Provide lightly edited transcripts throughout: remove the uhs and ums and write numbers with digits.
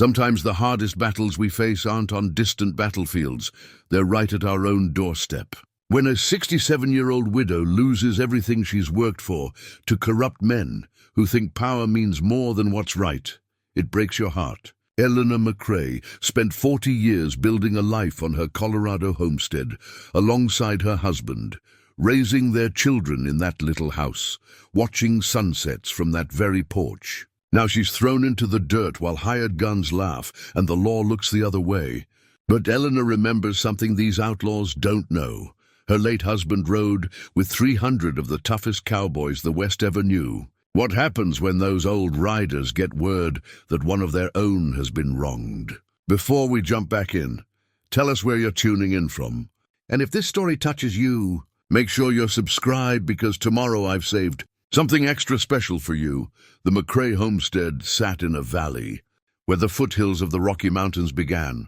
Sometimes the hardest battles we face aren't on distant battlefields, they're right at our own doorstep. When a 67-year-old widow loses everything she's worked for to corrupt men who think power means more than what's right, it breaks your heart. Eleanor McCrae spent 40 years building a life on her Colorado homestead alongside her husband, raising their children in that little house, watching sunsets from that very porch. Now she's thrown into the dirt while hired guns laugh and the law looks the other way. But Eleanor remembers something these outlaws don't know. Her late husband rode with 300 of the toughest cowboys the West ever knew. What happens when those old riders get word that one of their own has been wronged? Before we jump back in, tell us where you're tuning in from. And if this story touches you, make sure you're subscribed because tomorrow I've saved something extra special for you. The McCrae homestead sat in a valley where the foothills of the Rocky Mountains began,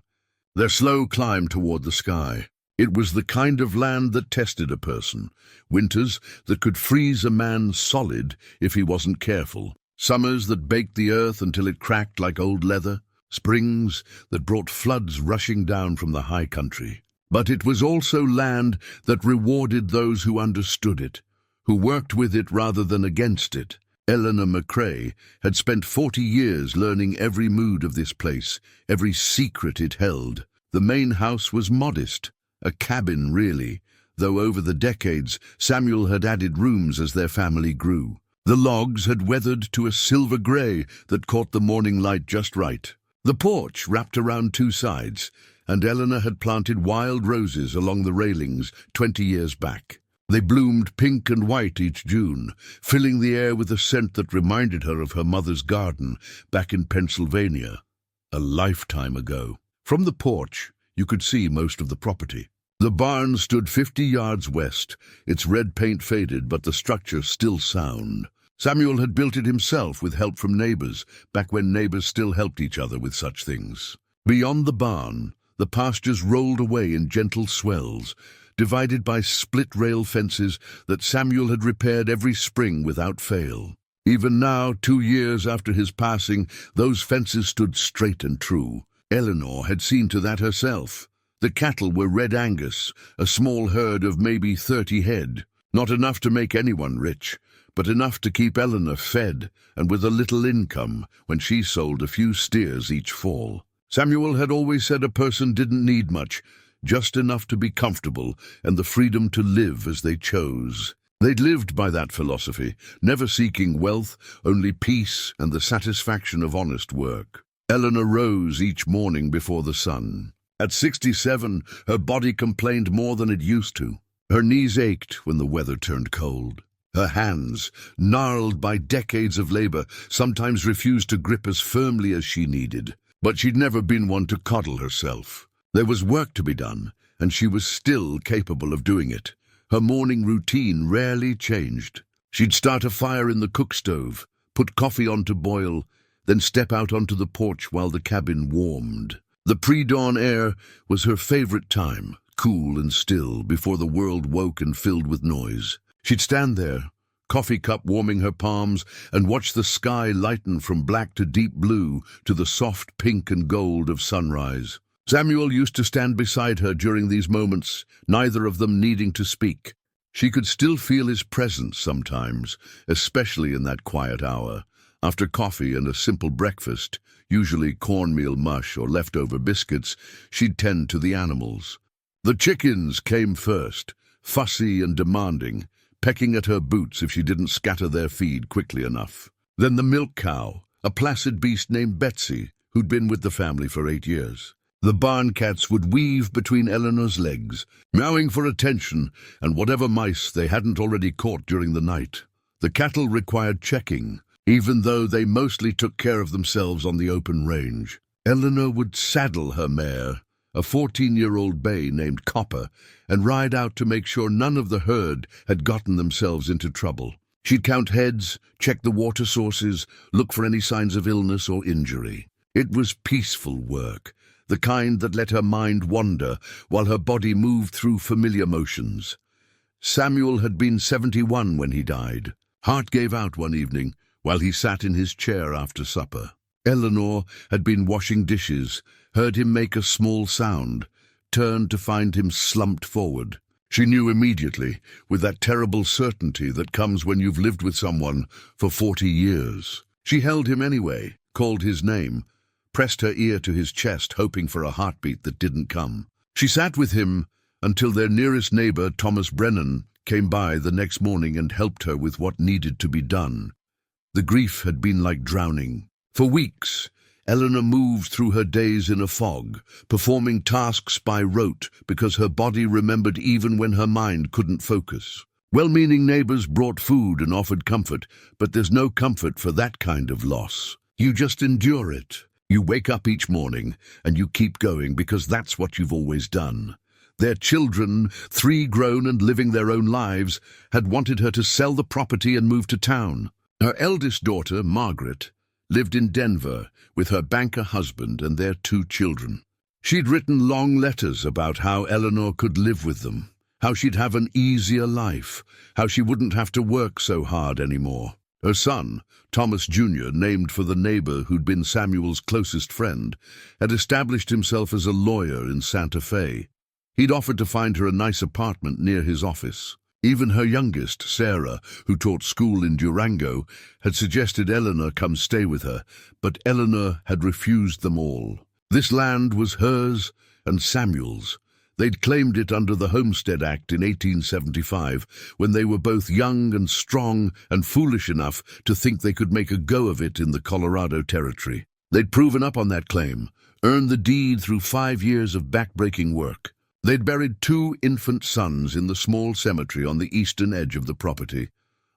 their slow climb toward the sky. It was the kind of land that tested a person, winters that could freeze a man solid if he wasn't careful, summers that baked the earth until it cracked like old leather, springs that brought floods rushing down from the high country. But it was also land that rewarded those who understood it, who worked with it rather than against it. Eleanor McCrae had spent 40 years learning every mood of this place, every secret it held. The main house was modest, a cabin really, though over the decades Samuel had added rooms as their family grew. The logs had weathered to a silver grey that caught the morning light just right. The porch wrapped around two sides, and Eleanor had planted wild roses along the railings 20 years back. They bloomed pink and white each June, filling the air with a scent that reminded her of her mother's garden back in Pennsylvania, a lifetime ago. From the porch, you could see most of the property. The barn stood 50 yards west, its red paint faded, but the structure still sound. Samuel had built it himself with help from neighbors, back when neighbors still helped each other with such things. Beyond the barn, the pastures rolled away in gentle swells, divided by split-rail fences that Samuel had repaired every spring without fail. Even now, 2 years after his passing, those fences stood straight and true. Eleanor had seen to that herself. The cattle were Red Angus, a small herd of maybe 30 head. Not enough to make anyone rich, but enough to keep Eleanor fed and with a little income when she sold a few steers each fall. Samuel had always said a person didn't need much, just enough to be comfortable and the freedom to live as they chose. They'd lived by that philosophy, never seeking wealth, only peace and the satisfaction of honest work. Eleanor rose each morning before the sun. At 67, her body complained more than it used to. Her knees ached when the weather turned cold. Her hands, gnarled by decades of labor, sometimes refused to grip as firmly as she needed. But she'd never been one to coddle herself. There was work to be done, and she was still capable of doing it. Her morning routine rarely changed. She'd start a fire in the cook stove, put coffee on to boil, then step out onto the porch while the cabin warmed. The pre-dawn air was her favorite time, cool and still, before the world woke and filled with noise. She'd stand there, coffee cup warming her palms, and watch the sky lighten from black to deep blue to the soft pink and gold of sunrise. Samuel used to stand beside her during these moments, neither of them needing to speak. She could still feel his presence sometimes, especially in that quiet hour. After coffee and a simple breakfast, usually cornmeal mush or leftover biscuits, she'd tend to the animals. The chickens came first, fussy and demanding, pecking at her boots if she didn't scatter their feed quickly enough. Then the milk cow, a placid beast named Betsy, who'd been with the family for 8 years. The barn cats would weave between Eleanor's legs, meowing for attention and whatever mice they hadn't already caught during the night. The cattle required checking, even though they mostly took care of themselves on the open range. Eleanor would saddle her mare, a 14-year-old bay named Copper, and ride out to make sure none of the herd had gotten themselves into trouble. She'd count heads, check the water sources, look for any signs of illness or injury. It was peaceful work, the kind that let her mind wander while her body moved through familiar motions. Samuel had been 71 when he died. Heart gave out one evening while he sat in his chair after supper. Eleanor had been washing dishes, heard him make a small sound, turned to find him slumped forward. She knew immediately, with that terrible certainty that comes when you've lived with someone for 40 years. She held him anyway, called his name, pressed her ear to his chest, hoping for a heartbeat that didn't come. She sat with him until their nearest neighbor, Thomas Brennan, came by the next morning and helped her with what needed to be done. The grief had been like drowning. For weeks, Eleanor moved through her days in a fog, performing tasks by rote because her body remembered even when her mind couldn't focus. Well-meaning neighbors brought food and offered comfort, but there's no comfort for that kind of loss. You just endure it. You wake up each morning and you keep going because that's what you've always done. Their children, 3 grown and living their own lives, had wanted her to sell the property and move to town. Her eldest daughter, Margaret, lived in Denver with her banker husband and their 2 children. She'd written long letters about how Eleanor could live with them, how she'd have an easier life, how she wouldn't have to work so hard anymore. Her son, Thomas Jr., named for the neighbor who'd been Samuel's closest friend, had established himself as a lawyer in Santa Fe. He'd offered to find her a nice apartment near his office. Even her youngest, Sarah, who taught school in Durango, had suggested Eleanor come stay with her, but Eleanor had refused them all. This land was hers and Samuel's. They'd claimed it under the Homestead Act in 1875, when they were both young and strong and foolish enough to think they could make a go of it in the Colorado Territory. They'd proven up on that claim, earned the deed through 5 years of backbreaking work. They'd buried 2 infant sons in the small cemetery on the eastern edge of the property,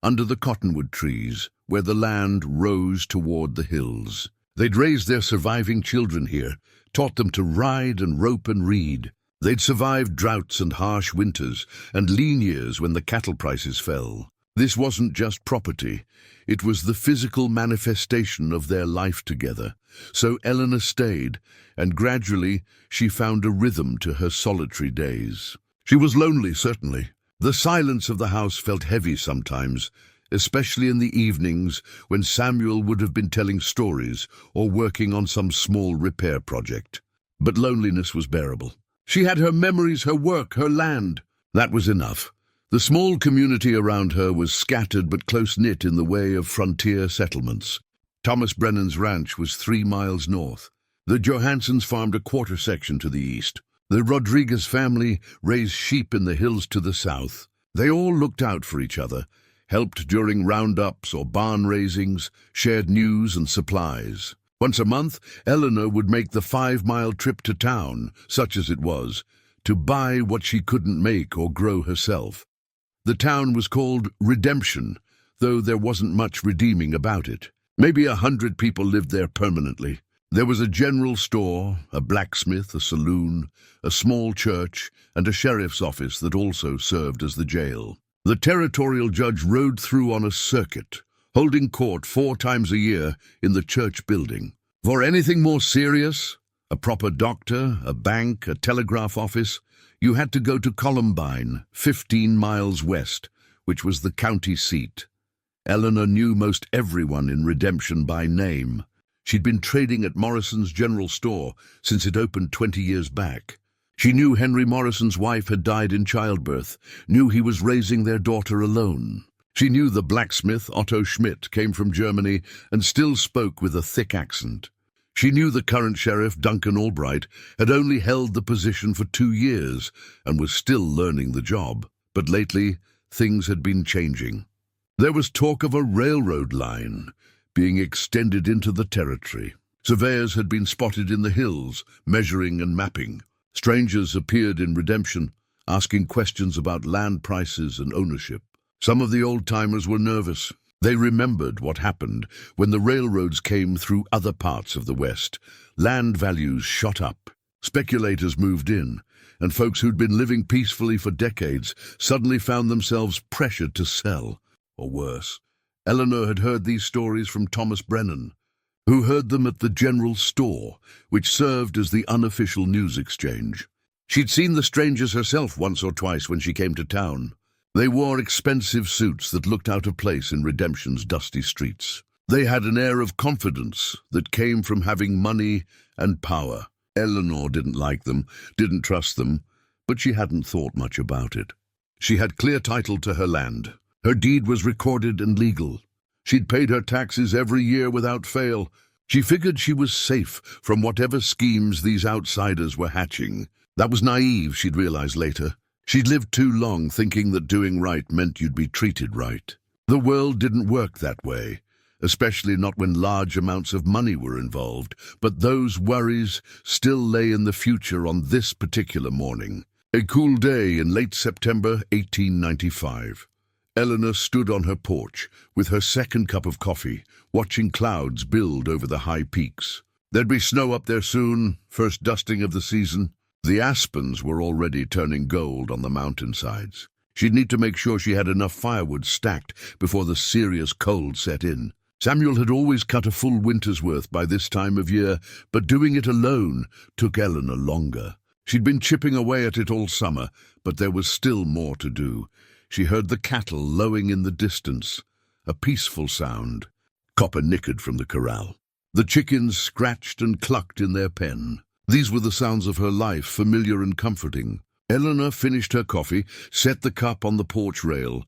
under the cottonwood trees, where the land rose toward the hills. They'd raised their surviving children here, taught them to ride and rope and read. They'd survived droughts and harsh winters and lean years when the cattle prices fell. This wasn't just property. It was the physical manifestation of their life together. So Eleanor stayed, and gradually she found a rhythm to her solitary days. She was lonely, certainly. The silence of the house felt heavy sometimes, especially in the evenings when Samuel would have been telling stories or working on some small repair project. But loneliness was bearable. She had her memories, her work, her land. That was enough. The small community around her was scattered but close-knit in the way of frontier settlements. Thomas Brennan's ranch was 3 miles north. The Johansons farmed a quarter section to the east. The Rodriguez family raised sheep in the hills to the south. They all looked out for each other, helped during roundups or barn raisings, shared news and supplies. Once a month, Eleanor would make the 5-mile trip to town, such as it was, to buy what she couldn't make or grow herself. The town was called Redemption, though there wasn't much redeeming about it. Maybe 100 people lived there permanently. There was a general store, a blacksmith, a saloon, a small church, and a sheriff's office that also served as the jail. The territorial judge rode through on a circuit, holding court 4 times a year in the church building. For anything more serious, a proper doctor, a bank, a telegraph office, you had to go to Columbine, 15 miles west, which was the county seat. Eleanor knew most everyone in Redemption by name. She'd been trading at Morrison's General Store since it opened 20 years back. She knew Henry Morrison's wife had died in childbirth, knew he was raising their daughter alone. She knew the blacksmith, Otto Schmidt, came from Germany and still spoke with a thick accent. She knew the current sheriff, Duncan Albright, had only held the position for 2 years and was still learning the job. But lately, things had been changing. There was talk of a railroad line being extended into the territory. Surveyors had been spotted in the hills, measuring and mapping. Strangers appeared in Redemption, asking questions about land prices and ownership. Some of the old-timers were nervous. They remembered what happened when the railroads came through other parts of the West. Land values shot up. Speculators moved in, and folks who'd been living peacefully for decades suddenly found themselves pressured to sell. Or worse, Eleanor had heard these stories from Thomas Brennan, who heard them at the General Store, which served as the unofficial news exchange. She'd seen the strangers herself once or twice when she came to town. They wore expensive suits that looked out of place in Redemption's dusty streets. They had an air of confidence that came from having money and power. Eleanor didn't like them, didn't trust them, but she hadn't thought much about it. She had clear title to her land. Her deed was recorded and legal. She'd paid her taxes every year without fail. She figured she was safe from whatever schemes these outsiders were hatching. That was naive, she'd realize later. She'd lived too long thinking that doing right meant you'd be treated right. The world didn't work that way, especially not when large amounts of money were involved. But those worries still lay in the future on this particular morning. A cool day in late September 1895. Eleanor stood on her porch with her second cup of coffee, watching clouds build over the high peaks. There'd be snow up there soon, first dusting of the season. The aspens were already turning gold on the mountainsides. She'd need to make sure she had enough firewood stacked before the serious cold set in. Samuel had always cut a full winter's worth by this time of year, but doing it alone took Eleanor longer. She'd been chipping away at it all summer, but there was still more to do. She heard the cattle lowing in the distance, a peaceful sound. Copper nickered from the corral. The chickens scratched and clucked in their pen. These were the sounds of her life, familiar and comforting. Eleanor finished her coffee, set the cup on the porch rail,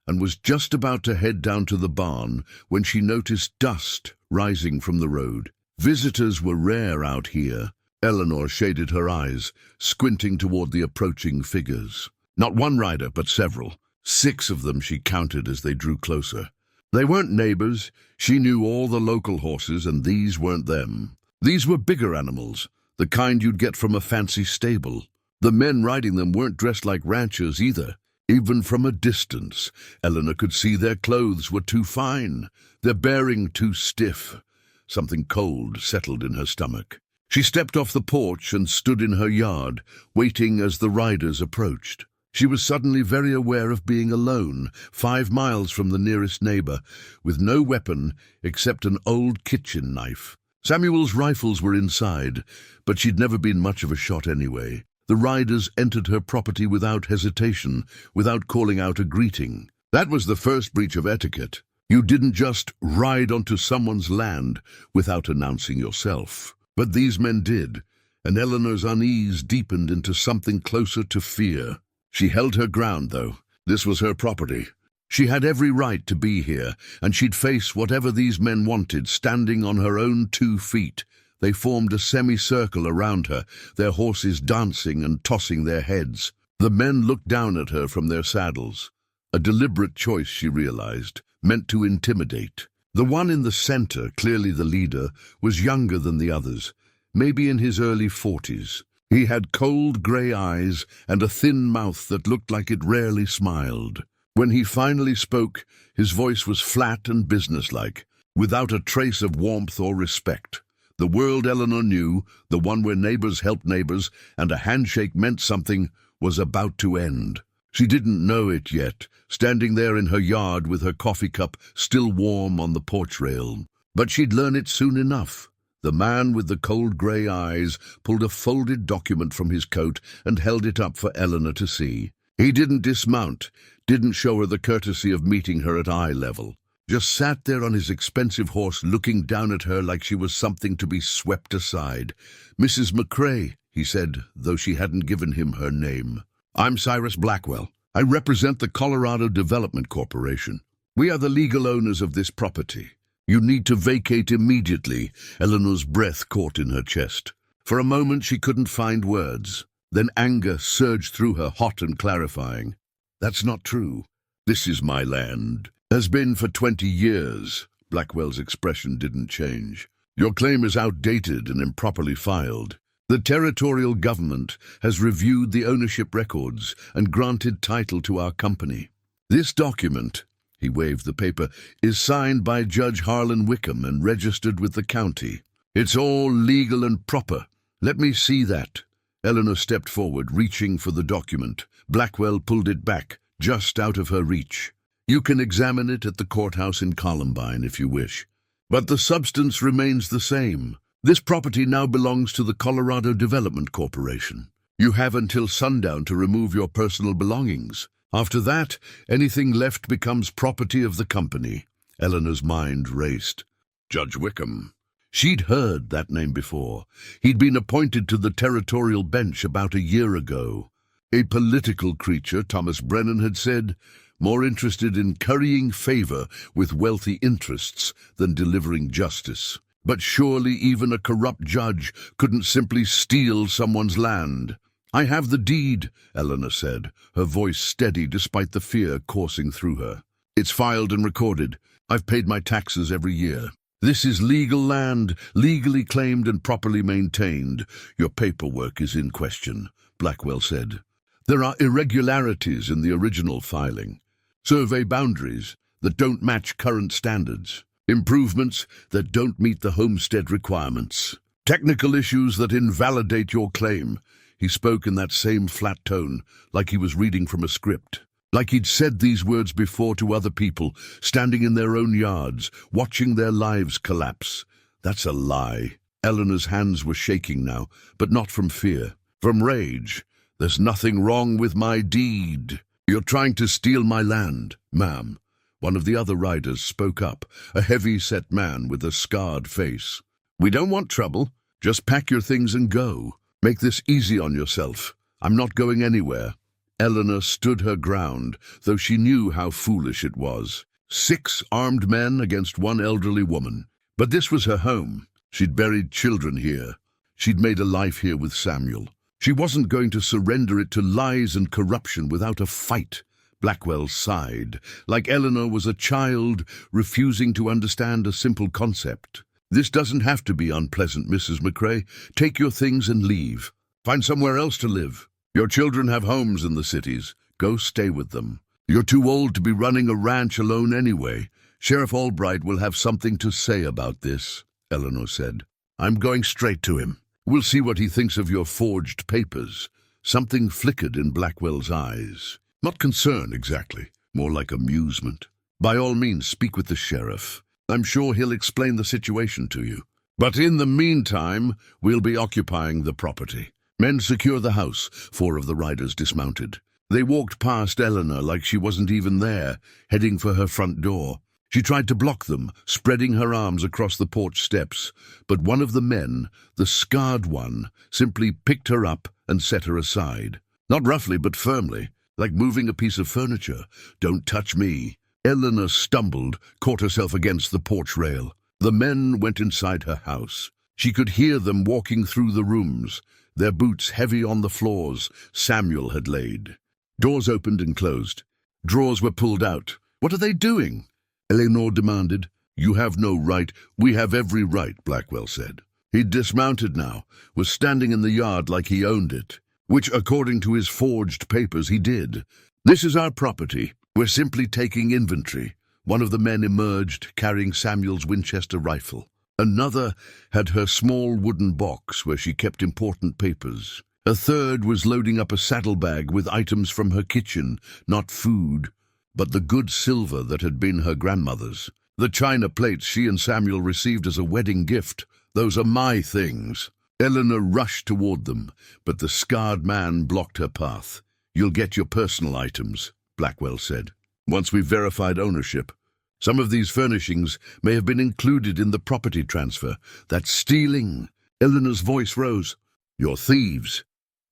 and was just about to head down to the barn when she noticed dust rising from the road. Visitors were rare out here. Eleanor shaded her eyes, squinting toward the approaching figures. Not one rider, but several. 6 of them she counted as they drew closer. They weren't neighbors. She knew all the local horses, and these weren't them. These were bigger animals, the kind you'd get from a fancy stable. The men riding them weren't dressed like ranchers either. Even from a distance, Eleanor could see their clothes were too fine, their bearing too stiff. Something cold settled in her stomach. She stepped off the porch and stood in her yard, waiting as the riders approached. She was suddenly very aware of being alone, 5 miles from the nearest neighbor, with no weapon except an old kitchen knife. Samuel's rifles were inside, but she'd never been much of a shot anyway. The riders entered her property without hesitation, without calling out a greeting. That was the first breach of etiquette. You didn't just ride onto someone's land without announcing yourself. But these men did, and Eleanor's unease deepened into something closer to fear. She held her ground, though. This was her property. She had every right to be here, and she'd face whatever these men wanted, standing on her own 2 feet. They formed a semicircle around her, their horses dancing and tossing their heads. The men looked down at her from their saddles. A deliberate choice, she realized, meant to intimidate. The one in the center, clearly the leader, was younger than the others, maybe in his early 40s. He had cold gray eyes and a thin mouth that looked like it rarely smiled. When he finally spoke, his voice was flat and businesslike, without a trace of warmth or respect. The world Eleanor knew, the one where neighbors helped neighbors and a handshake meant something, was about to end. She didn't know it yet, standing there in her yard with her coffee cup still warm on the porch rail. But she'd learn it soon enough. The man with the cold grey eyes pulled a folded document from his coat and held it up for Eleanor to see. He didn't dismount, didn't show her the courtesy of meeting her at eye level. Just sat there on his expensive horse looking down at her like she was something to be swept aside. "Mrs. McCrae," he said, though she hadn't given him her name. "I'm Cyrus Blackwell. I represent the Colorado Development Corporation. We are the legal owners of this property. You need to vacate immediately." Eleanor's breath caught in her chest. For a moment she couldn't find words. Then anger surged through her, hot and clarifying. "That's not true. This is my land. Has been for 20 years. Blackwell's expression didn't change. "Your claim is outdated and improperly filed. The territorial government has reviewed the ownership records and granted title to our company. This document," he waved the paper, "is signed by Judge Harlan Wickham and registered with the county. It's all legal and proper. Let me see that." Eleanor stepped forward, reaching for the document. Blackwell pulled it back, just out of her reach. "You can examine it at the courthouse in Columbine if you wish. But the substance remains the same. This property now belongs to the Colorado Development Corporation. You have until sundown to remove your personal belongings. After that, anything left becomes property of the company." Eleanor's mind raced. Judge Wickham. She'd heard that name before. He'd been appointed to the territorial bench about a year ago. A political creature, Thomas Brennan had said, more interested in currying favor with wealthy interests than delivering justice. But surely even a corrupt judge couldn't simply steal someone's land. I have the deed, Eleanor said, her voice steady despite the fear coursing through her. It's filed and recorded. I've paid my taxes every year. This is legal land, legally claimed and properly maintained. Your paperwork is in question, Blackwell said. There are irregularities in the original filing. Survey boundaries that don't match current standards. Improvements that don't meet the homestead requirements. Technical issues that invalidate your claim. He spoke in that same flat tone, like he was reading from a script. Like he'd said these words before to other people, standing in their own yards, watching their lives collapse. That's a lie. Eleanor's hands were shaking now, but not from fear. From rage. There's nothing wrong with my deed. You're trying to steal my land, ma'am. One of the other riders spoke up, a heavy-set man with a scarred face. We don't want trouble. Just pack your things and go. Make this easy on yourself. I'm not going anywhere. Eleanor stood her ground, though she knew how foolish it was. 6 armed men against 1 elderly woman. But this was her home. She'd buried children here. She'd made a life here with Samuel. She wasn't going to surrender it to lies and corruption without a fight. Blackwell sighed, like Eleanor was a child refusing to understand a simple concept. This doesn't have to be unpleasant, Mrs. McCrae. Take your things and leave. Find somewhere else to live. Your children have homes in the cities. Go stay with them. You're too old to be running a ranch alone anyway. Sheriff Albright will have something to say about this, Eleanor said. I'm going straight to him. We'll see what he thinks of your forged papers. Something flickered in Blackwell's eyes. Not concern, exactly. More like amusement. By all means, speak with the sheriff. I'm sure he'll explain the situation to you. But in the meantime, we'll be occupying the property. Men secure the house. 4 of the riders dismounted. They walked past Eleanor like she wasn't even there, heading for her front door. She tried to block them, spreading her arms across the porch steps, but one of the men, the scarred one, simply picked her up and set her aside. Not roughly, but firmly, like moving a piece of furniture. Don't touch me. Eleanor stumbled, caught herself against the porch rail. The men went inside her house. She could hear them walking through the rooms, their boots heavy on the floors Samuel had laid. Doors opened and closed. Drawers were pulled out. What are they doing? Eleanor demanded. You have no right. We have every right, Blackwell said. He'd dismounted now, was standing in the yard like he owned it, which, according to his forged papers, he did. This is our property. We're simply taking inventory. One of the men emerged, carrying Samuel's Winchester rifle. Another had her small wooden box where she kept important papers. A third was loading up a saddlebag with items from her kitchen, not food, but the good silver that had been her grandmother's. The china plates she and Samuel received as a wedding gift. Those are my things. Eleanor rushed toward them, but the scarred man blocked her path. You'll get your personal items, Blackwell said, once we've verified ownership. Some of these furnishings may have been included in the property transfer. That's stealing. Eleanor's voice rose. You're thieves.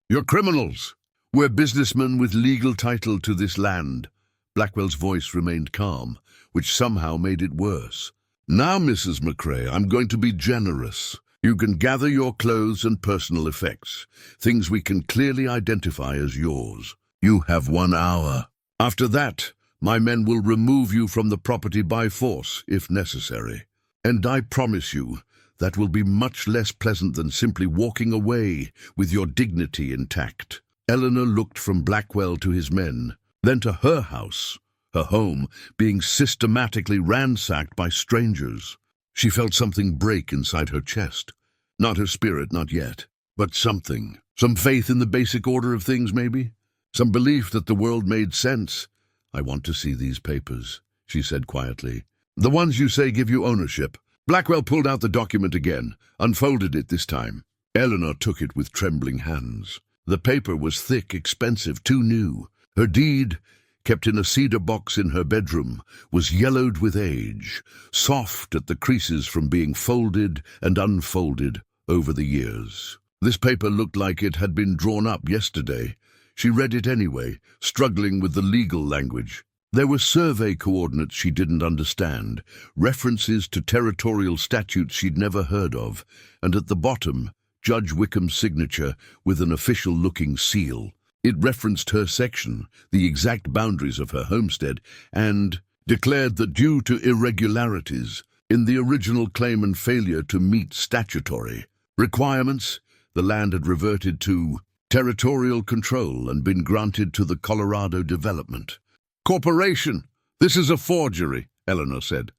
You're criminals. We're businessmen with legal title to this land. Blackwell's voice remained calm, which somehow made it worse. Now, Mrs. McCrae, I'm going to be generous. You can gather your clothes and personal effects, things we can clearly identify as yours. You have 1 hour. After that, my men will remove you from the property by force, if necessary. And I promise you, that will be much less pleasant than simply walking away with your dignity intact. Eleanor looked from Blackwell to his men, then to her house, her home, being systematically ransacked by strangers. She felt something break inside her chest. Not her spirit, not yet, but something. Some faith in the basic order of things, maybe? Some belief that the world made sense. I want to see these papers, she said quietly. The ones you say give you ownership. Blackwell pulled out the document again, unfolded it this time. Eleanor took it with trembling hands. The paper was thick, expensive, too new. Her deed, kept in a cedar box in her bedroom, was yellowed with age, soft at the creases from being folded and unfolded over the years. This paper looked like it had been drawn up yesterday. She read it anyway, struggling with the legal language. There were survey coordinates she didn't understand, references to territorial statutes she'd never heard of, and at the bottom, Judge Wickham's signature with an official-looking seal. It referenced her section, the exact boundaries of her homestead, and declared that due to irregularities in the original claim and failure to meet statutory requirements, the land had reverted to territorial control and been granted to the Colorado Development Corporation. "This is a forgery," Eleanor said,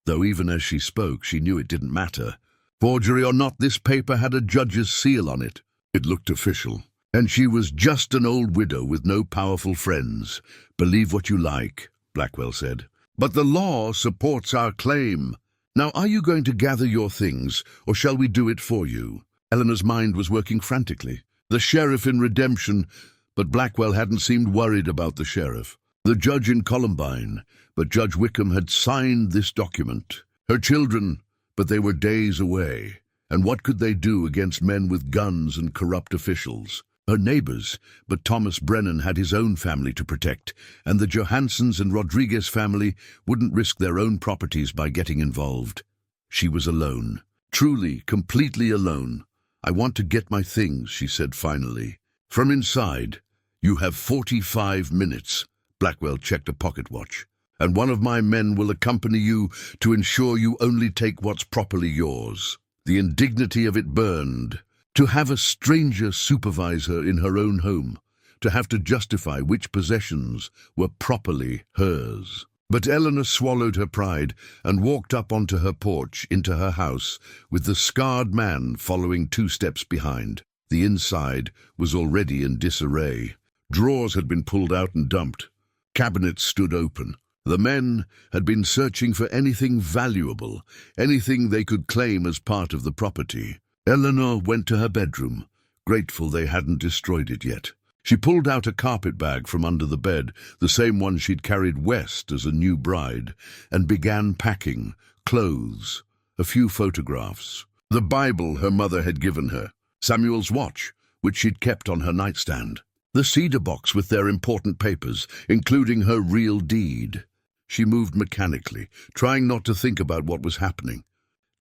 though even as she spoke she knew it didn't matter. Forgery or not, this paper had a judge's seal on it. It looked official. And she was just an old widow with no powerful friends. "Believe what you like," Blackwell said, "but the law supports our claim. Now, are you going to gather your things, or shall we do it for you?" Eleanor's mind was working frantically. The sheriff in redemption, but Blackwell hadn't seemed worried about the sheriff. The judge in Columbine, but Judge Wickham had signed this document. Her children, but they were days away. And what could they do against men with guns and corrupt officials? Her neighbors, but Thomas Brennan had his own family to protect, and the Johanssons and Rodriguez family wouldn't risk their own properties by getting involved. She was alone, truly, completely alone. "I want to get my things," she said finally. From inside, "You have 45 minutes. Blackwell checked a pocket watch. "And one of my men will accompany you to ensure you only take what's properly yours." The indignity of it burned. To have a stranger supervise her in her own home, to have to justify which possessions were properly hers. But Eleanor swallowed her pride and walked up onto her porch into her house, with the scarred man following 2 steps behind. The inside was already in disarray. Drawers had been pulled out and dumped. Cabinets stood open. The men had been searching for anything valuable, anything they could claim as part of the property. Eleanor went to her bedroom, grateful they hadn't destroyed it yet. She pulled out a carpet bag from under the bed, the same one she'd carried west as a new bride, and began packing clothes, a few photographs, the Bible her mother had given her, Samuel's watch, which she'd kept on her nightstand, the cedar box with their important papers, including her real deed. She moved mechanically, trying not to think about what was happening,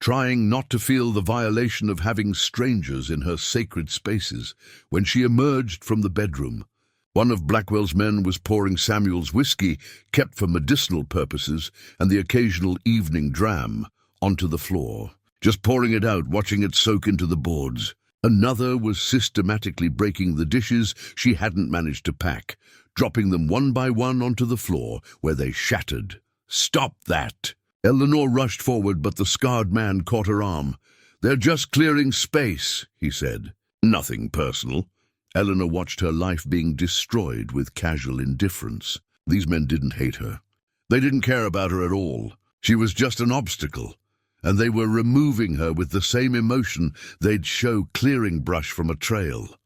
trying not to feel the violation of having strangers in her sacred spaces. When she emerged from the bedroom, one of Blackwell's men was pouring Samuel's whiskey, kept for medicinal purposes, and the occasional evening dram, onto the floor, just pouring it out, watching it soak into the boards. Another was systematically breaking the dishes she hadn't managed to pack, dropping them one by one onto the floor, where they shattered. "Stop that!" Eleanor rushed forward, but the scarred man caught her arm. "They're just clearing space," he said. "Nothing personal." Eleanor watched her life being destroyed with casual indifference. These men didn't hate her. They didn't care about her at all. She was just an obstacle, and they were removing her with the same emotion they'd show clearing brush from a trail.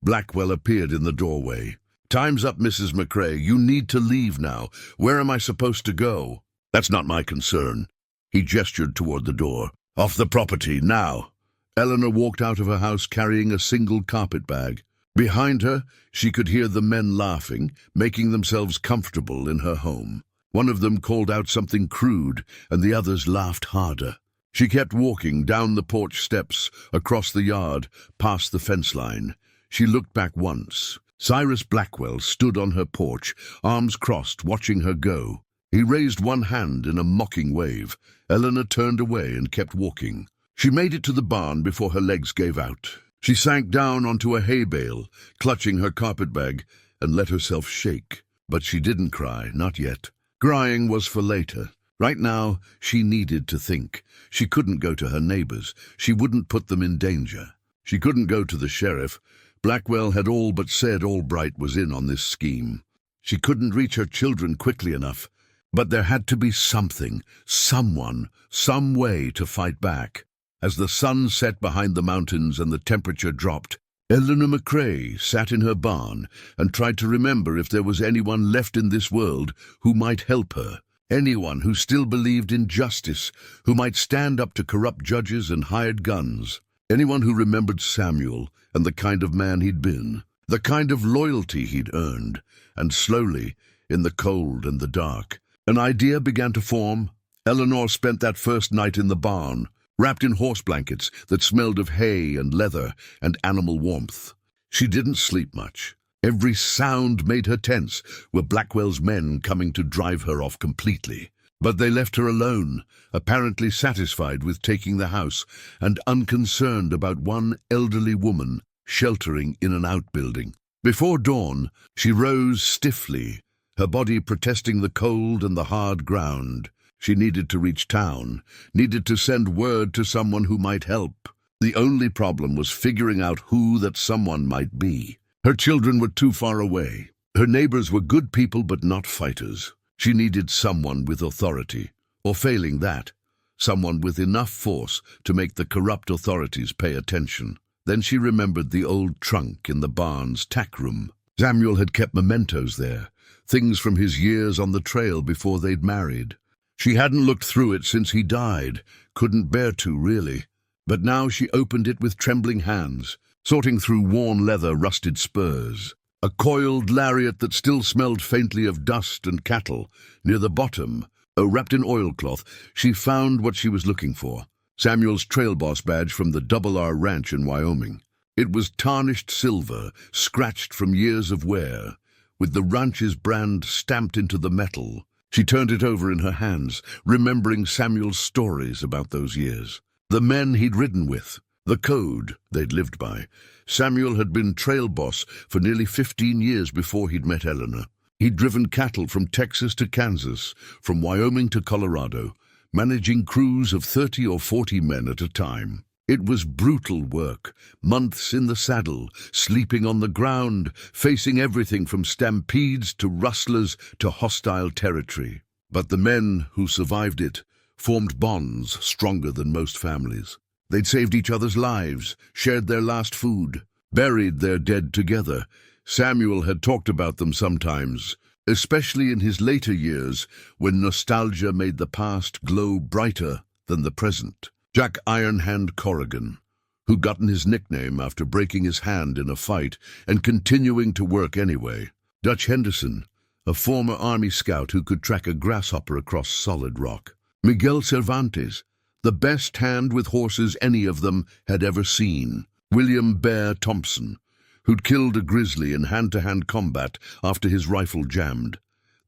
Blackwell appeared in the doorway. "Time's up, Mrs. McCrae. You need to leave now. Where am I supposed to go?" "That's not my concern." He gestured toward the door. "Off the property, now." Eleanor walked out of her house carrying a single carpet bag. Behind her, she could hear the men laughing, making themselves comfortable in her home. One of them called out something crude, and the others laughed harder. She kept walking down the porch steps, across the yard, past the fence line. She looked back once. Cyrus Blackwell stood on her porch, arms crossed, watching her go. He raised one hand in a mocking wave. Eleanor turned away and kept walking. She made it to the barn before her legs gave out. She sank down onto a hay bale, clutching her carpetbag, and let herself shake. But she didn't cry, not yet. Crying was for later. Right now, she needed to think. She couldn't go to her neighbors. She wouldn't put them in danger. She couldn't go to the sheriff. Blackwell had all but said Albright was in on this scheme. She couldn't reach her children quickly enough. But there had to be something, someone, some way to fight back. As the sun set behind the mountains and the temperature dropped, Eleanor McCrae sat in her barn and tried to remember if there was anyone left in this world who might help her. Anyone who still believed in justice, who might stand up to corrupt judges and hired guns. Anyone who remembered Samuel and the kind of man he'd been, the kind of loyalty he'd earned. And slowly, in the cold and the dark, an idea began to form. Eleanor spent that first night in the barn, wrapped in horse blankets that smelled of hay and leather and animal warmth. She didn't sleep much. Every sound made her tense. Were Blackwell's men coming to drive her off completely? But they left her alone, apparently satisfied with taking the house and unconcerned about one elderly woman sheltering in an outbuilding. Before dawn, she rose stiffly, her body protesting the cold and the hard ground. She needed to reach town, needed to send word to someone who might help. The only problem was figuring out who that someone might be. Her children were too far away. Her neighbors were good people but not fighters. She needed someone with authority, or failing that, someone with enough force to make the corrupt authorities pay attention. Then she remembered the old trunk in the barn's tack room. Samuel had kept mementos there, things from his years on the trail before they'd married. She hadn't looked through it since he died, couldn't bear to, really. But now she opened it with trembling hands, sorting through worn leather, rusted spurs. A coiled lariat that still smelled faintly of dust and cattle. Near the bottom, wrapped in oilcloth, she found what she was looking for. Samuel's trail boss badge from the Double R Ranch in Wyoming. It was tarnished silver, scratched from years of wear, with the ranch's brand stamped into the metal. She turned it over in her hands, remembering Samuel's stories about those years. The men he'd ridden with, the code they'd lived by. Samuel had been trail boss for nearly 15 years before he'd met Eleanor. He'd driven cattle from Texas to Kansas, from Wyoming to Colorado, managing crews of 30 or 40 men at a time. It was brutal work, months in the saddle, sleeping on the ground, facing everything from stampedes to rustlers to hostile territory. But the men who survived it formed bonds stronger than most families. They'd saved each other's lives, shared their last food, buried their dead together. Samuel had talked about them sometimes, especially in his later years when nostalgia made the past glow brighter than the present. Jack Iron Hand Corrigan, who'd gotten his nickname after breaking his hand in a fight and continuing to work anyway. Dutch Henderson, a former Army scout who could track a grasshopper across solid rock. Miguel Cervantes, the best hand with horses any of them had ever seen. William Bear Thompson, who'd killed a grizzly in hand-to-hand combat after his rifle jammed.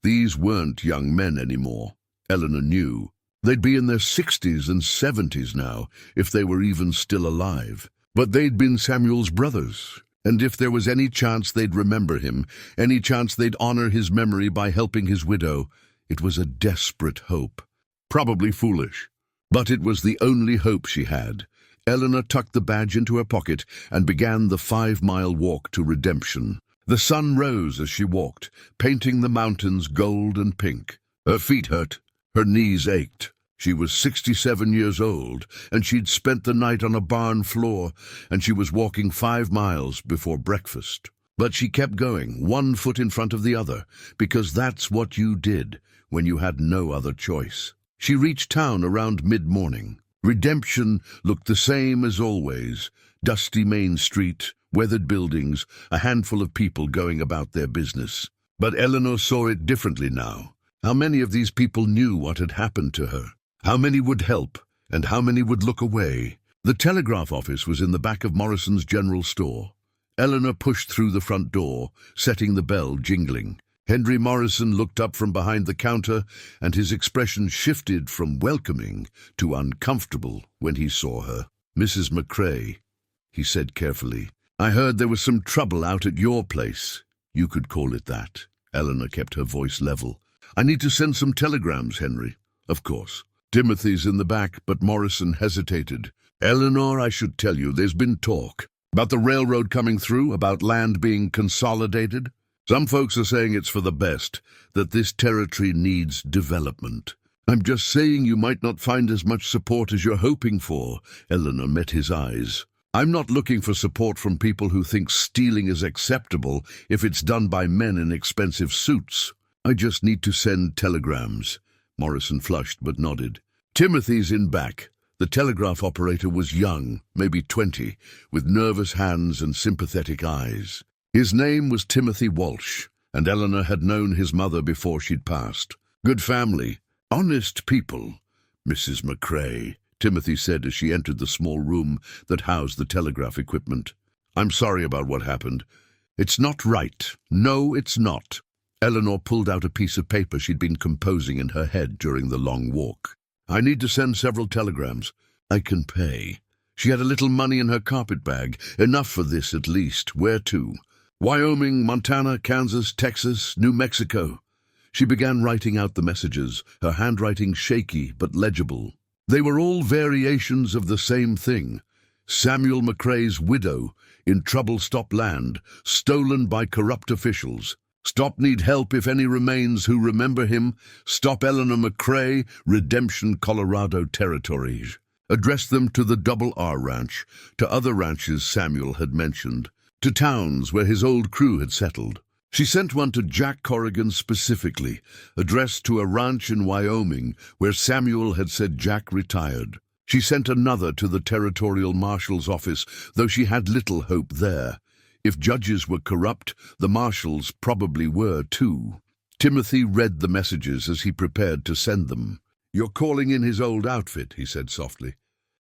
These weren't young men anymore, Eleanor knew. They'd be in their 60s and 70s now, if they were even still alive. But they'd been Samuel's brothers, and if there was any chance they'd remember him, any chance they'd honor his memory by helping his widow, it was a desperate hope. Probably foolish, but it was the only hope she had. Eleanor tucked the badge into her pocket and began the 5-mile walk to redemption. The sun rose as she walked, painting the mountains gold and pink. Her feet hurt. Her knees ached. She was 67 years old, and she'd spent the night on a barn floor, and she was walking 5 miles before breakfast. But she kept going, one foot in front of the other, because that's what you did when you had no other choice. She reached town around mid-morning. Redemption looked the same as always. Dusty Main Street, weathered buildings, a handful of people going about their business. But Eleanor saw it differently now. How many of these people knew what had happened to her? How many would help, and how many would look away? The telegraph office was in the back of Morrison's general store. Eleanor pushed through the front door, setting the bell jingling. Henry Morrison looked up from behind the counter, and his expression shifted from welcoming to uncomfortable when he saw her. "Mrs. McCrae," he said carefully, "I heard there was some trouble out at your place. You could call it that." Eleanor kept her voice level. "I need to send some telegrams, Henry." "Of course." Timothy's in the back, but Morrison hesitated. "Eleanor, I should tell you, there's been talk about the railroad coming through, about land being consolidated. Some folks are saying it's for the best, that this territory needs development. I'm just saying you might not find as much support as you're hoping for." Eleanor met his eyes. I'm not looking for support from people who think stealing is acceptable if it's done by men in expensive suits. I just need to send telegrams." Morrison flushed but nodded. "Timothy's in back." The telegraph operator was young, maybe 20, with nervous hands and sympathetic eyes. His name was Timothy Walsh, and Eleanor had known his mother before she'd passed. "Good family, honest people, Mrs. McCrae," Timothy said as she entered the small room that housed the telegraph equipment. "I'm sorry about what happened. It's not right. No, it's not." Eleanor pulled out a piece of paper she'd been composing in her head during the long walk. "I need to send several telegrams. I can pay." She had a little money in her carpet bag, enough for this at least. Where to? Wyoming, Montana, Kansas, Texas, New Mexico. She began writing out the messages, her handwriting shaky but legible. They were all variations of the same thing. Samuel McCrae's widow, in trouble-stop land, stolen by corrupt officials. Stop need help if any remains who remember him. Stop Eleanor McCrae, Redemption, Colorado territory. Address them to the Double R Ranch, to other ranches Samuel had mentioned, to towns where his old crew had settled. She sent one to Jack Corrigan specifically, addressed to a ranch in Wyoming where Samuel had said Jack retired. She sent another to the territorial marshal's office, though she had little hope there. If judges were corrupt, the marshals probably were too. Timothy read the messages as he prepared to send them. "You're calling in his old outfit," he said softly.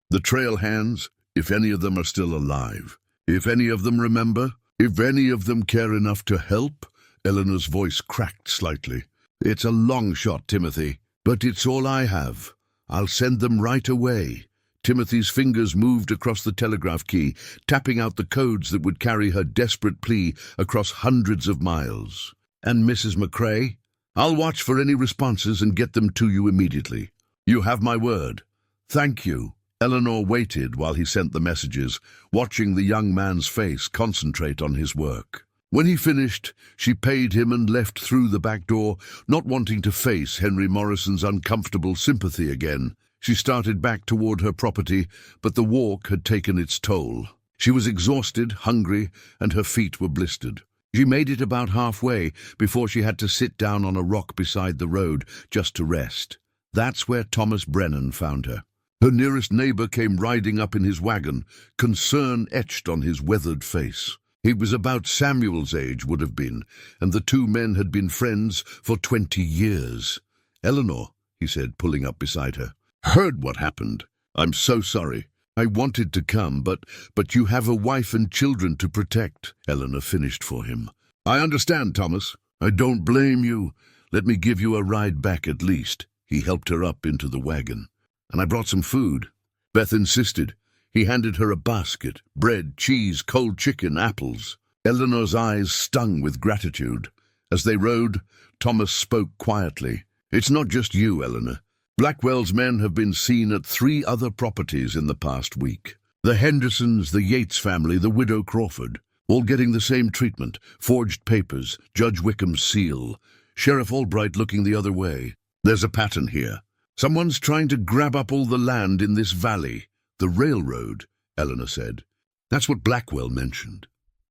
"The trail hands, if any of them are still alive. If any of them remember. If any of them care enough to help." Eleanor's voice cracked slightly. "It's a long shot, Timothy, but it's all I have. I'll send them right away." Timothy's fingers moved across the telegraph key, tapping out the codes that would carry her desperate plea across hundreds of miles. "And Mrs. McCrae? I'll watch for any responses and get them to you immediately. You have my word." "Thank you." Eleanor waited while he sent the messages, watching the young man's face concentrate on his work. When he finished, she paid him and left through the back door, not wanting to face Henry Morrison's uncomfortable sympathy again. She started back toward her property, but the walk had taken its toll. She was exhausted, hungry, and her feet were blistered. She made it about halfway before she had to sit down on a rock beside the road just to rest. That's where Thomas Brennan found her. Her nearest neighbor came riding up in his wagon, concern etched on his weathered face. He was about Samuel's age, would have been, and the two men had been friends for 20 years. "Eleanor," he said, pulling up beside her. "Heard what happened. I'm so sorry. I wanted to come, but you have a wife and children to protect," Eleanor finished for him. "I understand, Thomas. I don't blame you. Let me give you a ride back at least." He helped her up into the wagon. "And I brought some food." Beth insisted. He handed her a basket, bread, cheese, cold chicken, apples. Eleanor's eyes stung with gratitude. As they rode, Thomas spoke quietly. "It's not just you, Eleanor. Blackwell's men have been seen at 3 other properties in the past week. The Hendersons, the Yates family, the widow Crawford, all getting the same treatment, forged papers, Judge Wickham's seal, Sheriff Albright looking the other way. There's a pattern here. Someone's trying to grab up all the land in this valley." "The railroad," Eleanor said. "That's what Blackwell mentioned."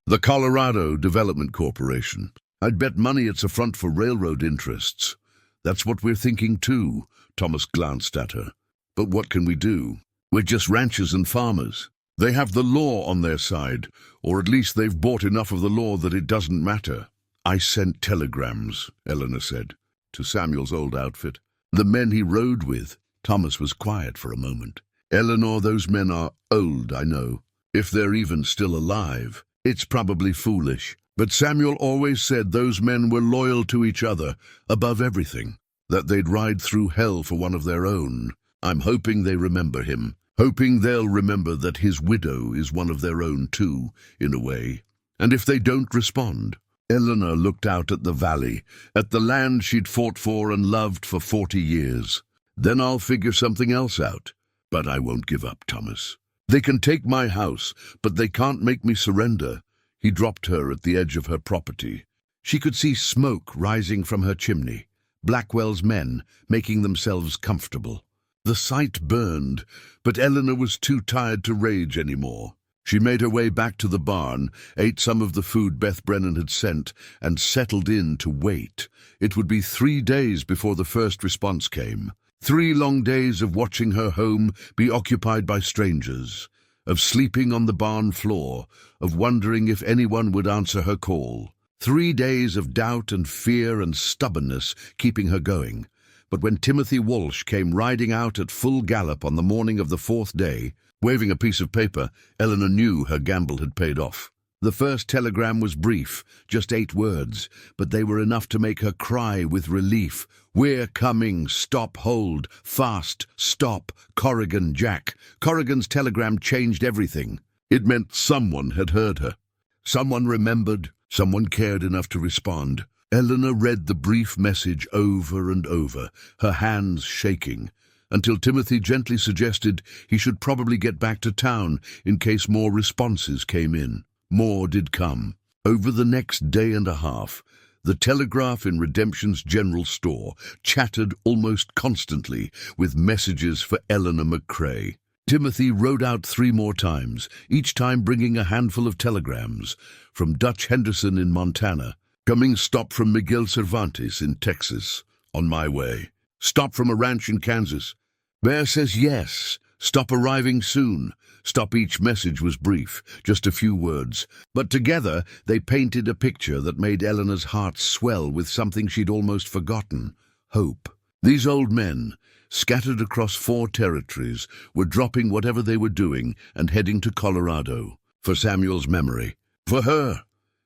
"The Colorado Development Corporation. I'd bet money it's a front for railroad interests." "That's what we're thinking too." Thomas glanced at her. "But what can we do? We're just ranchers and farmers. They have the law on their side, or at least they've bought enough of the law that it doesn't matter." "I sent telegrams," Eleanor said, "to Samuel's old outfit. The men he rode with." Thomas was quiet for a moment. "Eleanor, those men are old, I know. If they're even still alive, it's probably foolish. But Samuel always said those men were loyal to each other, above everything, that they'd ride through hell for one of their own. I'm hoping they remember him, hoping they'll remember that his widow is one of their own too, in a way. And if they don't respond..." Eleanor looked out at the valley, at the land she'd fought for and loved for 40 years. "Then I'll figure something else out. But I won't give up, Thomas. They can take my house, but they can't make me surrender." He dropped her at the edge of her property. She could see smoke rising from her chimney, Blackwell's men making themselves comfortable. The sight burned, but Eleanor was too tired to rage anymore. She made her way back to the barn, ate some of the food Beth Brennan had sent, and settled in to wait. It would be 3 days before the first response came. 3 long days of watching her home be occupied by strangers, of sleeping on the barn floor, of wondering if anyone would answer her call. 3 days of doubt and fear and stubbornness keeping her going. But when Timothy Walsh came riding out at full gallop on the morning of the 4th day, waving a piece of paper, Eleanor knew her gamble had paid off. The first telegram was brief, just 8 words, but they were enough to make her cry with relief. "We're coming, stop, hold, fast, stop, Corrigan, Jack." Corrigan's telegram changed everything. It meant someone had heard her. Someone remembered, someone cared enough to respond. Eleanor read the brief message over and over, her hands shaking, until Timothy gently suggested he should probably get back to town in case more responses came in. More did come. Over the next day and a half, the telegraph in Redemption's general store chattered almost constantly with messages for Eleanor McCrae. Timothy rode out 3 more times, each time bringing a handful of telegrams. From Dutch Henderson in Montana, "Coming stop from Miguel Cervantes in Texas, on my way. Stop from a ranch in Kansas. Bear says yes, stop arriving soon." Stop. Each message was brief, just a few words, but together they painted a picture that made Eleanor's heart swell with something she'd almost forgotten: hope. These old men, scattered across 4 territories, were dropping whatever they were doing and heading to Colorado. For Samuel's memory. For her.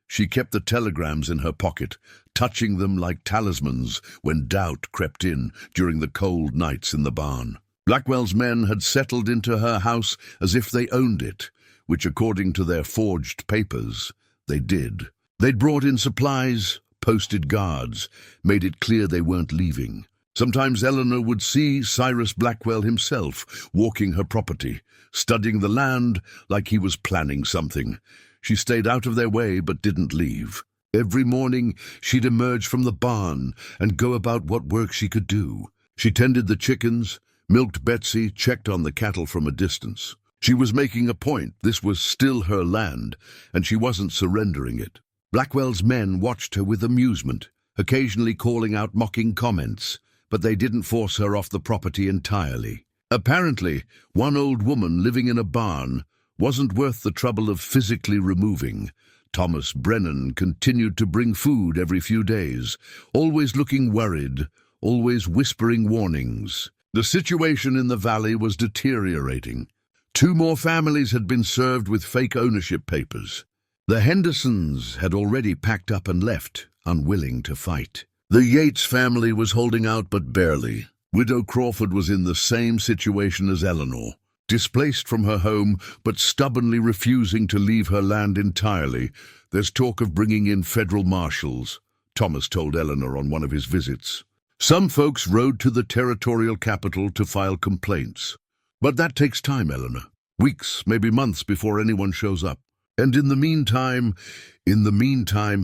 She kept the telegrams in her pocket, touching them like talismans when doubt crept in during the cold nights in the barn. Blackwell's men had settled into her house as if they owned it, which, according to their forged papers, they did. They'd brought in supplies, posted guards, made it clear they weren't leaving. Sometimes Eleanor would see Cyrus Blackwell himself walking her property, studying the land like he was planning something. She stayed out of their way but didn't leave. Every morning she'd emerge from the barn and go about what work she could do. She tended the chickens, milked Betsy, checked on the cattle from a distance. She was making a point. This was still her land, and she wasn't surrendering it. Blackwell's men watched her with amusement, occasionally calling out mocking comments, but they didn't force her off the property entirely. Apparently, one old woman living in a barn wasn't worth the trouble of physically removing. Thomas Brennan continued to bring food every few days, always looking worried, always whispering warnings. The situation in the valley was deteriorating. 2 more families had been served with fake ownership papers. The Hendersons had already packed up and left, unwilling to fight. The Yates family was holding out but barely. Widow Crawford was in the same situation as Eleanor, displaced from her home but stubbornly refusing to leave her land entirely. "There's talk of bringing in federal marshals," Thomas told Eleanor on one of his visits. "Some folks rode to the territorial capital to file complaints. But that takes time, Eleanor. Weeks, maybe months before anyone shows up. And in the meantime,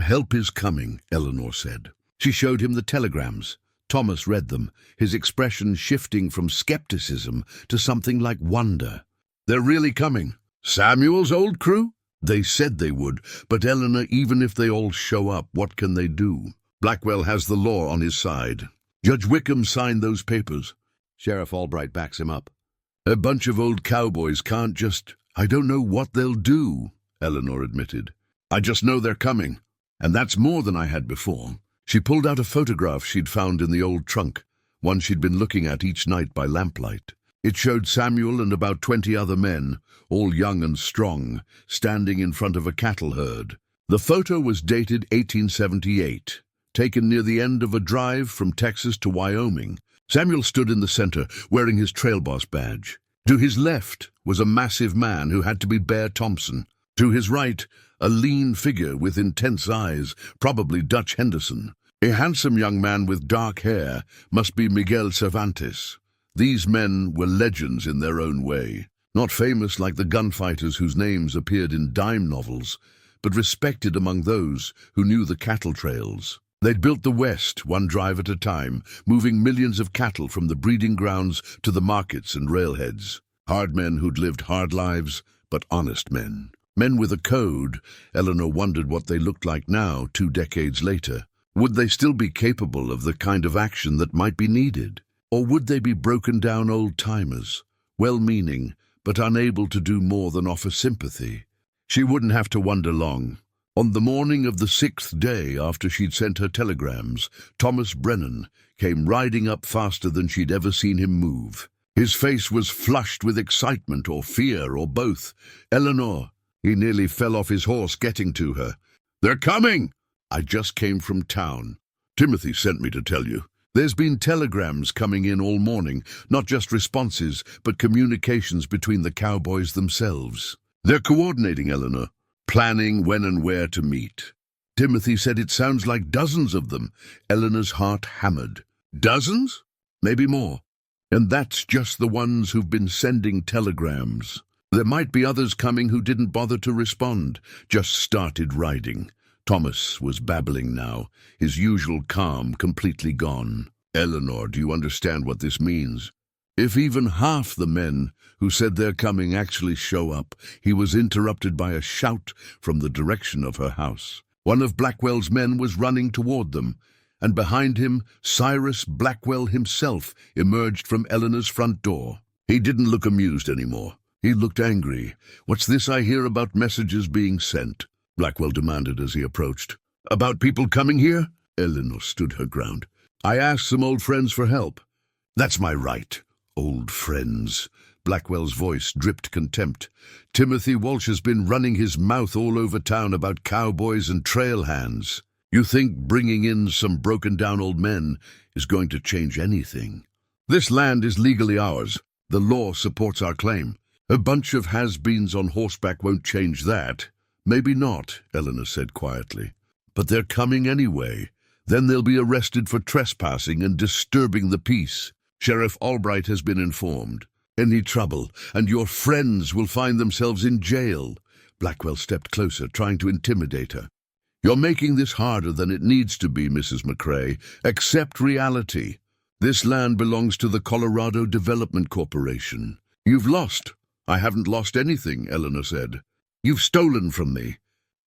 help is coming," Eleanor said. She showed him the telegrams. Thomas read them, his expression shifting from skepticism to something like wonder. "They're really coming. Samuel's old crew?" "They said they would, but Eleanor, even if they all show up, what can they do? Blackwell has the law on his side. Judge Wickham signed those papers." Sheriff Albright backs him up. "A bunch of old cowboys can't just—" "I don't know what they'll do," Eleanor admitted. "I just know they're coming, and that's more than I had before." She pulled out a photograph she'd found in the old trunk, one she'd been looking at each night by lamplight. It showed Samuel and about 20 other men, all young and strong, standing in front of a cattle herd. The photo was dated 1878, taken near the end of a drive from Texas to Wyoming. Samuel stood in the center, wearing his trail boss badge. To his left was a massive man who had to be Bear Thompson. To his right, a lean figure with intense eyes, probably Dutch Henderson. A handsome young man with dark hair must be Miguel Cervantes. These men were legends in their own way, not famous like the gunfighters whose names appeared in dime novels, but respected among those who knew the cattle trails. They'd built the West, one drive at a time, moving millions of cattle from the breeding grounds to the markets and railheads. Hard men who'd lived hard lives, but honest men. Men with a code. Eleanor wondered what they looked like now, 2 decades later. Would they still be capable of the kind of action that might be needed? Or would they be broken-down old-timers, well-meaning, but unable to do more than offer sympathy? She wouldn't have to wonder long. On the morning of the 6th day after she'd sent her telegrams, Thomas Brennan came riding up faster than she'd ever seen him move. His face was flushed with excitement or fear or both. "Eleanor," he nearly fell off his horse getting to her. "They're coming!" "I just came from town. Timothy sent me to tell you. There's been telegrams coming in all morning, not just responses, but communications between the Cowboys themselves. They're coordinating, Eleanor, planning when and where to meet. Timothy said it sounds like dozens of them." Eleanor's heart hammered. "Dozens? Maybe more. And that's just the ones who've been sending telegrams. There might be others coming who didn't bother to respond, just started riding." Thomas was babbling now, his usual calm completely gone. "Eleanor, do you understand what this means? If even half the men who said they're coming actually show up..." He was interrupted by a shout from the direction of her house. One of Blackwell's men was running toward them, and behind him, Cyrus Blackwell himself emerged from Eleanor's front door. He didn't look amused anymore. He looked angry. "What's this I hear about messages being sent?" Blackwell demanded as he approached. "About people coming here?" Eleanor stood her ground. "I asked some old friends for help." "That's my right. Old friends." Blackwell's voice dripped contempt. "Timothy Walsh has been running his mouth all over town about cowboys and trail hands. You think bringing in some broken-down old men is going to change anything? This land is legally ours. The law supports our claim. A bunch of has-beens on horseback won't change that." "Maybe not," Eleanor said quietly. "But they're coming anyway. Then they'll be arrested for trespassing and disturbing the peace. Sheriff Albright has been informed. Any trouble, and your friends will find themselves in jail." Blackwell stepped closer, trying to intimidate her. "You're making this harder than it needs to be, Mrs. McCrae. Accept reality. This land belongs to the Colorado Development Corporation. You've lost." "I haven't lost anything," Eleanor said. "You've stolen from me."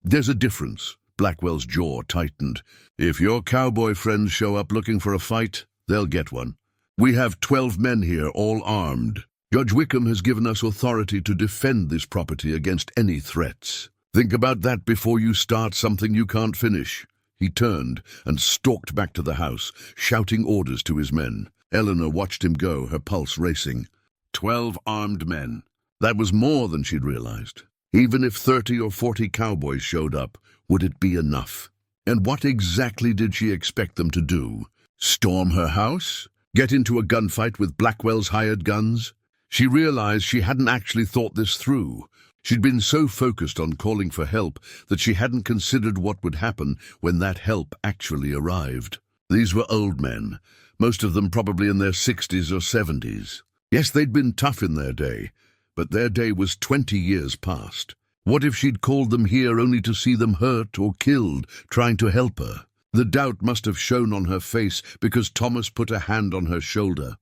"There's a difference." Blackwell's jaw tightened. "If your cowboy friends show up looking for a fight, they'll get one. We have 12 men here, all armed. Judge Wickham has given us authority to defend this property against any threats. Think about that before you start something you can't finish." He turned and stalked back to the house, shouting orders to his men. Eleanor watched him go, her pulse racing. 12 armed men. That was more than she'd realized. Even if 30 or 40 cowboys showed up, would it be enough? And what exactly did she expect them to do? Storm her house? Get into a gunfight with Blackwell's hired guns? She realized she hadn't actually thought this through. She'd been so focused on calling for help that she hadn't considered what would happen when that help actually arrived. These were old men, most of them probably in their 60s or 70s. Yes, they'd been tough in their day, but their day was 20 years past. What if she'd called them here only to see them hurt or killed, trying to help her? The doubt must have shown on her face because Thomas put a hand on her shoulder.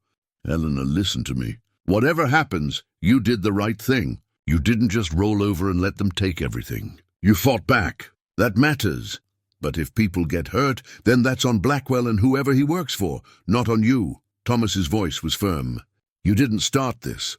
"Eleanor, listen to me. Whatever happens, you did the right thing. You didn't just roll over and let them take everything. You fought back. That matters. But if people get hurt, then that's on Blackwell and whoever he works for, not on you." Thomas's voice was firm. "You didn't start this.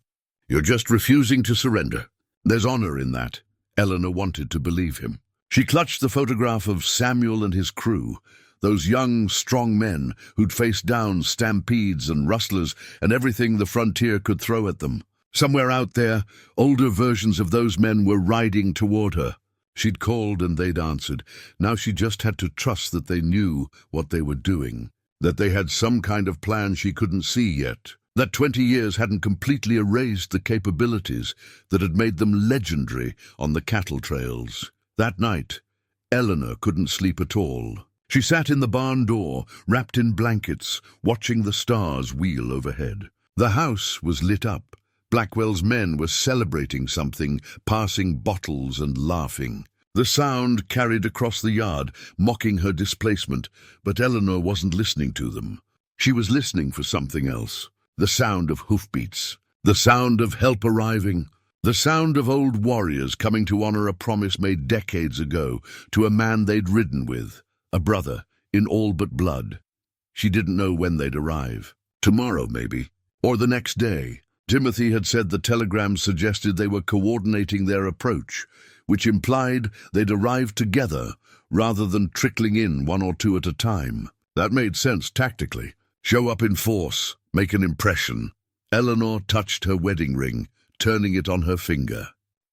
You're just refusing to surrender. There's honor in that." Eleanor wanted to believe him. She clutched the photograph of Samuel and his crew, those young, strong men who'd faced down stampedes and rustlers and everything the frontier could throw at them. Somewhere out there, older versions of those men were riding toward her. She'd called and they'd answered. Now she just had to trust that they knew what they were doing, that they had some kind of plan she couldn't see yet, that 20 years hadn't completely erased the capabilities that had made them legendary on the cattle trails. That night, Eleanor couldn't sleep at all. She sat in the barn door, wrapped in blankets, watching the stars wheel overhead. The house was lit up. Blackwell's men were celebrating something, passing bottles and laughing. The sound carried across the yard, mocking her displacement, but Eleanor wasn't listening to them. She was listening for something else. The sound of hoofbeats, the sound of help arriving. The sound of old warriors coming to honor a promise made decades ago to a man they'd ridden with, a brother, in all but blood. She didn't know when they'd arrive. Tomorrow, maybe. Or the next day. Timothy had said the telegrams suggested they were coordinating their approach, which implied they'd arrive together rather than trickling in one or two at a time. That made sense tactically. Show up in force, make an impression. Eleanor touched her wedding ring, turning it on her finger.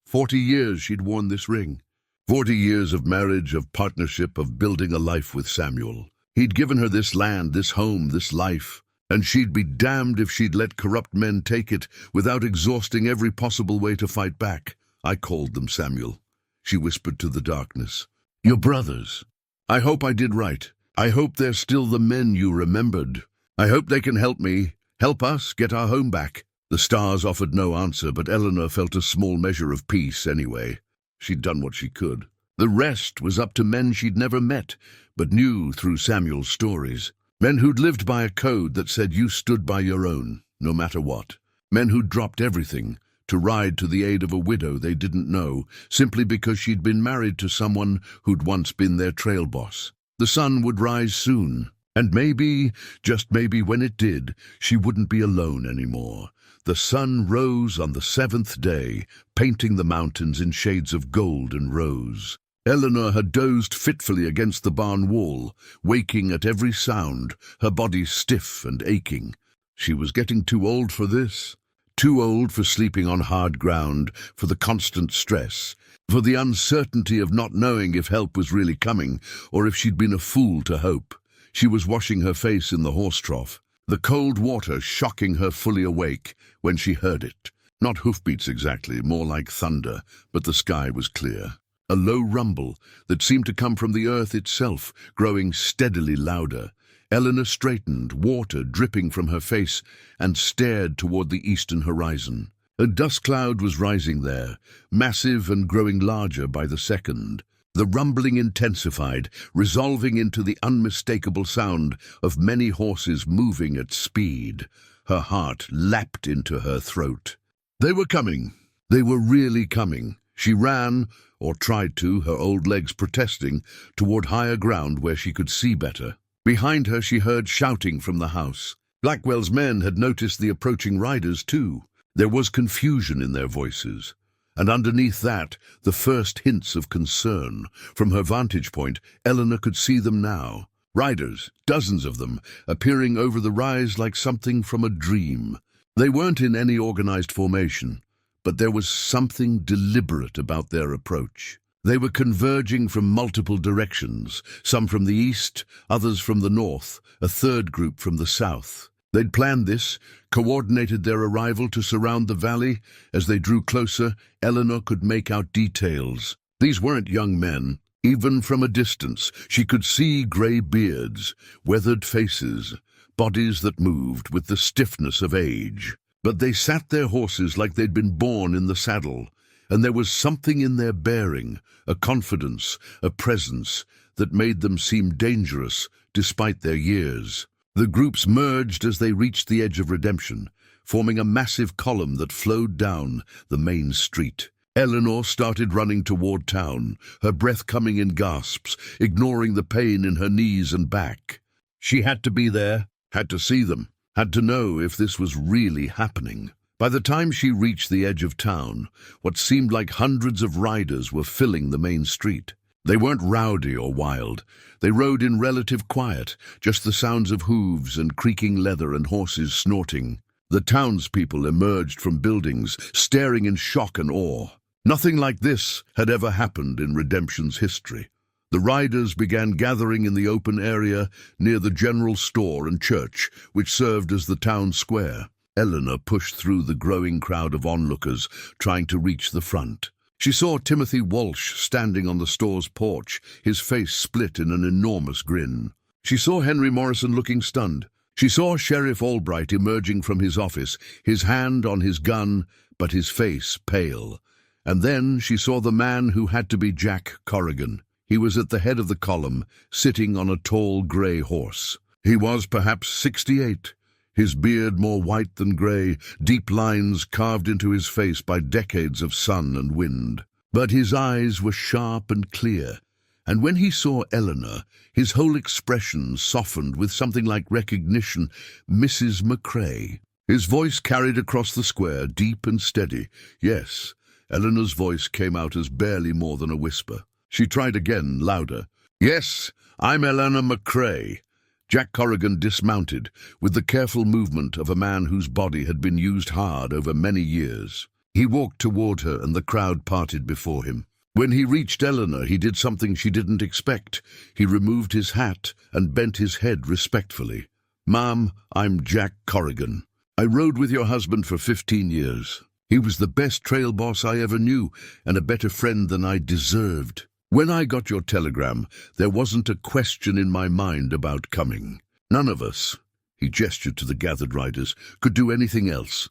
40 years she'd worn this ring. 40 years of marriage, of partnership, of building a life with Samuel. He'd given her this land, this home, this life, and she'd be damned if she'd let corrupt men take it without exhausting every possible way to fight back. I called them, Samuel. She whispered to the darkness. Your brothers. I hope I did right. I hope they're still the men you remembered. I hope they can help me, help us get our home back. The stars offered no answer, but Eleanor felt a small measure of peace anyway. She'd done what she could. The rest was up to men she'd never met, but knew through Samuel's stories. Men who'd lived by a code that said you stood by your own, no matter what. Men who'd dropped everything to ride to the aid of a widow they didn't know, simply because she'd been married to someone who'd once been their trail boss. The sun would rise soon, and maybe, just maybe when it did, she wouldn't be alone anymore. The sun rose on the 7th day, painting the mountains in shades of gold and rose. Eleanor had dozed fitfully against the barn wall, waking at every sound, her body stiff and aching. She was getting too old for this. Too old for sleeping on hard ground, for the constant stress, for the uncertainty of not knowing if help was really coming, or if she'd been a fool to hope. She was washing her face in the horse trough, the cold water shocking her fully awake when she heard it. Not hoofbeats exactly, more like thunder, but the sky was clear. A low rumble that seemed to come from the earth itself, growing steadily louder. Eleanor straightened, water dripping from her face, and stared toward the eastern horizon. A dust cloud was rising there, massive and growing larger by the second. The rumbling intensified, resolving into the unmistakable sound of many horses moving at speed. Her heart lapped into her throat. They were coming. They were really coming. She ran, or tried to, her old legs protesting, toward higher ground where she could see better. Behind her she heard shouting from the house. Blackwell's men had noticed the approaching riders too. There was confusion in their voices, and underneath that, the first hints of concern. From her vantage point, Eleanor could see them now. Riders, dozens of them, appearing over the rise like something from a dream. They weren't in any organized formation, but there was something deliberate about their approach. They were converging from multiple directions, some from the east, others from the north, a third group from the south. They'd planned this, coordinated their arrival to surround the valley. As they drew closer, Eleanor could make out details. These weren't young men. Even from a distance, she could see gray beards, weathered faces, bodies that moved with the stiffness of age. But they sat their horses like they'd been born in the saddle, and there was something in their bearing, a confidence, a presence, that made them seem dangerous despite their years. The groups merged as they reached the edge of redemption, forming a massive column that flowed down the main street. Eleanor started running toward town, her breath coming in gasps, ignoring the pain in her knees and back. She had to be there, had to see them, had to know if this was really happening. By the time she reached the edge of town, what seemed like hundreds of riders were filling the main street. They weren't rowdy or wild. They rode in relative quiet, just the sounds of hooves and creaking leather and horses snorting. The townspeople emerged from buildings, staring in shock and awe. Nothing like this had ever happened in Redemption's history. The riders began gathering in the open area near the general store and church, which served as the town square. Eleanor pushed through the growing crowd of onlookers, trying to reach the front. She saw Timothy Walsh standing on the store's porch, his face split in an enormous grin. She saw Henry Morrison looking stunned. She saw Sheriff Albright emerging from his office, his hand on his gun, but his face pale. And then she saw the man who had to be Jack Corrigan. He was at the head of the column, sitting on a tall grey horse. He was perhaps 68. his beard more white than grey, deep lines carved into his face by decades of sun and wind. But his eyes were sharp and clear, and when he saw Eleanor, his whole expression softened with something like recognition. "Mrs. McCrae." His voice carried across the square, deep and steady. Yes, Eleanor's voice came out as barely more than a whisper. She tried again, louder. "Yes, I'm Eleanor McCrae." Jack Corrigan dismounted, with the careful movement of a man whose body had been used hard over many years. He walked toward her, and the crowd parted before him. When he reached Eleanor, he did something she didn't expect. He removed his hat and bent his head respectfully. "Ma'am, I'm Jack Corrigan. I rode with your husband for 15 years. He was the best trail boss I ever knew, and a better friend than I deserved. When I got your telegram, there wasn't a question in my mind about coming. None of us," he gestured to the gathered riders, "could do anything else."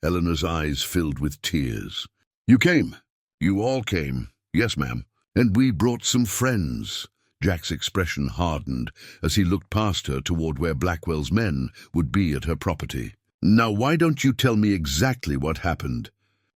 Eleanor's eyes filled with tears. "You came. You all came. Yes, ma'am. And we brought some friends." Jack's expression hardened as he looked past her toward where Blackwell's men would be at her property. "Now, why don't you tell me exactly what happened?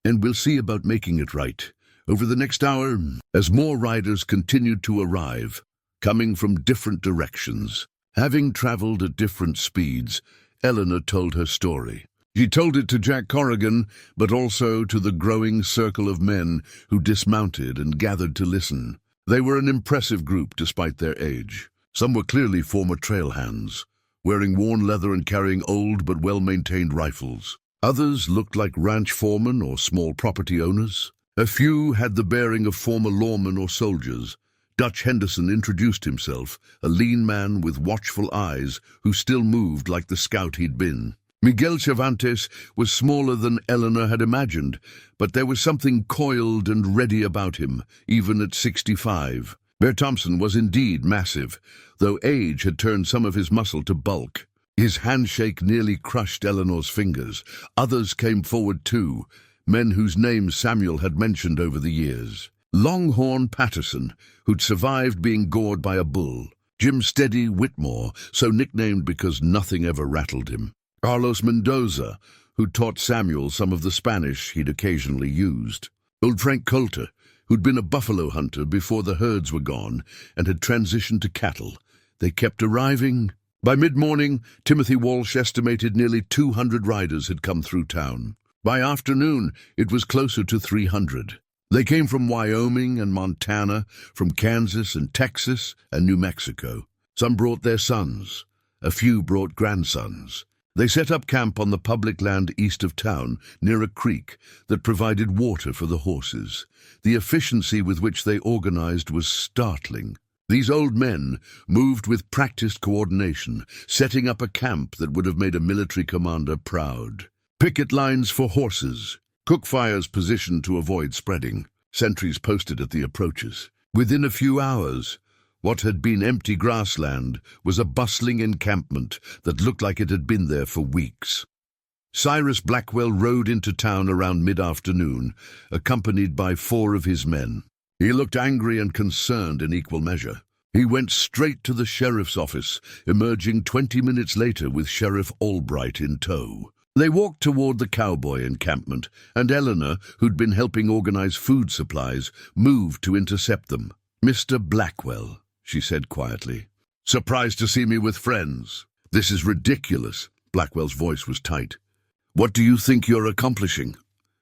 And we'll see about making it right. Over the next hour," as more riders continued to arrive, coming from different directions. Having traveled at different speeds, Eleanor told her story. She told it to Jack Corrigan, but also to the growing circle of men who dismounted and gathered to listen. They were an impressive group despite their age. Some were clearly former trail hands, wearing worn leather and carrying old but well-maintained rifles. Others looked like ranch foremen or small property owners. A few had the bearing of former lawmen or soldiers. Dutch Henderson introduced himself, a lean man with watchful eyes who still moved like the scout he'd been. Miguel Cervantes was smaller than Eleanor had imagined, but there was something coiled and ready about him, even at 65. Bear Thompson was indeed massive, though age had turned some of his muscle to bulk. His handshake nearly crushed Eleanor's fingers. Others came forward too, men whose names Samuel had mentioned over the years. Longhorn Patterson, who'd survived being gored by a bull. Jim Steady Whitmore, so nicknamed because nothing ever rattled him. Carlos Mendoza, who'd taught Samuel some of the Spanish he'd occasionally used. Old Frank Coulter, who'd been a buffalo hunter before the herds were gone and had transitioned to cattle. They kept arriving. By mid-morning, Timothy Walsh estimated nearly 200 riders had come through town. By afternoon, it was closer to 300. They came from Wyoming and Montana, from Kansas and Texas and New Mexico. Some brought their sons. A few brought grandsons. They set up camp on the public land east of town, near a creek that provided water for the horses. The efficiency with which they organized was startling. These old men moved with practiced coordination, setting up a camp that would have made a military commander proud. Picket lines for horses, cook fires positioned to avoid spreading, sentries posted at the approaches. Within a few hours, what had been empty grassland was a bustling encampment that looked like it had been there for weeks. Cyrus Blackwell rode into town around mid-afternoon, accompanied by 4 of his men. He looked angry and concerned in equal measure. He went straight to the sheriff's office, emerging 20 minutes later with Sheriff Albright in tow. They walked toward the cowboy encampment, and Eleanor, who'd been helping organize food supplies, moved to intercept them. "Mr. Blackwell," she said quietly. "Surprised to see me with friends? This is ridiculous." Blackwell's voice was tight. "What do you think you're accomplishing?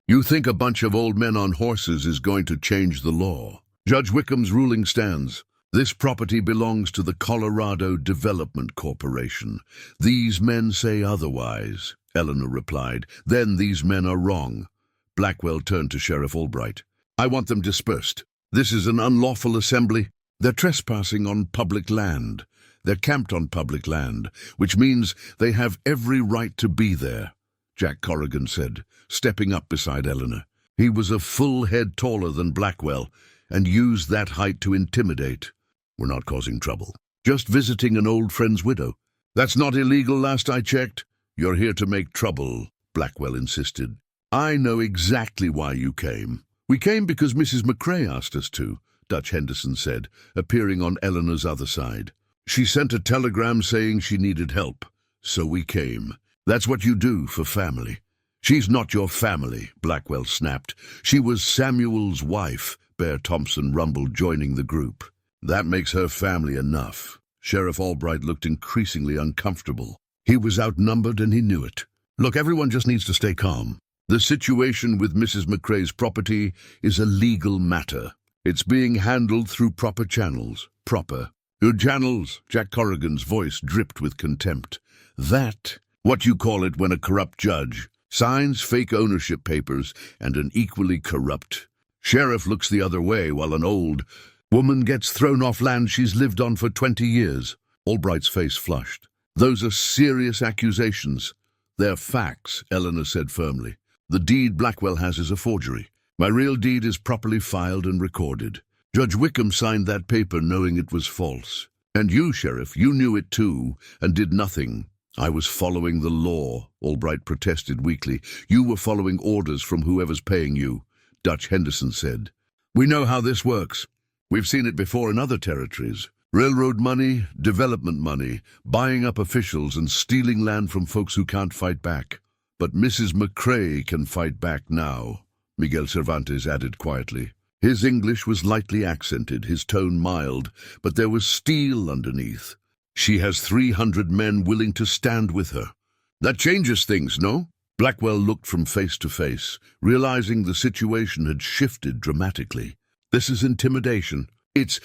You think a bunch of old men on horses is going to change the law? Judge Wickham's ruling stands. This property belongs to the Colorado Development Corporation. These men say otherwise," Eleanor replied. "Then these men are wrong." Blackwell turned to Sheriff Albright. "I want them dispersed. This is an unlawful assembly. They're trespassing on public land. They're camped on public land, which means they have every right to be there," Jack Corrigan said, stepping up beside Eleanor. He was a full head taller than Blackwell and used that height to intimidate. "We're not causing trouble. Just visiting an old friend's widow." "That's not illegal last I checked." "You're here to make trouble," Blackwell insisted. "I know exactly why you came." "We came because Mrs. McCrae asked us to," Dutch Henderson said, appearing on Eleanor's other side. "She sent a telegram saying she needed help, so we came." That's what you do for family. She's not your family, Blackwell snapped. She was Samuel's wife, Bear Thompson rumbled, joining the group. That makes her family enough. Sheriff Albright looked increasingly uncomfortable. He was outnumbered and he knew it. Look, everyone just needs to stay calm. The situation with Mrs. McCrae's property is a legal matter. It's being handled through proper channels. Proper. Good channels, Jack Corrigan's voice dripped with contempt. That, what you call it when a corrupt judge signs fake ownership papers and an equally corrupt sheriff looks the other way while an old woman gets thrown off land she's lived on for 20 years. Albright's face flushed. Those are serious accusations. They're facts, Eleanor said firmly. The deed Blackwell has is a forgery. My real deed is properly filed and recorded. Judge Wickham signed that paper knowing it was false. And you, Sheriff, you knew it too, and did nothing. I was following the law, Albright protested weakly. You were following orders from whoever's paying you, Dutch Henderson said. We know how this works. We've seen it before in other territories. Railroad money, development money, buying up officials and stealing land from folks who can't fight back. But Mrs. McCrae can fight back now, Miguel Cervantes added quietly. His English was lightly accented, his tone mild, but there was steel underneath. She has 300 men willing to stand with her. That changes things, no? Blackwell looked from face to face, realizing the situation had shifted dramatically. This is intimidation. It's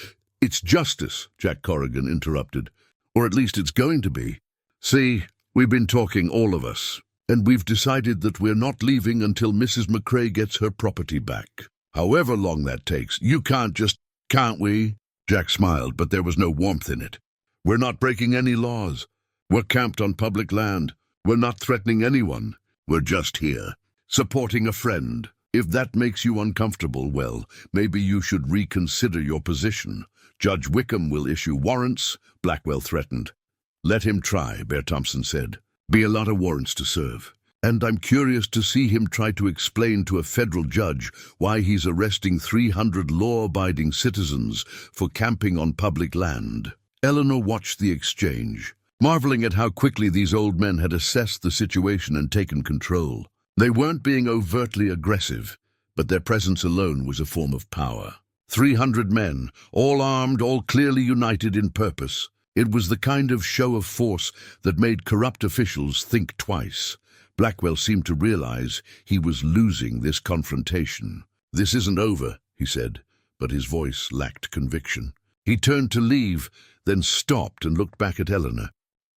justice, Jack Corrigan interrupted. Or at least it's going to be. See, we've been talking, all of us, and we've decided that we're not leaving until Mrs. McCrae gets her property back. However long that takes, you can't just, can't we? Jack smiled, but there was no warmth in it. We're not breaking any laws. We're camped on public land. We're not threatening anyone. We're just here, supporting a friend. If that makes you uncomfortable, well, maybe you should reconsider your position. Judge Wickham will issue warrants, Blackwell threatened. Let him try, Bear Thompson said. Be a lot of warrants to serve. And I'm curious to see him try to explain to a federal judge why he's arresting 300 law-abiding citizens for camping on public land. Eleanor watched the exchange, marveling at how quickly these old men had assessed the situation and taken control. They weren't being overtly aggressive, but their presence alone was a form of power. 300 men, all armed, all clearly united in purpose. It was the kind of show of force that made corrupt officials think twice. Blackwell seemed to realize he was losing this confrontation. This isn't over, he said, but his voice lacked conviction. He turned to leave, then stopped and looked back at Eleanor.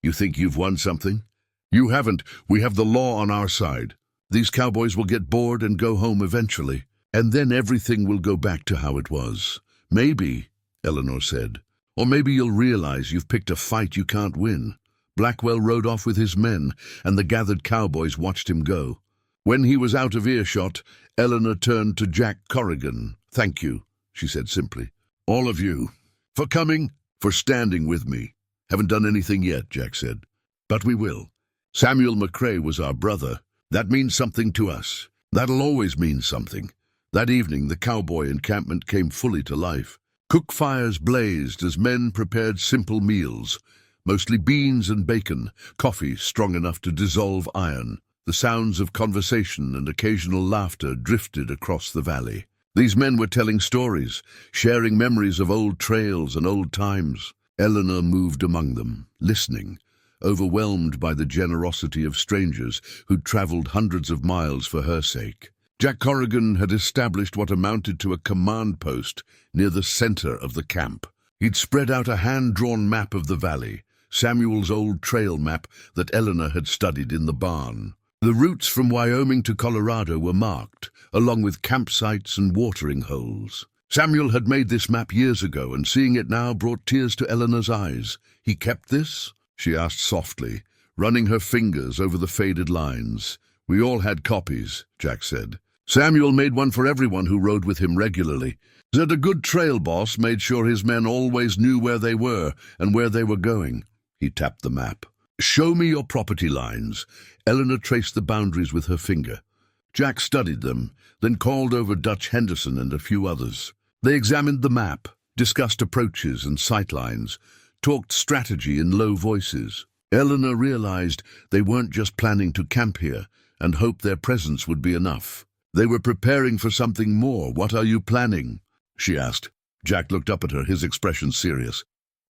You think you've won something? You haven't. We have the law on our side. These cowboys will get bored and go home eventually, and then everything will go back to how it was. Maybe, Eleanor said, or maybe you'll realize you've picked a fight you can't win. Blackwell rode off with his men, and the gathered cowboys watched him go. When he was out of earshot, Eleanor turned to Jack Corrigan. Thank you, she said simply. All of you. For coming, for standing with me. Haven't done anything yet, Jack said. But we will. Samuel McCrae was our brother. That means something to us. That'll always mean something. That evening, the cowboy encampment came fully to life. Cook fires blazed as men prepared simple meals, mostly beans and bacon, coffee strong enough to dissolve iron. The sounds of conversation and occasional laughter drifted across the valley. These men were telling stories, sharing memories of old trails and old times. Eleanor moved among them, listening, overwhelmed by the generosity of strangers who'd traveled hundreds of miles for her sake. Jack Corrigan had established what amounted to a command post near the center of the camp. He'd spread out a hand-drawn map of the valley, Samuel's old trail map that Eleanor had studied in the barn. The routes from Wyoming to Colorado were marked, along with campsites and watering holes. Samuel had made this map years ago, and seeing it now brought tears to Eleanor's eyes. He kept this? She asked softly, running her fingers over the faded lines. We all had copies, Jack said. Samuel made one for everyone who rode with him regularly. That a good trail boss made sure his men always knew where they were and where they were going. He tapped the map. Show me your property lines. Eleanor traced the boundaries with her finger. Jack studied them, then called over Dutch Henderson and a few others. They examined the map, discussed approaches and sightlines, talked strategy in low voices. Eleanor realized they weren't just planning to camp here and hoped their presence would be enough. They were preparing for something more. "What are you planning?" she asked. Jack looked up at her, his expression serious.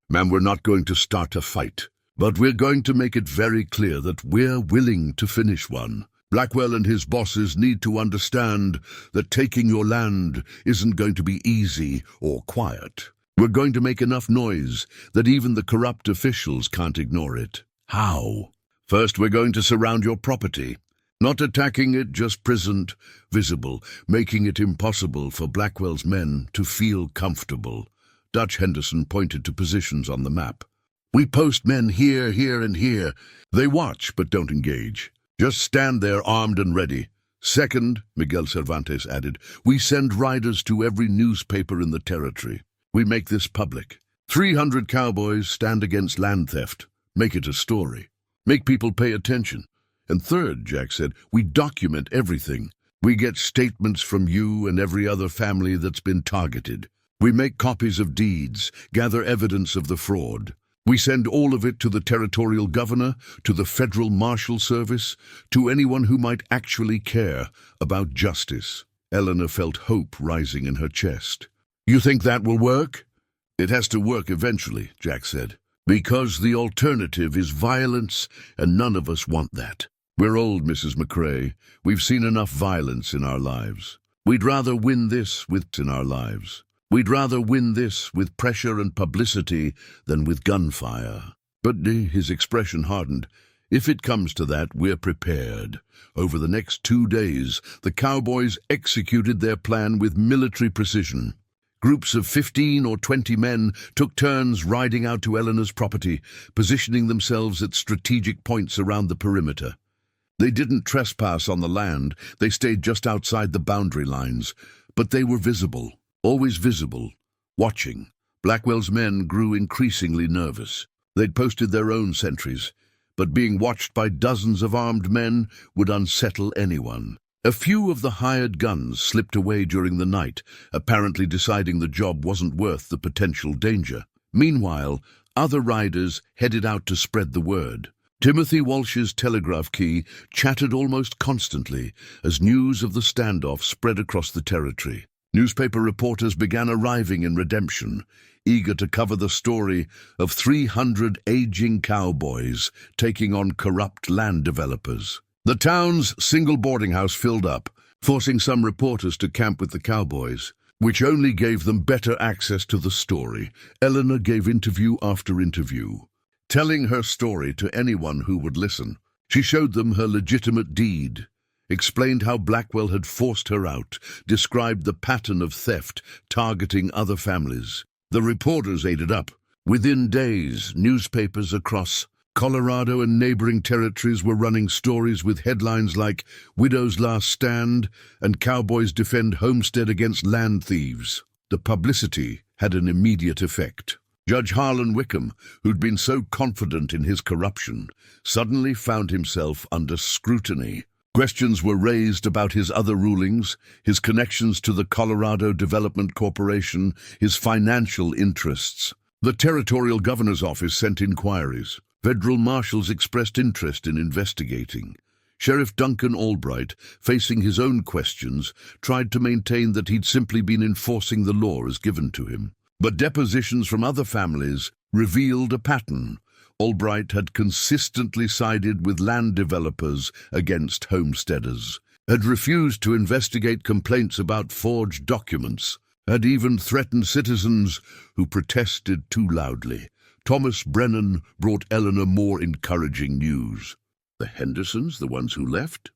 "Ma'am, we're not going to start a fight, but we're going to make it very clear that we're willing to finish one. Blackwell and his bosses need to understand that taking your land isn't going to be easy or quiet. We're going to make enough noise that even the corrupt officials can't ignore it." "How?" "First, we're going to surround your property. Not attacking it, just present, visible, making it impossible for Blackwell's men to feel comfortable." Dutch Henderson pointed to positions on the map. "We post men here, here, and here. They watch but don't engage. Just stand there armed and ready. Second," Miguel Cervantes added, "we send riders to every newspaper in the territory. We make this public. 300 cowboys stand against land theft. Make it a story. Make people pay attention. And third," Jack said, "we document everything. We get statements from you and every other family that's been targeted. We make copies of deeds, gather evidence of the fraud. We send all of it to the territorial governor, to the federal marshal service, to anyone who might actually care about justice." Eleanor felt hope rising in her chest. "You think that will work?" "It has to work eventually," Jack said, "because the alternative is violence, and none of us want that. We're old, Mrs. McCrae. We've seen enough violence in our lives. We'd rather win this with pressure and publicity than with gunfire." But his expression hardened. "If it comes to that, we're prepared." Over the next 2 days, the Cowboys executed their plan with military precision. Groups of 15 or 20 men took turns riding out to Eleanor's property, positioning themselves at strategic points around the perimeter. They didn't trespass on the land, they stayed just outside the boundary lines, but they were visible, always visible, watching. Blackwell's men grew increasingly nervous. They'd posted their own sentries, but being watched by dozens of armed men would unsettle anyone. A few of the hired guns slipped away during the night, apparently deciding the job wasn't worth the potential danger. Meanwhile, other riders headed out to spread the word. Timothy Walsh's telegraph key chattered almost constantly as news of the standoff spread across the territory. Newspaper reporters began arriving in Redemption, eager to cover the story of 300 aging cowboys taking on corrupt land developers. The town's single boarding house filled up, forcing some reporters to camp with the cowboys, which only gave them better access to the story. Eleanor gave interview after interview, telling her story to anyone who would listen. She showed them her legitimate deed, explained how Blackwell had forced her out, described the pattern of theft targeting other families. The reporters ate it up. Within days, newspapers across Colorado and neighboring territories were running stories with headlines like "Widow's Last Stand" and "Cowboys Defend Homestead Against Land Thieves." The publicity had an immediate effect. Judge Harlan Wickham, who'd been so confident in his corruption, suddenly found himself under scrutiny. Questions were raised about his other rulings, his connections to the Colorado Development Corporation, his financial interests. The territorial governor's office sent inquiries. Federal marshals expressed interest in investigating. Sheriff Duncan Albright, facing his own questions, tried to maintain that he'd simply been enforcing the law as given to him. But depositions from other families revealed a pattern. Albright had consistently sided with land developers against homesteaders, had refused to investigate complaints about forged documents, had even threatened citizens who protested too loudly. Thomas Brennan brought Eleanor more encouraging news. The Hendersons, the ones who left?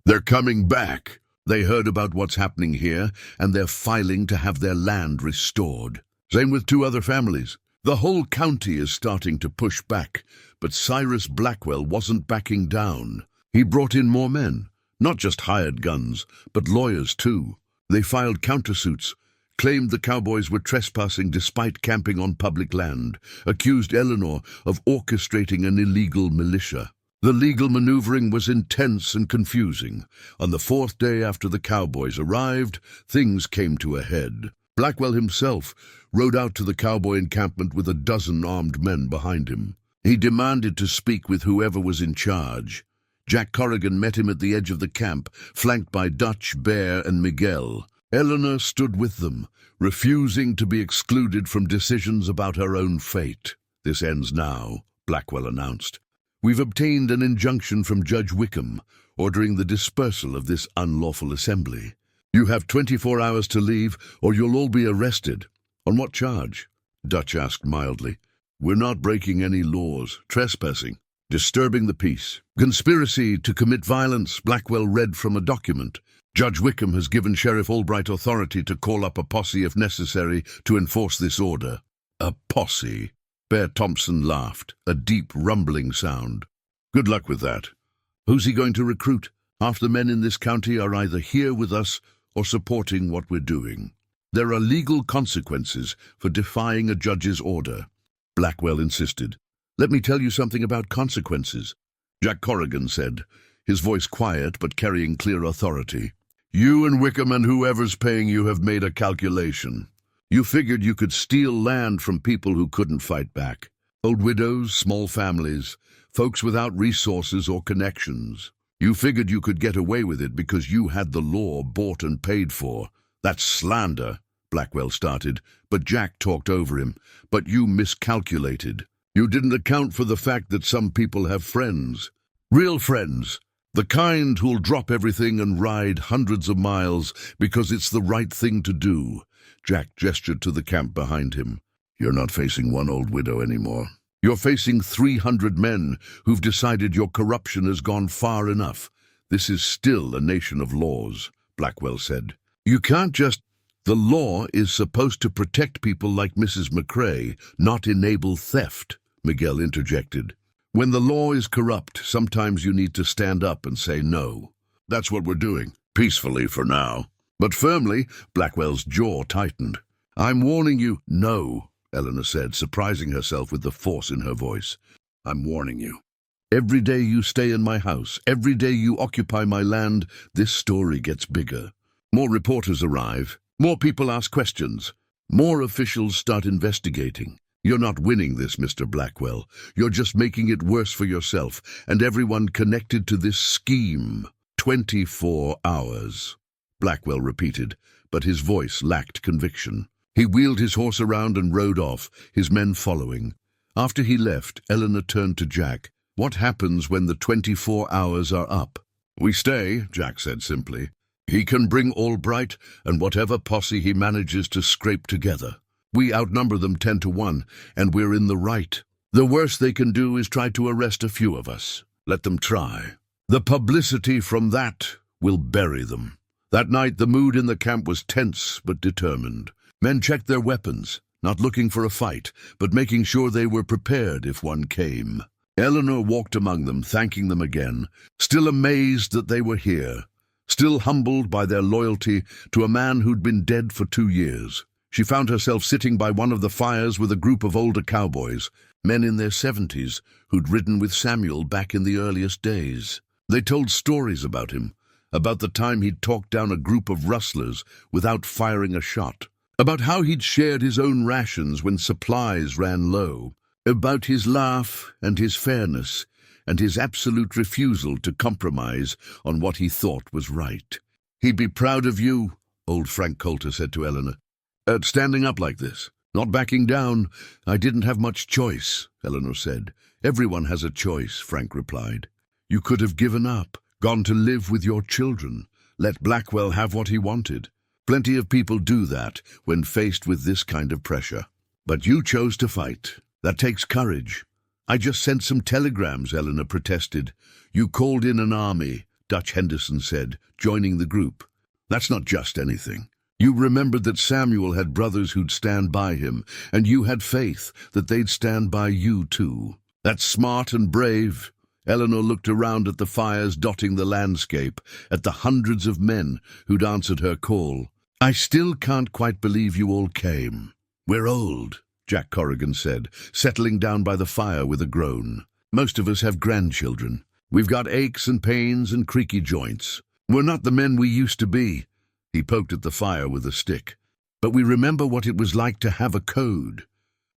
They're coming back. They heard about what's happening here, and they're filing to have their land restored. Same with 2 other families. The whole county is starting to push back, but Cyrus Blackwell wasn't backing down. He brought in more men, not just hired guns, but lawyers too. They filed countersuits, claimed the cowboys were trespassing despite camping on public land, accused Eleanor of orchestrating an illegal militia. The legal maneuvering was intense and confusing. On the 4th day after the cowboys arrived, things came to a head. Blackwell himself rode out to the cowboy encampment with a dozen armed men behind him. He demanded to speak with whoever was in charge. Jack Corrigan met him at the edge of the camp, flanked by Dutch, Bear, and Miguel. Eleanor stood with them, refusing to be excluded from decisions about her own fate. "This ends now," Blackwell announced. "We've obtained an injunction from Judge Wickham, ordering the dispersal of this unlawful assembly. You have 24 hours to leave, or you'll all be arrested." "On what charge?" Dutch asked mildly. "We're not breaking any laws. Trespassing. Disturbing the peace. Conspiracy to commit violence," Blackwell read from a document. "Judge Wickham has given Sheriff Albright authority to call up a posse if necessary to enforce this order." "A posse?" Bear Thompson laughed, a deep rumbling sound. "Good luck with that. Who's he going to recruit? Half the men in this county are either here with us or supporting what we're doing. There are legal consequences for defying a judge's order." Blackwell insisted. "Let me tell you something about consequences," Jack Corrigan said, his voice quiet but carrying clear authority. "You and Wickham and whoever's paying you have made a calculation. You figured you could steal land from people who couldn't fight back. Old widows, small families, folks without resources or connections. You figured you could get away with it because you had the law bought and paid for. That's slander," Blackwell started, but Jack talked over him. "But you miscalculated. You didn't account for the fact that some people have friends. Real friends. The kind who'll drop everything and ride hundreds of miles because it's the right thing to do." Jack gestured to the camp behind him. "You're not facing one old widow anymore. You're facing 300 men who've decided your corruption has gone far enough. This is still a nation of laws," Blackwell said. "You can't just—" "The law is supposed to protect people like Mrs. McCrae, not enable theft," Miguel interjected. "When the law is corrupt, sometimes you need to stand up and say no. That's what we're doing, peacefully for now." "But firmly," Blackwell's jaw tightened. "I'm warning you—" "No," Eleanor said, surprising herself with the force in her voice. "I'm warning you. Every day you stay in my house, every day you occupy my land, this story gets bigger. More reporters arrive, more people ask questions, more officials start investigating. You're not winning this, Mr. Blackwell. You're just making it worse for yourself and everyone connected to this scheme. 24 hours. Blackwell repeated, but his voice lacked conviction. He wheeled his horse around and rode off, his men following. After he left, Eleanor turned to Jack. "What happens when the 24 hours are up?" "We stay," Jack said simply. "He can bring Albright and whatever posse he manages to scrape together. We outnumber them 10 to 1, and we're in the right. The worst they can do is try to arrest a few of us. Let them try. The publicity from that will bury them." That night the mood in the camp was tense but determined. Men checked their weapons, not looking for a fight, but making sure they were prepared if one came. Eleanor walked among them, thanking them again, still amazed that they were here, still humbled by their loyalty to a man who'd been dead for 2 years. She found herself sitting by one of the fires with a group of older cowboys, men in their 70s, who'd ridden with Samuel back in the earliest days. They told stories about him, about the time he'd talked down a group of rustlers without firing a shot, about how he'd shared his own rations when supplies ran low, about his laugh and his fairness and his absolute refusal to compromise on what he thought was right. "He'd be proud of you," old Frank Coulter said to Eleanor, "at standing up like this, not backing down." "I didn't have much choice," Eleanor said. "Everyone has a choice," Frank replied. "You could have given up, gone to live with your children, let Blackwell have what he wanted. Plenty of people do that when faced with this kind of pressure. But you chose to fight. That takes courage." "I just sent some telegrams," Eleanor protested. "You called in an army," Dutch Henderson said, joining the group. "That's not just anything. You remembered that Samuel had brothers who'd stand by him, and you had faith that they'd stand by you too. That's smart and brave." Eleanor looked around at the fires dotting the landscape, at the hundreds of men who'd answered her call. "I still can't quite believe you all came." "We're old," Jack Corrigan said, settling down by the fire with a groan. "Most of us have grandchildren. We've got aches and pains and creaky joints. We're not the men we used to be." He poked at the fire with a stick. "But we remember what it was like to have a code,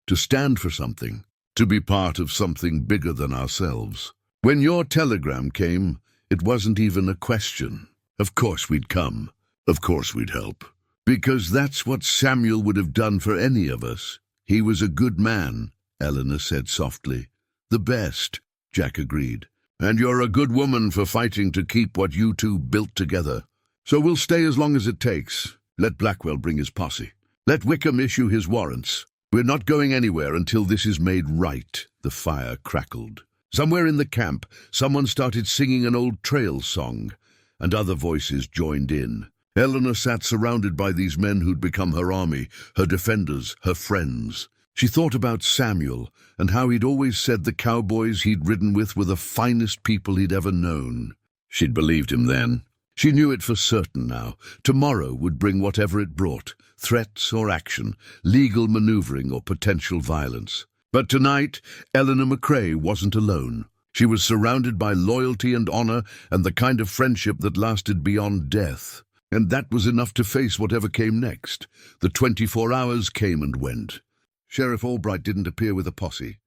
to stand for something, to be part of something bigger than ourselves. When your telegram came, it wasn't even a question. Of course we'd come. Of course we'd help. Because that's what Samuel would have done for any of us. He was a good man, Eleanor said softly. The best, Jack agreed. And you're a good woman for fighting to keep what you two built together. So we'll stay as long as it takes. Let Blackwell bring his posse. Let Wickham issue his warrants. We're not going anywhere until this is made right. The fire crackled. Somewhere in the camp, someone started singing an old trail song, and other voices joined in. Eleanor sat surrounded by these men who'd become her army, her defenders, her friends. She thought about Samuel and how he'd always said the cowboys he'd ridden with were the finest people he'd ever known. She'd believed him then. She knew it for certain now. Tomorrow would bring whatever it brought, threats or action, legal maneuvering or potential violence. But tonight, Eleanor McCrae wasn't alone. She was surrounded by loyalty and honor and the kind of friendship that lasted beyond death. And that was enough to face whatever came next. The 24 hours came and went. Sheriff Albright didn't appear with a posse.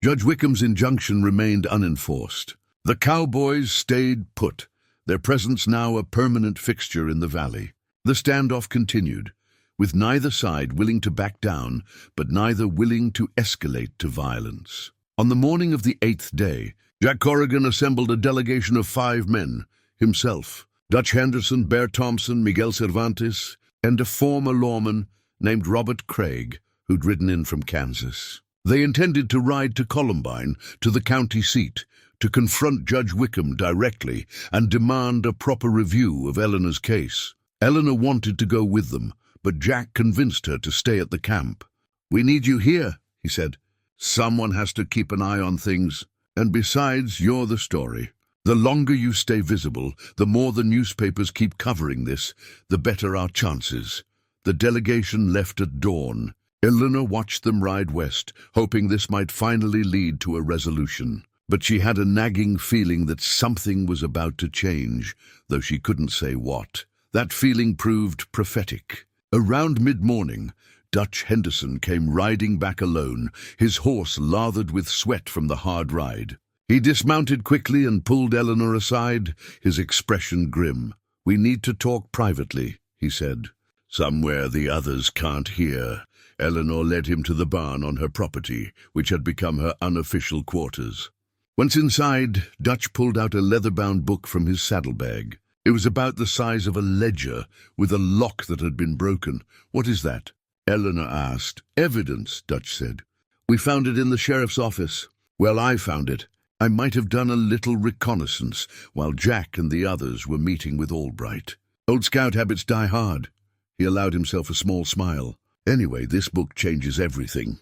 Judge Wickham's injunction remained unenforced. The cowboys stayed put, their presence now a permanent fixture in the valley. The standoff continued, with neither side willing to back down, but neither willing to escalate to violence. On the morning of the 8th day, Jack Corrigan assembled a delegation of 5 men, himself, Dutch Henderson, Bear Thompson, Miguel Cervantes, and a former lawman named Robert Craig, who'd ridden in from Kansas. They intended to ride to Columbine, to the county seat, to confront Judge Wickham directly and demand a proper review of Eleanor's case. Eleanor wanted to go with them, but Jack convinced her to stay at the camp. "We need you here," he said. "Someone has to keep an eye on things. And besides, you're the story. The longer you stay visible, the more the newspapers keep covering this, the better our chances." The delegation left at dawn. Eleanor watched them ride west, hoping this might finally lead to a resolution. But she had a nagging feeling that something was about to change, though she couldn't say what. That feeling proved prophetic. Around mid-morning, Dutch Henderson came riding back alone, his horse lathered with sweat from the hard ride. He dismounted quickly and pulled Eleanor aside, his expression grim. "We need to talk privately," he said. "Somewhere the others can't hear." Eleanor led him to the barn on her property, which had become her unofficial quarters. Once inside, Dutch pulled out a leather-bound book from his saddlebag. It was about the size of a ledger, with a lock that had been broken. "What is that?" Eleanor asked. "Evidence," Dutch said. "We found it in the sheriff's office." "Well, I found it. I might have done a little reconnaissance while Jack and the others were meeting with Albright. Old Scout habits die hard." He allowed himself a small smile. "Anyway, this book changes everything."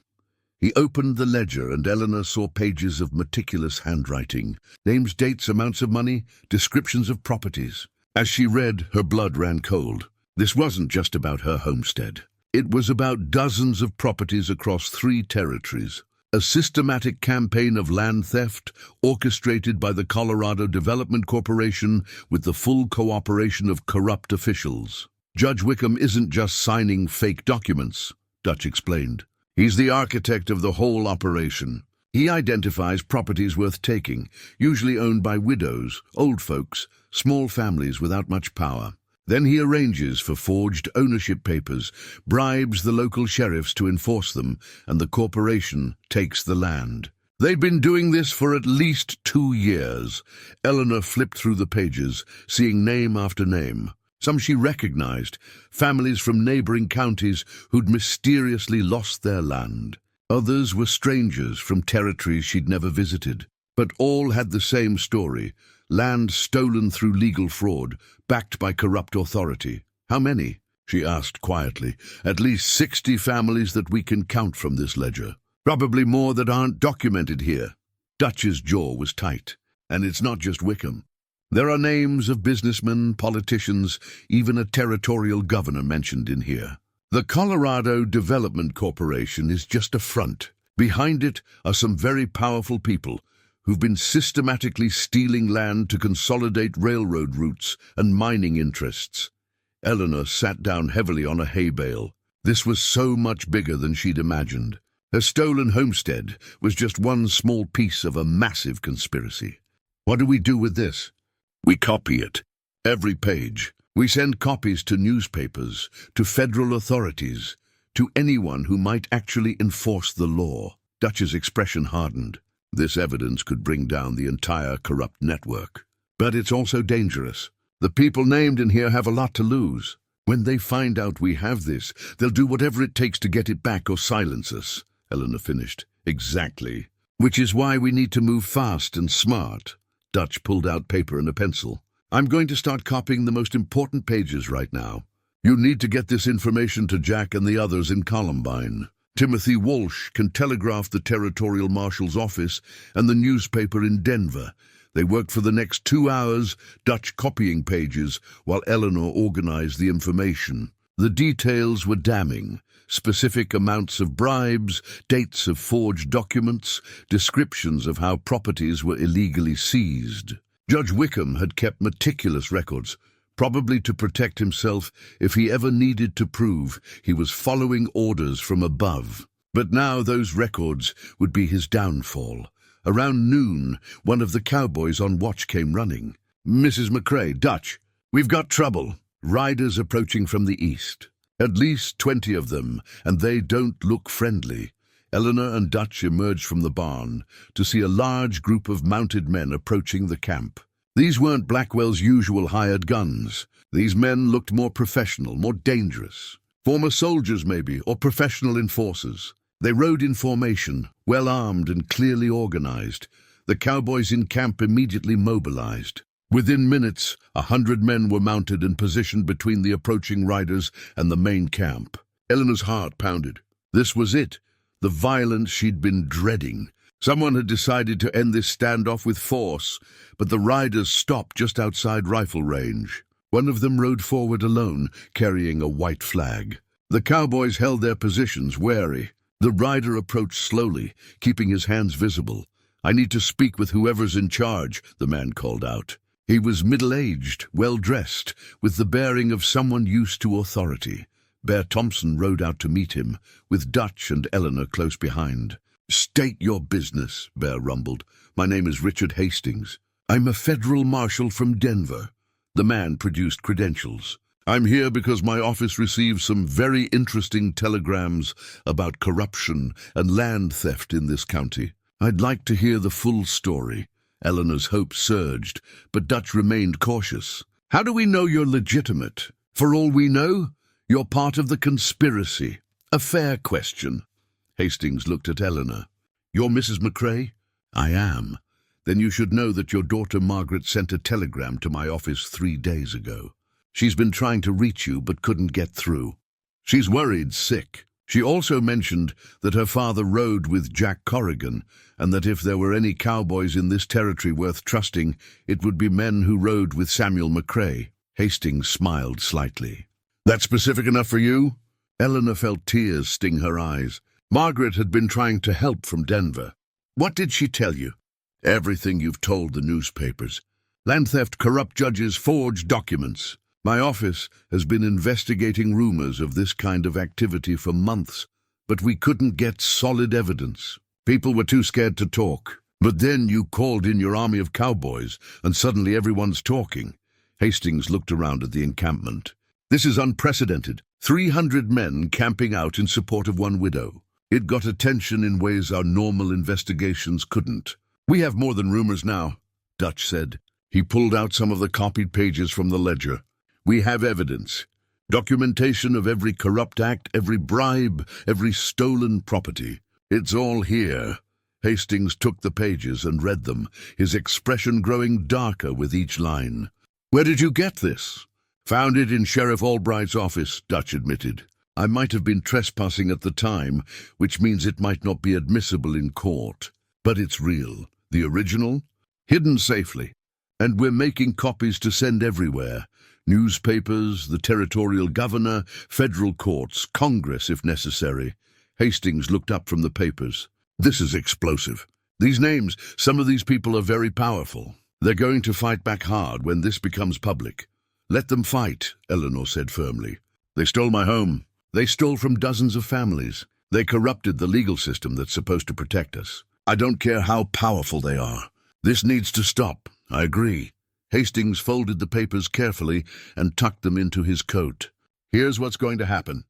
He opened the ledger and Eleanor saw pages of meticulous handwriting. Names, dates, amounts of money, descriptions of properties. As she read, her blood ran cold. This wasn't just about her homestead. It was about dozens of properties across 3 territories. A systematic campaign of land theft orchestrated by the Colorado Development Corporation with the full cooperation of corrupt officials. "Judge Wickham isn't just signing fake documents," Dutch explained. "He's the architect of the whole operation. He identifies properties worth taking, usually owned by widows, old folks, small families without much power. Then he arranges for forged ownership papers, bribes the local sheriffs to enforce them, and the corporation takes the land. They'd been doing this for at least 2 years. Eleanor flipped through the pages, seeing name after name. Some she recognized, families from neighboring counties who'd mysteriously lost their land. Others were strangers from territories she'd never visited. But all had the same story: land stolen through legal fraud, backed by corrupt authority. "How many?" she asked quietly. "At least 60 families that we can count from this ledger. Probably more that aren't documented here." Dutch's jaw was tight. "And it's not just Wickham. There are names of businessmen, politicians, even a territorial governor mentioned in here. The Colorado Development Corporation is just a front. Behind it are some very powerful people who've been systematically stealing land to consolidate railroad routes and mining interests." Eleanor sat down heavily on a hay bale. This was so much bigger than she'd imagined. Her stolen homestead was just one small piece of a massive conspiracy. What do we do with this? We copy it. Every page. We send copies to newspapers, to federal authorities, to anyone who might actually enforce the law. Dutch's expression hardened. This evidence could bring down the entire corrupt network. But it's also dangerous. The people named in here have a lot to lose. When they find out we have this, they'll do whatever it takes to get it back or silence us. Eleanor finished. Exactly. Which is why we need to move fast and smart. Dutch pulled out paper and a pencil. I'm going to start copying the most important pages right now. You need to get this information to Jack and the others in Columbine. Timothy Walsh can telegraph the Territorial Marshal's office and the newspaper in Denver. They worked for the next 2 hours, Dutch copying pages, while Eleanor organized the information. The details were damning. Specific amounts of bribes, dates of forged documents, descriptions of how properties were illegally seized. Judge Wickham had kept meticulous records, probably to protect himself if he ever needed to prove he was following orders from above. But now those records would be his downfall. Around noon, one of the cowboys on watch came running. Mrs. McCrae, Dutch, we've got trouble. Riders approaching from the east. At least 20 of them, and they don't look friendly. Eleanor and Dutch emerged from the barn to see a large group of mounted men approaching the camp. These weren't Blackwell's usual hired guns. These men looked more professional, more dangerous. Former soldiers maybe, or professional enforcers. They rode in formation, well armed and clearly organized. The cowboys in camp immediately mobilized. Within minutes, 100 men were mounted and positioned between the approaching riders and the main camp. Eleanor's heart pounded. This was it, the violence she'd been dreading. Someone had decided to end this standoff with force, but the riders stopped just outside rifle range. One of them rode forward alone, carrying a white flag. The cowboys held their positions, wary. The rider approached slowly, keeping his hands visible. "I need to speak with whoever's in charge," the man called out. He was middle-aged, well-dressed, with the bearing of someone used to authority. Bear Thompson rode out to meet him, with Dutch and Eleanor close behind. "State your business," Bear rumbled. "My name is Richard Hastings. I'm a federal marshal from Denver." The man produced credentials. "I'm here because my office received some very interesting telegrams about corruption and land theft in this county. I'd like to hear the full story." Eleanor's hope surged, but Dutch remained cautious. "How do we know you're legitimate? For all we know, you're part of the conspiracy." "A fair question." Hastings looked at Eleanor. "You're Mrs. McCrae?" "I am." "Then you should know that your daughter Margaret sent a telegram to my office 3 days ago. She's been trying to reach you but couldn't get through. She's worried sick. She also mentioned that her father rode with Jack Corrigan, and that if there were any cowboys in this territory worth trusting, it would be men who rode with Samuel McCrae." Hastings smiled slightly. "That's specific enough for you?" Eleanor felt tears sting her eyes. Margaret had been trying to help from Denver. "What did she tell you?" "Everything you've told the newspapers. Land theft, corrupt judges, forged documents. My office has been investigating rumors of this kind of activity for months, but we couldn't get solid evidence. People were too scared to talk. But then you called in your army of cowboys, and suddenly everyone's talking." Hastings looked around at the encampment. "This is unprecedented. 300 men camping out in support of one widow. It got attention in ways our normal investigations couldn't." "We have more than rumors now," Dutch said. He pulled out some of the copied pages from the ledger. "We have evidence. Documentation of every corrupt act, every bribe, every stolen property. It's all here." Hastings took the pages and read them, his expression growing darker with each line. "Where did you get this?" "Found it in Sheriff Albright's office," Dutch admitted. "I might have been trespassing at the time, which means it might not be admissible in court. But it's real. The original? Hidden safely. And we're making copies to send everywhere. Newspapers, the territorial governor, federal courts, Congress if necessary." Hastings looked up from the papers. "This is explosive. These names, some of these people are very powerful. They're going to fight back hard when this becomes public." "Let them fight," Eleanor said firmly. "They stole my home. They stole from dozens of families. They corrupted the legal system that's supposed to protect us. I don't care how powerful they are. This needs to stop. I agree. Hastings folded the papers carefully and tucked them into his coat. Here's what's going to happen.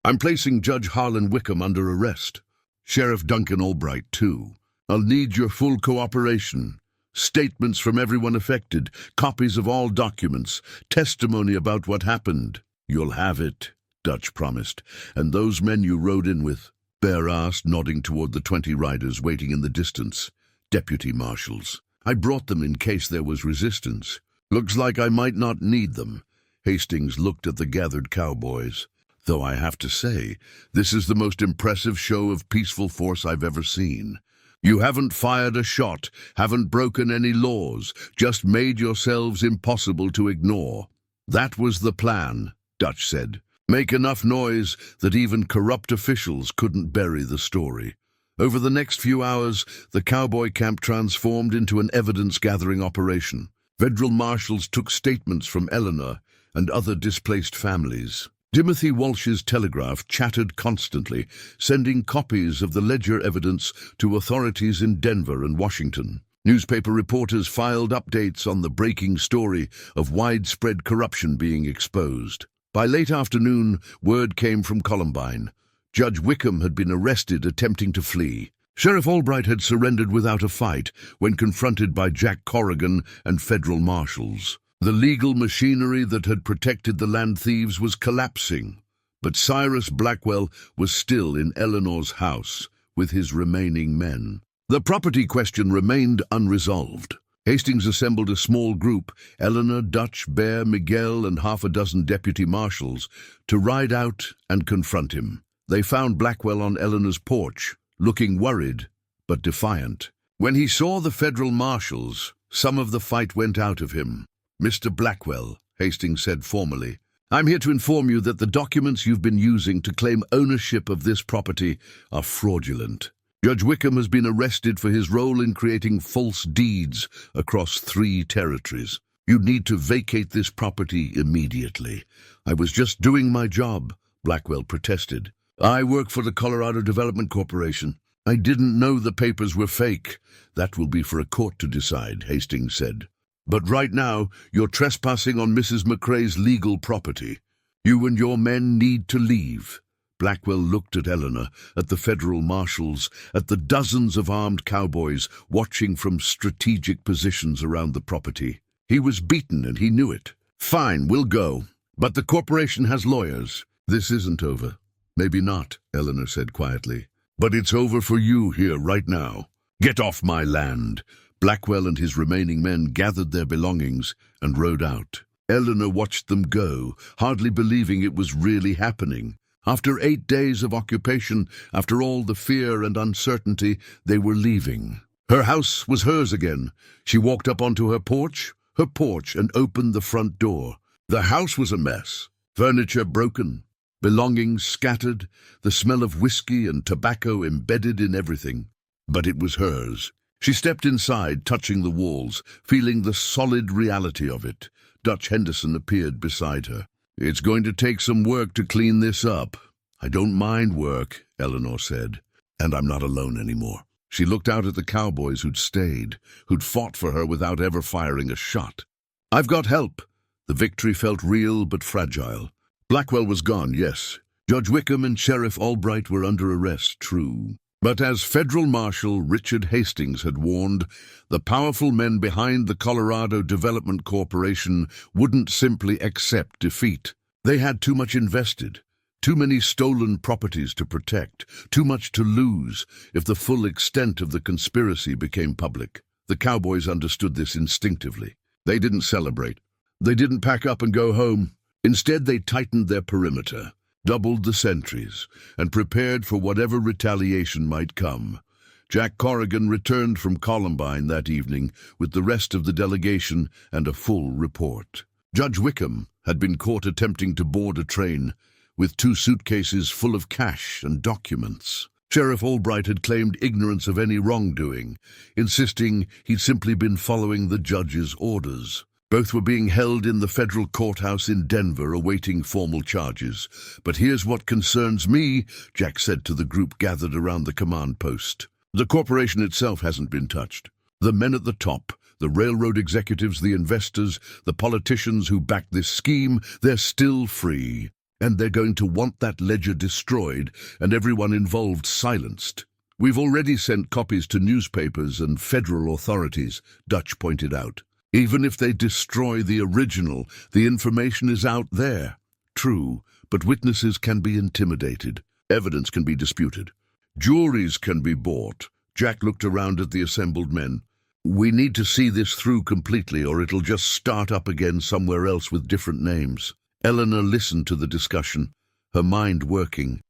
I'm placing Judge Harlan Wickham under arrest. Sheriff Duncan Albright, too. I'll need your full cooperation. Statements from everyone affected, copies of all documents, testimony about what happened. You'll have it, Dutch promised. And those men you rode in with? Bear asked, nodding toward the 20 riders waiting in the distance. Deputy marshals. I brought them in case there was resistance. Looks like I might not need them. Hastings looked at the gathered cowboys. Though I have to say, this is the most impressive show of peaceful force I've ever seen. You haven't fired a shot, haven't broken any laws, just made yourselves impossible to ignore. That was the plan, Dutch said. Make enough noise that even corrupt officials couldn't bury the story. Over the next few hours, the cowboy camp transformed into an evidence-gathering operation. Federal marshals took statements from Eleanor and other displaced families. Timothy Walsh's telegraph chattered constantly, sending copies of the ledger evidence to authorities in Denver and Washington. Newspaper reporters filed updates on the breaking story of widespread corruption being exposed. By late afternoon, word came from Columbine. Judge Wickham had been arrested attempting to flee. Sheriff Albright had surrendered without a fight when confronted by Jack Corrigan and federal marshals. The legal machinery that had protected the land thieves was collapsing, but Cyrus Blackwell was still in Eleanor's house with his remaining men. The property question remained unresolved. Hastings assembled a small group, Eleanor, Dutch, Bear, Miguel, and half a dozen deputy marshals, to ride out and confront him. They found Blackwell on Eleanor's porch, looking worried but defiant. When he saw the federal marshals, some of the fight went out of him. Mr. Blackwell, Hastings said formally, I'm here to inform you that the documents you've been using to claim ownership of this property are fraudulent. Judge Wickham has been arrested for his role in creating false deeds across 3 territories. You need to vacate this property immediately. I was just doing my job, Blackwell protested. I work for the Colorado Development Corporation. I didn't know the papers were fake. That will be for a court to decide, Hastings said. But right now, you're trespassing on Mrs. McCrae's legal property. You and your men need to leave. Blackwell looked at Eleanor, at the federal marshals, at the dozens of armed cowboys watching from strategic positions around the property. He was beaten and he knew it. Fine, we'll go. But the corporation has lawyers. This isn't over. Maybe not, Eleanor said quietly. But it's over for you here right now. Get off my land. Blackwell and his remaining men gathered their belongings and rode out. Eleanor watched them go, hardly believing it was really happening. After 8 days of occupation, after all the fear and uncertainty, they were leaving. Her house was hers again. She walked up onto her porch, and opened the front door. The house was a mess. Furniture broken, belongings scattered, the smell of whiskey and tobacco embedded in everything. But it was hers. She stepped inside, touching the walls, feeling the solid reality of it. Dutch Henderson appeared beside her. It's going to take some work to clean this up. I don't mind work, Eleanor said. And I'm not alone anymore. She looked out at the cowboys who'd stayed, who'd fought for her without ever firing a shot. I've got help. The victory felt real but fragile. Blackwell was gone, yes. Judge Wickham and Sheriff Albright were under arrest, true. But as Federal Marshal Richard Hastings had warned, the powerful men behind the Colorado Development Corporation wouldn't simply accept defeat. They had too much invested, too many stolen properties to protect, too much to lose if the full extent of the conspiracy became public. The cowboys understood this instinctively. They didn't celebrate. They didn't pack up and go home. Instead, they tightened their perimeter, doubled the sentries, and prepared for whatever retaliation might come. Jack Corrigan returned from Columbine that evening with the rest of the delegation and a full report. Judge Wickham had been caught attempting to board a train with 2 suitcases full of cash and documents. Sheriff Albright had claimed ignorance of any wrongdoing, insisting he'd simply been following the judge's orders. Both were being held in the federal courthouse in Denver awaiting formal charges. "But here's what concerns me," Jack said to the group gathered around the command post. "The corporation itself hasn't been touched. The men at the top, the railroad executives, the investors, the politicians who backed this scheme, they're still free. And they're going to want that ledger destroyed and everyone involved silenced. We've already sent copies to newspapers and federal authorities," Dutch pointed out. "Even if they destroy the original, the information is out there." "True, but witnesses can be intimidated. Evidence can be disputed. Juries can be bought." Jack looked around at the assembled men. "We need to see this through completely, or it'll just start up again somewhere else with different names." Eleanor listened to the discussion, her mind working.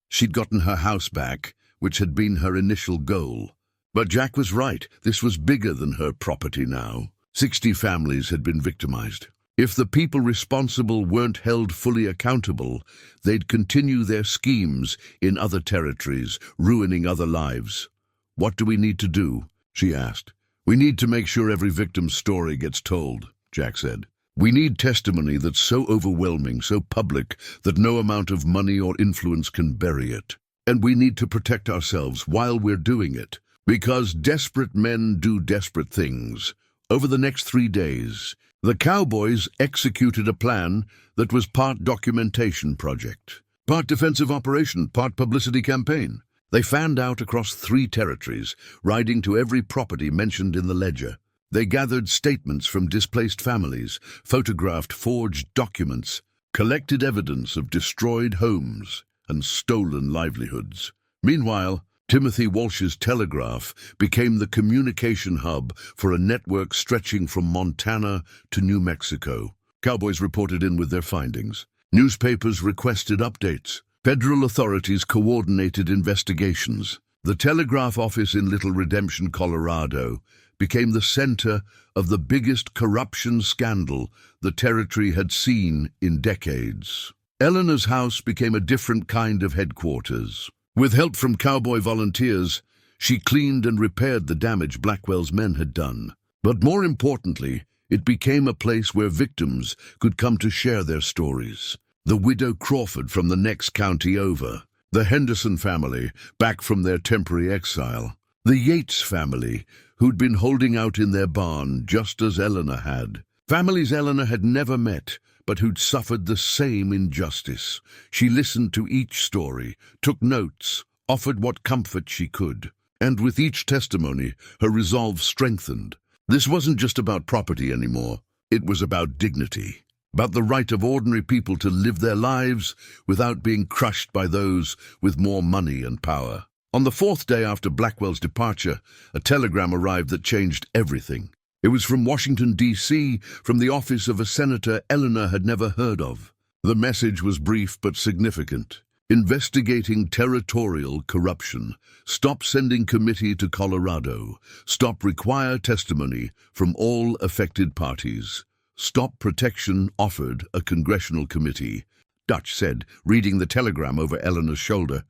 She'd gotten her house back, which had been her initial goal. But Jack was right. This was bigger than her property now. 60 families had been victimized. If the people responsible weren't held fully accountable, they'd continue their schemes in other territories, ruining other lives. "What do we need to do?" she asked. "We need to make sure every victim's story gets told," Jack said. "We need testimony that's so overwhelming, so public, that no amount of money or influence can bury it. And we need to protect ourselves while we're doing it, because desperate men do desperate things." Over the next 3 days, the Cowboys executed a plan that was part documentation project, part defensive operation, part publicity campaign. They fanned out across 3 territories, riding to every property mentioned in the ledger. They gathered statements from displaced families, photographed forged documents, collected evidence of destroyed homes and stolen livelihoods. Meanwhile, Timothy Walsh's telegraph became the communication hub for a network stretching from Montana to New Mexico. Cowboys reported in with their findings. Newspapers requested updates. Federal authorities coordinated investigations. The telegraph office in Little Redemption, Colorado, became the center of the biggest corruption scandal the territory had seen in decades. Eleanor's house became a different kind of headquarters. With help from cowboy volunteers, she cleaned and repaired the damage Blackwell's men had done. But more importantly, it became a place where victims could come to share their stories. The widow Crawford from the next county over, the Henderson family, back from their temporary exile, the Yates family, who'd been holding out in their barn just as Eleanor had. Families Eleanor had never met, but who'd suffered the same injustice. She listened to each story, took notes, offered what comfort she could. And with each testimony, her resolve strengthened. This wasn't just about property anymore. It was about dignity, about the right of ordinary people to live their lives without being crushed by those with more money and power. On the 4th day after Blackwell's departure, a telegram arrived that changed everything. It was from Washington, D.C., from the office of a senator Eleanor had never heard of. The message was brief but significant. Investigating territorial corruption. Stop sending committee to Colorado. Stop require testimony from all affected parties. Stop protection offered a congressional committee. Dutch said, reading the telegram over Eleanor's shoulder.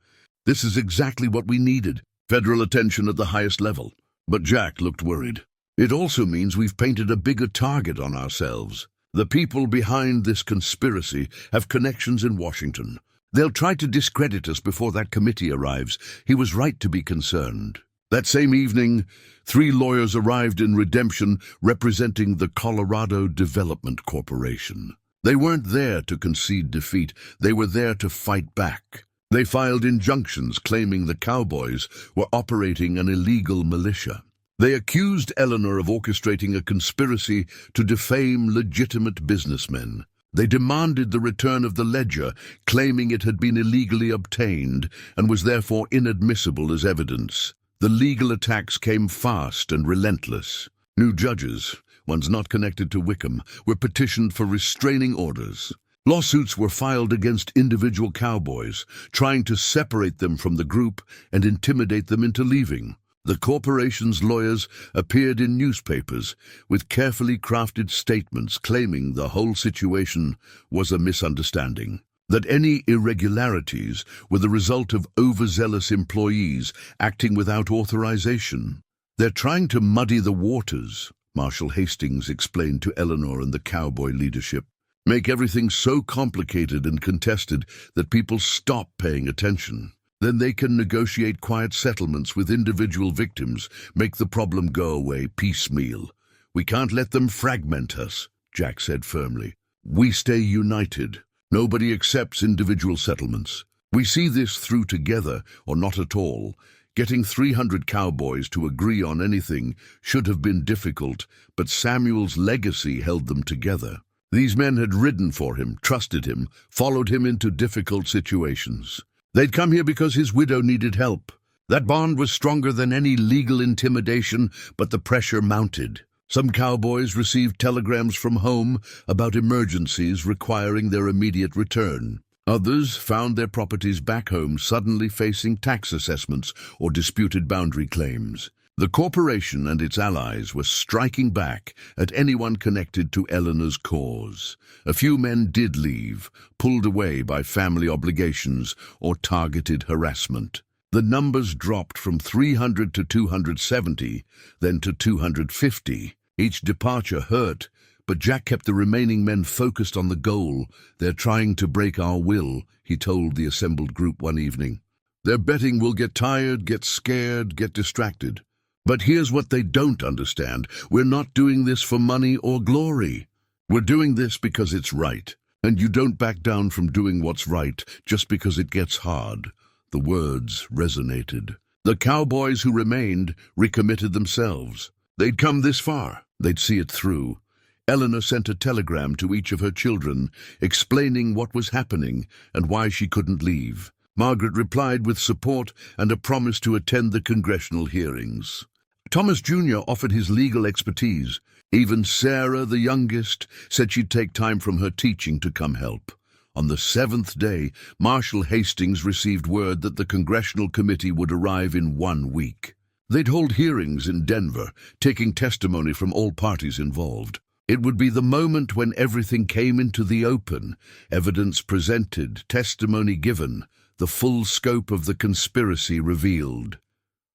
This is exactly what we needed. Federal attention at the highest level. But Jack looked worried. It also means we've painted a bigger target on ourselves. The people behind this conspiracy have connections in Washington. They'll try to discredit us before that committee arrives. He was right to be concerned. That same evening, 3 lawyers arrived in Redemption representing the Colorado Development Corporation. They weren't there to concede defeat. They were there to fight back. They filed injunctions claiming the Cowboys were operating an illegal militia. They accused Eleanor of orchestrating a conspiracy to defame legitimate businessmen. They demanded the return of the ledger, claiming it had been illegally obtained and was therefore inadmissible as evidence. The legal attacks came fast and relentless. New judges, ones not connected to Wickham, were petitioned for restraining orders. Lawsuits were filed against individual cowboys, trying to separate them from the group and intimidate them into leaving. The corporation's lawyers appeared in newspapers with carefully crafted statements claiming the whole situation was a misunderstanding, that any irregularities were the result of overzealous employees acting without authorization. They're trying to muddy the waters, Marshal Hastings explained to Eleanor and the cowboy leadership. Make everything so complicated and contested that people stop paying attention. Then they can negotiate quiet settlements with individual victims, make the problem go away piecemeal. We can't let them fragment us, Jack said firmly. We stay united. Nobody accepts individual settlements. We see this through together or not at all. Getting 300 cowboys to agree on anything should have been difficult, but Samuel's legacy held them together. These men had ridden for him, trusted him, followed him into difficult situations. They'd come here because his widow needed help. That bond was stronger than any legal intimidation, but the pressure mounted. Some cowboys received telegrams from home about emergencies requiring their immediate return. Others found their properties back home suddenly facing tax assessments or disputed boundary claims. The corporation and its allies were striking back at anyone connected to Eleanor's cause. A few men did leave, pulled away by family obligations or targeted harassment. The numbers dropped from 300 to 270, then to 250. Each departure hurt, but Jack kept the remaining men focused on the goal. They're trying to break our will, he told the assembled group one evening. Their betting will get tired, get scared, get distracted. But here's what they don't understand. We're not doing this for money or glory. We're doing this because it's right. And you don't back down from doing what's right just because it gets hard. The words resonated. The cowboys who remained recommitted themselves. They'd come this far. They'd see it through. Eleanor sent a telegram to each of her children, explaining what was happening and why she couldn't leave. Margaret replied with support and a promise to attend the congressional hearings. Thomas Jr. offered his legal expertise. Even Sarah, the youngest, said she'd take time from her teaching to come help. On the 7th day, Marshal Hastings received word that the congressional committee would arrive in 1 week. They'd hold hearings in Denver, taking testimony from all parties involved. It would be the moment when everything came into the open, evidence presented, testimony given, the full scope of the conspiracy revealed.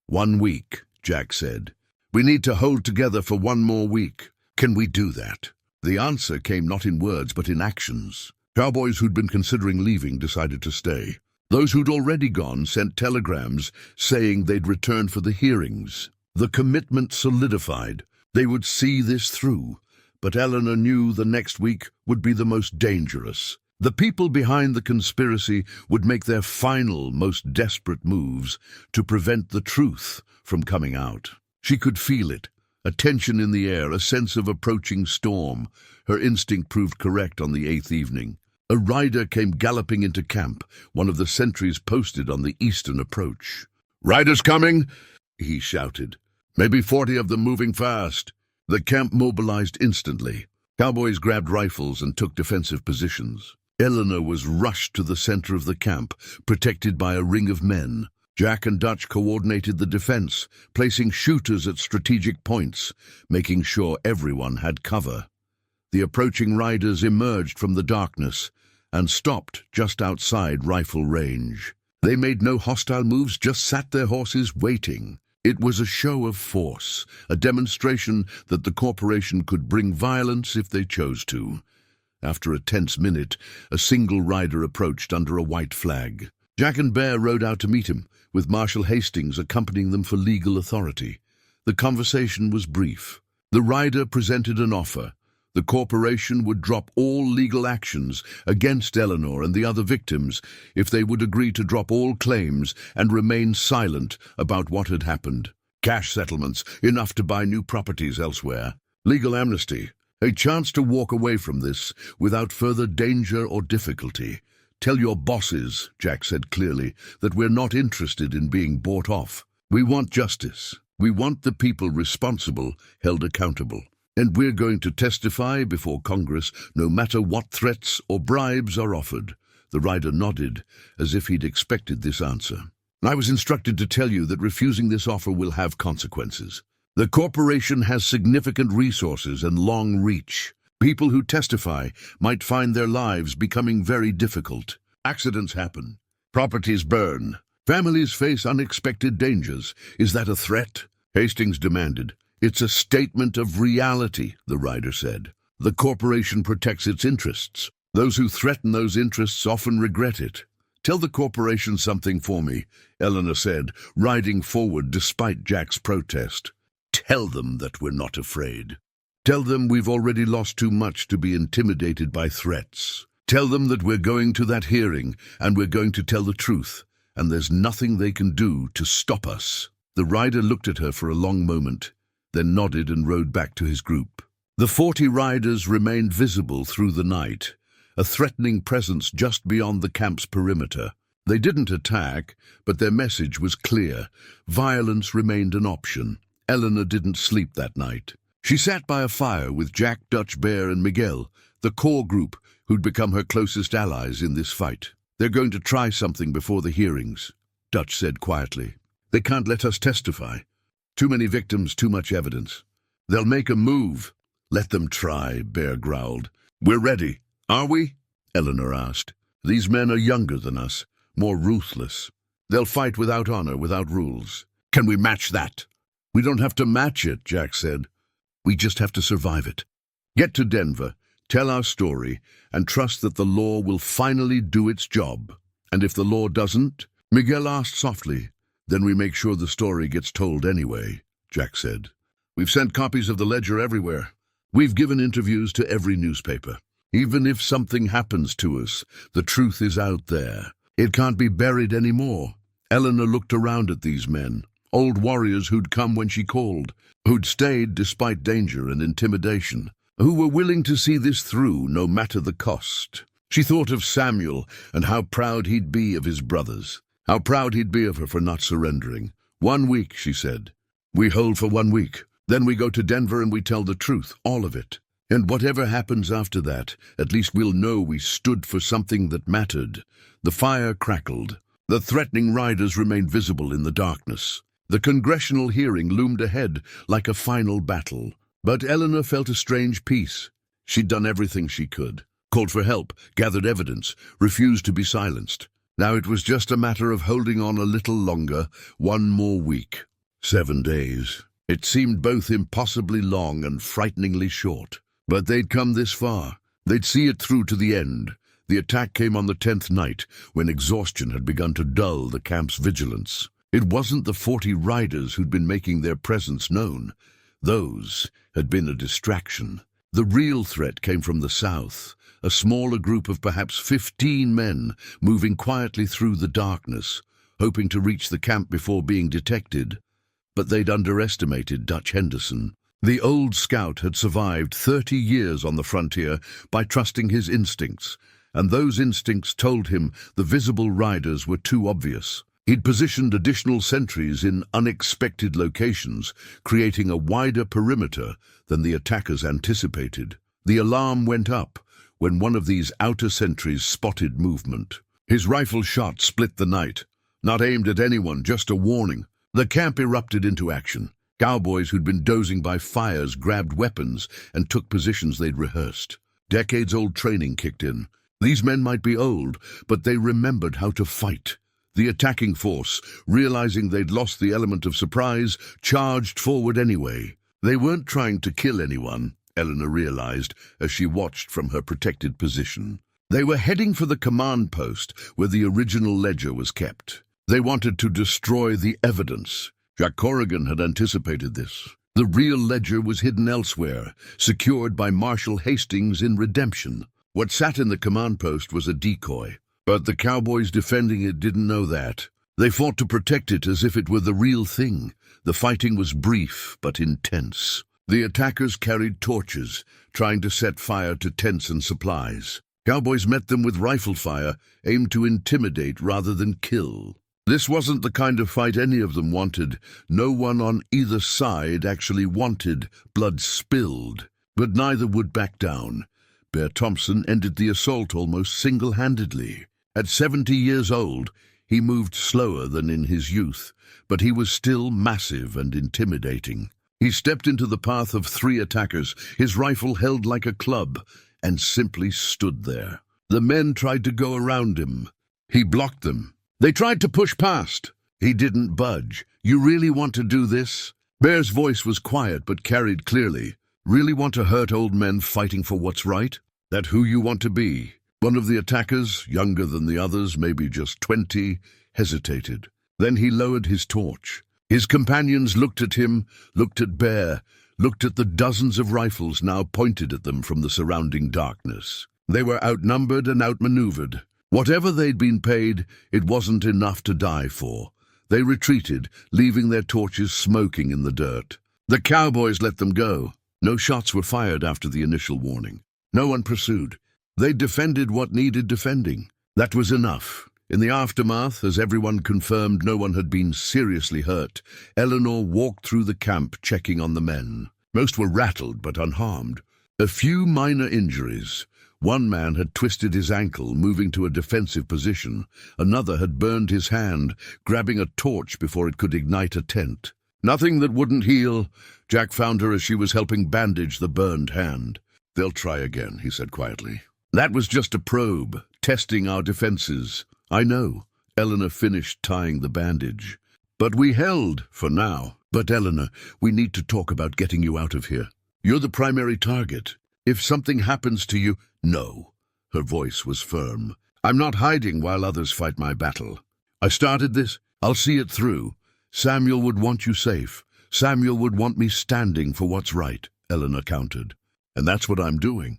1 week, Jack said. We need to hold together for 1 more week. Can we do that? The answer came not in words but in actions. Cowboys who'd been considering leaving decided to stay. Those who'd already gone sent telegrams saying they'd return for the hearings. The commitment solidified. They would see this through. But Eleanor knew the next week would be the most dangerous. The people behind the conspiracy would make their final, most desperate moves to prevent the truth from coming out. She could feel it, a tension in the air, a sense of approaching storm. Her instinct proved correct on the 8th evening. A rider came galloping into camp, one of the sentries posted on the eastern approach. "Riders coming!" he shouted. "Maybe 40 of them moving fast." The camp mobilized instantly. Cowboys grabbed rifles and took defensive positions. Eleanor was rushed to the center of the camp, protected by a ring of men. Jack and Dutch coordinated the defense, placing shooters at strategic points, making sure everyone had cover. The approaching riders emerged from the darkness and stopped just outside rifle range. They made no hostile moves, just sat their horses waiting. It was a show of force, a demonstration that the corporation could bring violence if they chose to. After a tense minute, a single rider approached under a white flag. Jack and Bear rode out to meet him, with Marshal Hastings accompanying them for legal authority. The conversation was brief. The rider presented an offer. The corporation would drop all legal actions against Eleanor and the other victims if they would agree to drop all claims and remain silent about what had happened. Cash settlements, enough to buy new properties elsewhere. Legal amnesty, a chance to walk away from this without further danger or difficulty. "Tell your bosses," Jack said clearly, "that we're not interested in being bought off. We want justice. We want the people responsible held accountable. And we're going to testify before Congress no matter what threats or bribes are offered." The rider nodded, as if he'd expected this answer. "I was instructed to tell you that refusing this offer will have consequences. The corporation has significant resources and long reach. People who testify might find their lives becoming very difficult. Accidents happen. Properties burn. Families face unexpected dangers. Is that a threat?" Hastings demanded. It's a statement of reality, the rider said. The corporation protects its interests. Those who threaten those interests often regret it. Tell the corporation something for me, Eleanor said, riding forward despite Jack's protest. Tell them that we're not afraid. Tell them we've already lost too much to be intimidated by threats. Tell them that we're going to that hearing and we're going to tell the truth, and there's nothing they can do to stop us. The rider looked at her for a long moment, then nodded and rode back to his group. The 40 riders remained visible through the night, a threatening presence just beyond the camp's perimeter. They didn't attack, but their message was clear. Violence remained an option. Eleanor didn't sleep that night. She sat by a fire with Jack, Dutch Bear, and Miguel, the core group who'd become her closest allies in this fight. They're going to try something before the hearings, Dutch said quietly. They can't let us testify. Too many victims, too much evidence. They'll make a move. Let them try, Bear growled. We're ready, are we? Eleanor asked. These men are younger than us, more ruthless. They'll fight without honor, without rules. Can we match that? We don't have to match it, Jack said. We just have to survive it. Get to Denver, tell our story, and trust that the law will finally do its job. And if the law doesn't, Miguel asked softly, then we make sure the story gets told anyway, Jack said. We've sent copies of the ledger everywhere. We've given interviews to every newspaper. Even if something happens to us, the truth is out there. It can't be buried anymore. Eleanor looked around at these men, old warriors who'd come when she called, who'd stayed despite danger and intimidation, who were willing to see this through no matter the cost. She thought of Samuel and how proud he'd be of his brothers, how proud he'd be of her for not surrendering. 1 week, she said. We hold for 1 week. Then we go to Denver and we tell the truth, all of it. And whatever happens after that, at least we'll know we stood for something that mattered. The fire crackled. The threatening riders remained visible in the darkness. The congressional hearing loomed ahead like a final battle. But Eleanor felt a strange peace. She'd done everything she could. Called for help, gathered evidence, refused to be silenced. Now it was just a matter of holding on a little longer, 1 more week. 7 days. It seemed both impossibly long and frighteningly short. But they'd come this far. They'd see it through to the end. The attack came on the 10th night, when exhaustion had begun to dull the camp's vigilance. It wasn't the 40 riders who'd been making their presence known. Those had been a distraction. The real threat came from the south, a smaller group of perhaps 15 men moving quietly through the darkness, hoping to reach the camp before being detected. But they'd underestimated Dutch Henderson. The old scout had survived 30 years on the frontier by trusting his instincts, and those instincts told him the visible riders were too obvious. He'd positioned additional sentries in unexpected locations, creating a wider perimeter than the attackers anticipated. The alarm went up when one of these outer sentries spotted movement. His rifle shot split the night, not aimed at anyone, just a warning. The camp erupted into action. Cowboys who'd been dozing by fires grabbed weapons and took positions they'd rehearsed. Decades-old training kicked in. These men might be old, but they remembered how to fight. The attacking force, realizing they'd lost the element of surprise, charged forward anyway. They weren't trying to kill anyone, Eleanor realized as she watched from her protected position. They were heading for the command post where the original ledger was kept. They wanted to destroy the evidence. Jack Corrigan had anticipated this. The real ledger was hidden elsewhere, secured by Marshal Hastings in redemption. What sat in the command post was a decoy, but the Cowboys defending it didn't know that. They fought to protect it as if it were the real thing. The fighting was brief but intense. The attackers carried torches, trying to set fire to tents and supplies. Cowboys met them with rifle fire, aimed to intimidate rather than kill. This wasn't the kind of fight any of them wanted. No one on either side actually wanted blood spilled, but neither would back down. Bear Thompson ended the assault almost single-handedly. At 70 years old, he moved slower than in his youth, but he was still massive and intimidating. He stepped into the path of 3 attackers, his rifle held like a club, and simply stood there. The men tried to go around him. He blocked them. They tried to push past. He didn't budge. You really want to do this? Bear's voice was quiet but carried clearly. Really want to hurt old men fighting for what's right? That who you want to be? One of the attackers, younger than the others, maybe just 20, hesitated. Then he lowered his torch. His companions looked at him, looked at Bear, looked at the dozens of rifles now pointed at them from the surrounding darkness. They were outnumbered and outmaneuvered. Whatever they'd been paid, it wasn't enough to die for. They retreated, leaving their torches smoking in the dirt. The Cowboys let them go. No shots were fired after the initial warning. No one pursued. They defended what needed defending. That was enough. In the aftermath, as everyone confirmed no one had been seriously hurt, Eleanor walked through the camp checking on the men. Most were rattled but unharmed. A few minor injuries. One man had twisted his ankle, moving to a defensive position. Another had burned his hand, grabbing a torch before it could ignite a tent. Nothing that wouldn't heal. Jack found her as she was helping bandage the burned hand. "They'll try again," he said quietly. "That was just a probe, testing our defenses." "I know." Eleanor finished tying the bandage. "But we held, for now." "But Eleanor, we need to talk about getting you out of here. You're the primary target. If something happens to you—" "No." Her voice was firm. "I'm not hiding while others fight my battle. I started this. I'll see it through. Samuel would want you safe. Samuel would want me standing for what's right," Eleanor countered. "And that's what I'm doing."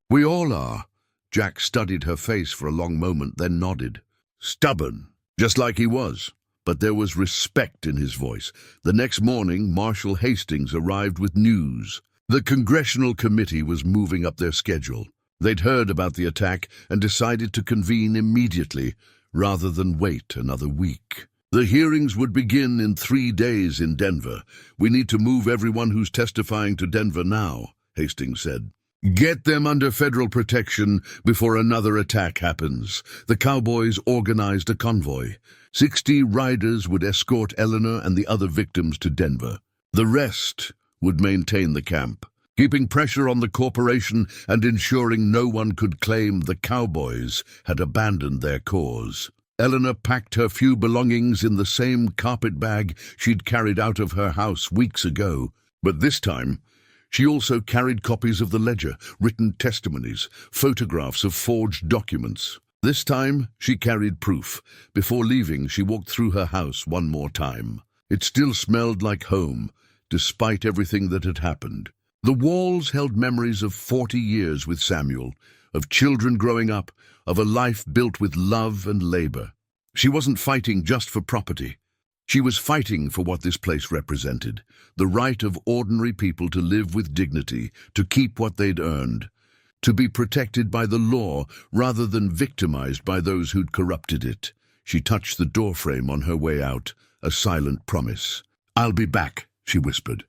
"We all are." Jack studied her face for a long moment, then nodded. Stubborn, just like he was. But there was respect in his voice. The next morning, Marshal Hastings arrived with news. The Congressional Committee was moving up their schedule. They'd heard about the attack and decided to convene immediately, rather than wait another week. The hearings would begin in 3 days in Denver. "We need to move everyone who's testifying to Denver now," Hastings said. "Get them under federal protection before another attack happens." The Cowboys organized a convoy. 60 riders would escort Eleanor and the other victims to Denver. The rest would maintain the camp, keeping pressure on the corporation and ensuring no one could claim the Cowboys had abandoned their cause. Eleanor packed her few belongings in the same carpet bag she'd carried out of her house weeks ago, but this time she also carried copies of the ledger, written testimonies, photographs of forged documents. This time she carried proof. Before leaving, she walked through her house one more time. It still smelled like home, despite everything that had happened. The walls held memories of 40 years with Samuel, of children growing up, of a life built with love and labor. She wasn't fighting just for property. She was fighting for what this place represented, the right of ordinary people to live with dignity, to keep what they'd earned, to be protected by the law rather than victimized by those who'd corrupted it. She touched the doorframe on her way out, a silent promise. "I'll be back," she whispered.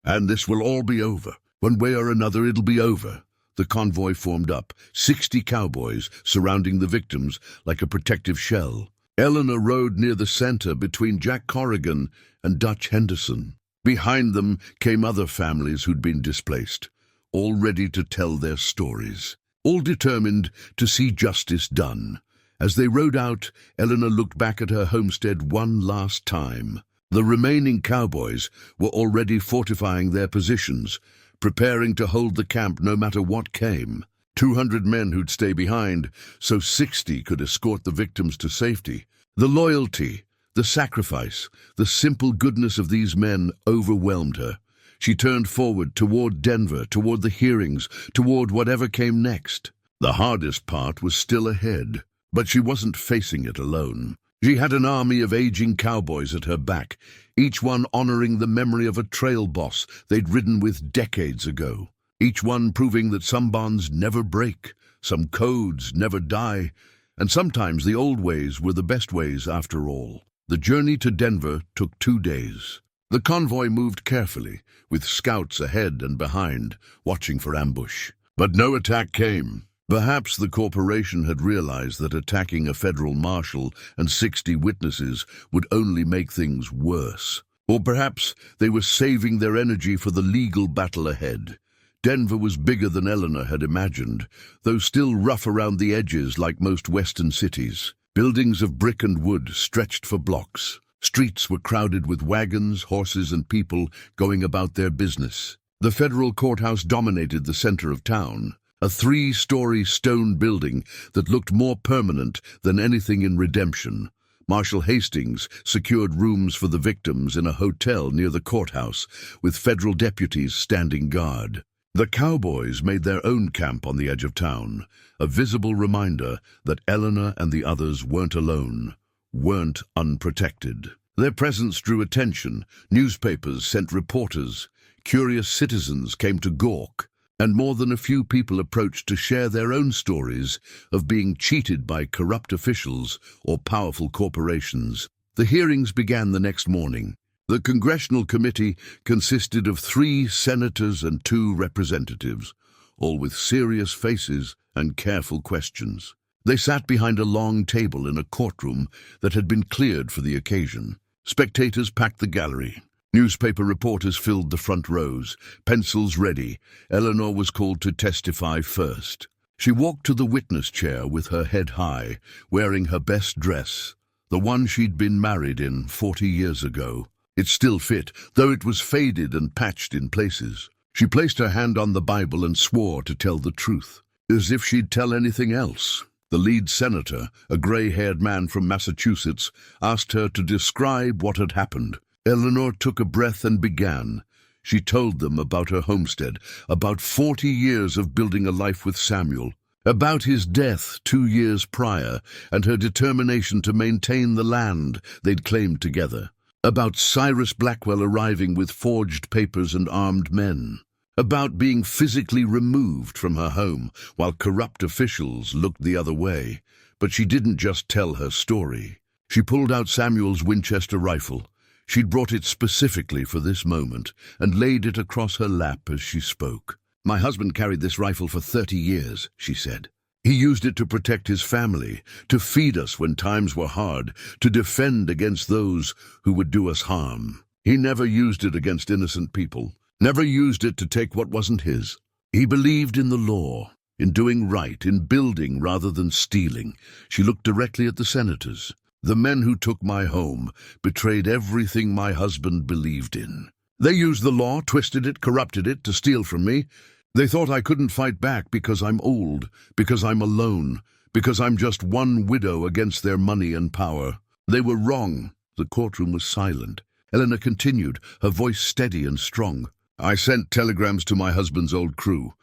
"And this will all be over. One way or another, it'll be over." The convoy formed up, 60 cowboys surrounding the victims like a protective shell. Eleanor rode near the center between Jack Corrigan and Dutch Henderson. Behind them came other families who'd been displaced, all ready to tell their stories, all determined to see justice done. As they rode out, Eleanor looked back at her homestead one last time. The remaining cowboys were already fortifying their positions, preparing to hold the camp no matter what came. 200 men who'd stay behind, so 60 could escort the victims to safety. The loyalty, the sacrifice, the simple goodness of these men overwhelmed her. She turned forward toward Denver, toward the hearings, toward whatever came next. The hardest part was still ahead, but she wasn't facing it alone. She had an army of aging cowboys at her back, each one honoring the memory of a trail boss they'd ridden with decades ago. Each one proving that some bonds never break, some codes never die, and sometimes the old ways were the best ways after all. The journey to Denver took 2 days. The convoy moved carefully, with scouts ahead and behind, watching for ambush. But no attack came. Perhaps the corporation had realized that attacking a federal marshal and 60 witnesses would only make things worse. Or perhaps they were saving their energy for the legal battle ahead. Denver was bigger than Eleanor had imagined, though still rough around the edges like most western cities. Buildings of brick and wood stretched for blocks. Streets were crowded with wagons, horses, and people going about their business. The federal courthouse dominated the center of town, a 3-story stone building that looked more permanent than anything in Redemption. Marshal Hastings secured rooms for the victims in a hotel near the courthouse, with federal deputies standing guard. The Cowboys made their own camp on the edge of town, a visible reminder that Eleanor and the others weren't alone, weren't unprotected. Their presence drew attention. Newspapers sent reporters. Curious citizens came to gawk, and more than a few people approached to share their own stories of being cheated by corrupt officials or powerful corporations. The hearings began the next morning. The congressional committee consisted of 3 senators and 2 representatives, all with serious faces and careful questions. They sat behind a long table in a courtroom that had been cleared for the occasion. Spectators packed the gallery. Newspaper reporters filled the front rows, pencils ready. Eleanor was called to testify first. She walked to the witness chair with her head high, wearing her best dress, the one she'd been married in 40 years ago. It still fit, though it was faded and patched in places. She placed her hand on the Bible and swore to tell the truth, as if she'd tell anything else. The lead senator, a gray-haired man from Massachusetts, asked her to describe what had happened. Eleanor took a breath and began. She told them about her homestead, about 40 years of building a life with Samuel, about his death 2 years prior and her determination to maintain the land they'd claimed together, about Cyrus Blackwell arriving with forged papers and armed men, about being physically removed from her home while corrupt officials looked the other way. But she didn't just tell her story. She pulled out Samuel's Winchester rifle. She'd brought it specifically for this moment and laid it across her lap as she spoke. "My husband carried this rifle for 30 years, she said. He used it to protect his family, to feed us when times were hard, to defend against those who would do us harm. He never used it against innocent people, never used it to take what wasn't his. He believed in the law, in doing right, in building rather than stealing." She looked directly at the senators. "The men who took my home betrayed everything my husband believed in. They used the law, twisted it, corrupted it to steal from me. They thought I couldn't fight back because I'm old, because I'm alone, because I'm just one widow against their money and power. They were wrong." The courtroom was silent. Eleanor continued, her voice steady and strong. "I sent telegrams to my husband's old crew,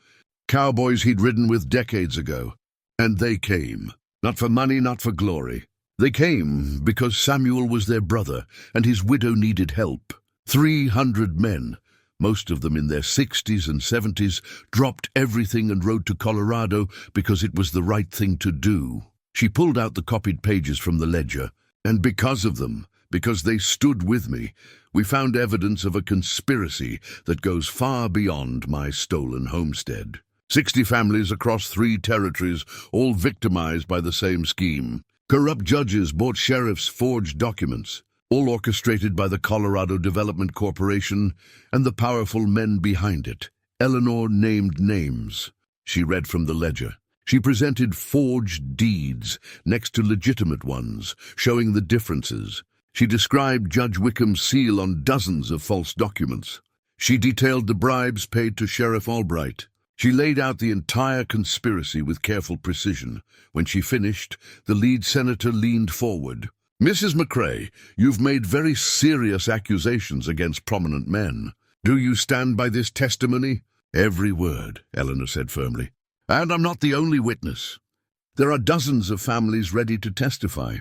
cowboys he'd ridden with decades ago, and they came. Not for money, not for glory. They came because Samuel was their brother, and his widow needed help. 300 men, most of them in their 60s and 70s, dropped everything and rode to Colorado because it was the right thing to do." She pulled out the copied pages from the ledger. "And because of them, because they stood with me, we found evidence of a conspiracy that goes far beyond my stolen homestead. 60 families across 3 territories, all victimized by the same scheme. Corrupt judges bought sheriffs' forged documents, all orchestrated by the Colorado Development Corporation and the powerful men behind it." Eleanor named names. She read from the ledger. She presented forged deeds next to legitimate ones, showing the differences. She described Judge Wickham's seal on dozens of false documents. She detailed the bribes paid to Sheriff Albright. She laid out the entire conspiracy with careful precision. When she finished, the lead senator leaned forward. "Mrs. McCrae, you've made very serious accusations against prominent men. Do you stand by this testimony?" "Every word," Eleanor said firmly. "And I'm not the only witness. There are dozens of families ready to testify,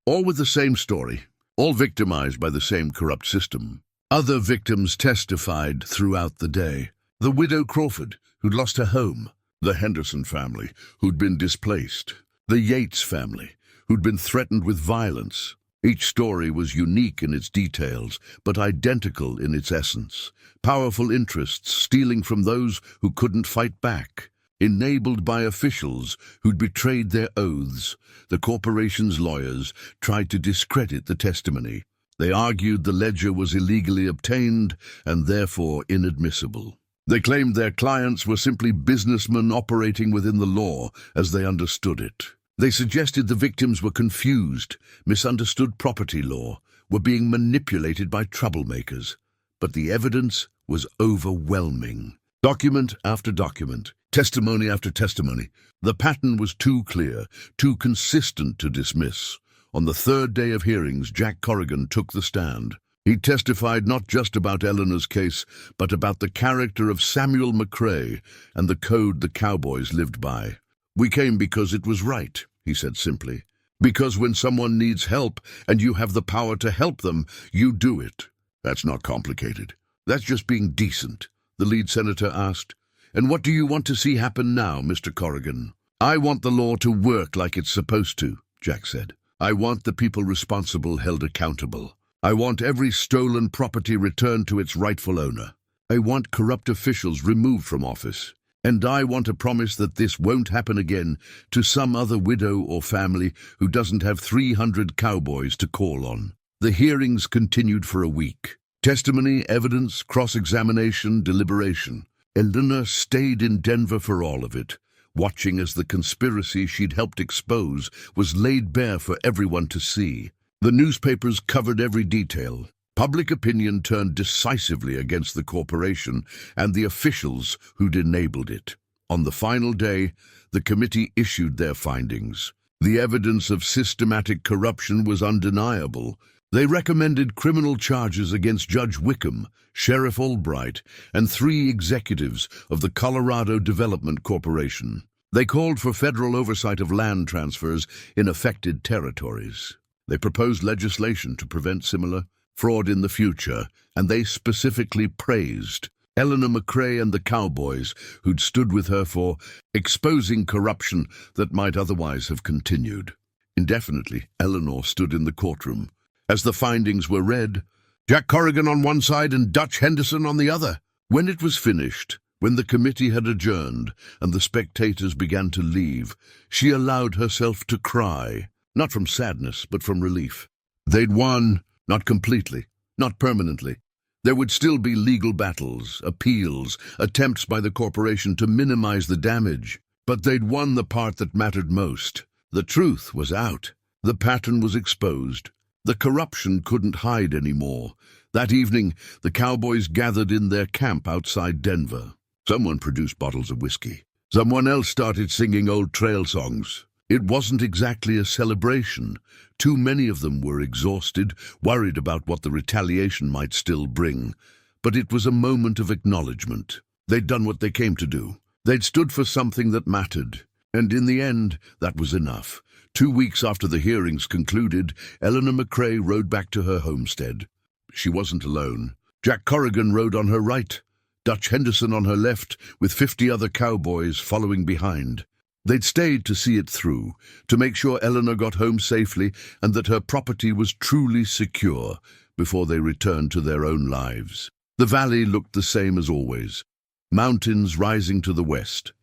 all with the same story, all victimized by the same corrupt system." Other victims testified throughout the day. The widow Crawford, who'd lost her home, the Henderson family, who'd been displaced, the Yates family, who'd been threatened with violence. Each story was unique in its details, but identical in its essence. Powerful interests stealing from those who couldn't fight back, enabled by officials who'd betrayed their oaths. The corporation's lawyers tried to discredit the testimony. They argued the ledger was illegally obtained and therefore inadmissible. They claimed their clients were simply businessmen operating within the law as they understood it. They suggested the victims were confused, misunderstood property law, were being manipulated by troublemakers, but the evidence was overwhelming. Document after document, testimony after testimony. The pattern was too clear, too consistent to dismiss. On the third day of hearings, Jack Corrigan took the stand. He testified not just about Eleanor's case, but about the character of Samuel McCrae and the code the Cowboys lived by. "We came because it was right," he said simply. "Because when someone needs help and you have the power to help them, you do it. That's not complicated. That's just being decent," the lead senator asked. "And what do you want to see happen now, Mr. Corrigan?" "I want the law to work like it's supposed to," Jack said. "I want the people responsible held accountable. I want every stolen property returned to its rightful owner. I want corrupt officials removed from office. And I want a promise that this won't happen again to some other widow or family who doesn't have 300 cowboys to call on." The hearings continued for a week. Testimony, evidence, cross-examination, deliberation. Eleanor stayed in Denver for all of it, watching as the conspiracy she'd helped expose was laid bare for everyone to see. The newspapers covered every detail. Public opinion turned decisively against the corporation and the officials who'd enabled it. On the final day, the committee issued their findings. The evidence of systematic corruption was undeniable. They recommended criminal charges against Judge Wickham, Sheriff Albright, and 3 executives of the Colorado Development Corporation. They called for federal oversight of land transfers in affected territories. They proposed legislation to prevent similar fraud in the future, and they specifically praised Eleanor McCrae and the Cowboys, who'd stood with her for exposing corruption that might otherwise have continued. Indefinitely, Eleanor stood in the courtroom. As the findings were read, Jack Corrigan on one side and Dutch Henderson on the other. When it was finished, when the committee had adjourned and the spectators began to leave, she allowed herself to cry. Not from sadness, but from relief. They'd won, not completely, not permanently. There would still be legal battles, appeals, attempts by the corporation to minimize the damage. But they'd won the part that mattered most. The truth was out. The pattern was exposed. The corruption couldn't hide anymore. That evening, the Cowboys gathered in their camp outside Denver. Someone produced bottles of whiskey. Someone else started singing old trail songs. It wasn't exactly a celebration. Too many of them were exhausted, worried about what the retaliation might still bring. But it was a moment of acknowledgement. They'd done what they came to do. They'd stood for something that mattered. And in the end, that was enough. 2 weeks after the hearings concluded, Eleanor McCrae rode back to her homestead. She wasn't alone. Jack Corrigan rode on her right, Dutch Henderson on her left, with 50 other cowboys following behind. They'd stayed to see it through, to make sure Eleanor got home safely and that her property was truly secure before they returned to their own lives. The valley looked the same as always. Mountains rising to the west.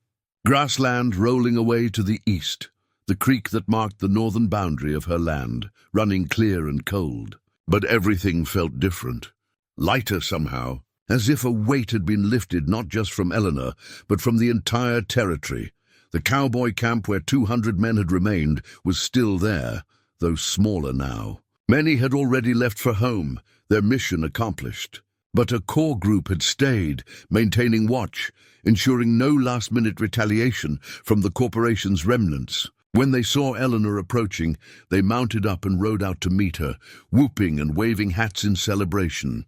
Grassland rolling away to the east. The creek that marked the northern boundary of her land, running clear and cold. But everything felt different. Lighter somehow, as if a weight had been lifted not just from Eleanor, but from the entire territory. The cowboy camp where 200 men had remained was still there, though smaller now. Many had already left for home, their mission accomplished. But a core group had stayed, maintaining watch, ensuring no last-minute retaliation from the corporation's remnants. When they saw Eleanor approaching, they mounted up and rode out to meet her, whooping and waving hats in celebration.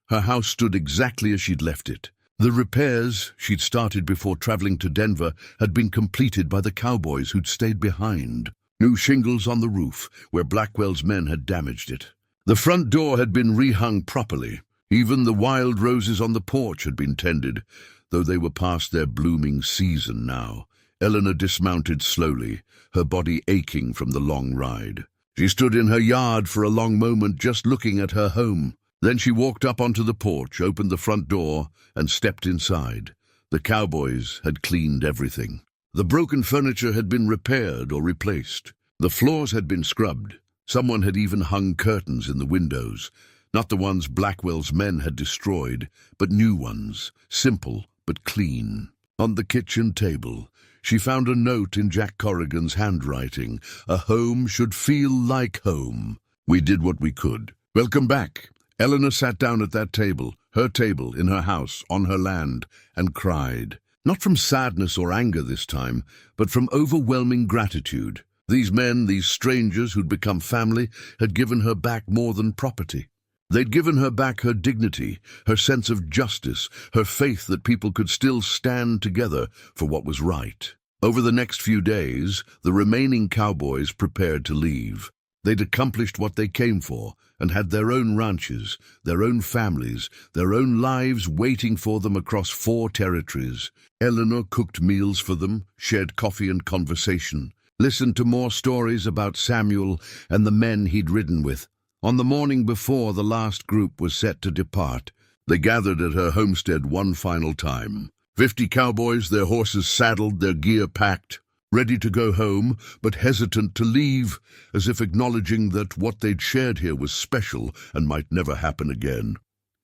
Her house stood exactly as she'd left it. The repairs she'd started before traveling to Denver had been completed by the Cowboys who'd stayed behind. New shingles on the roof, where Blackwell's men had damaged it. The front door had been rehung properly. Even the wild roses on the porch had been tended, though they were past their blooming season now. Eleanor dismounted slowly, her body aching from the long ride. She stood in her yard for a long moment, just looking at her home. Then she walked up onto the porch, opened the front door, and stepped inside. The Cowboys had cleaned everything. The broken furniture had been repaired or replaced. The floors had been scrubbed. Someone had even hung curtains in the windows. Not the ones Blackwell's men had destroyed, but new ones, simple but clean. On the kitchen table, she found a note in Jack Corrigan's handwriting. A home should feel like home. We did what we could. Welcome back. Eleanor sat down at that table, her table, in her house, on her land, and cried. Not from sadness or anger this time, but from overwhelming gratitude. These men, these strangers who'd become family, had given her back more than property. They'd given her back her dignity, her sense of justice, her faith that people could still stand together for what was right. Over the next few days, the remaining cowboys prepared to leave. They'd accomplished what they came for and had their own ranches, their own families, their own lives waiting for them across 4 territories. Eleanor cooked meals for them, shared coffee and conversation, listened to more stories about Samuel and the men he'd ridden with. On the morning before the last group was set to depart, they gathered at her homestead one final time. 50 cowboys, their horses saddled, their gear packed, ready to go home, but hesitant to leave, as if acknowledging that what they'd shared here was special and might never happen again.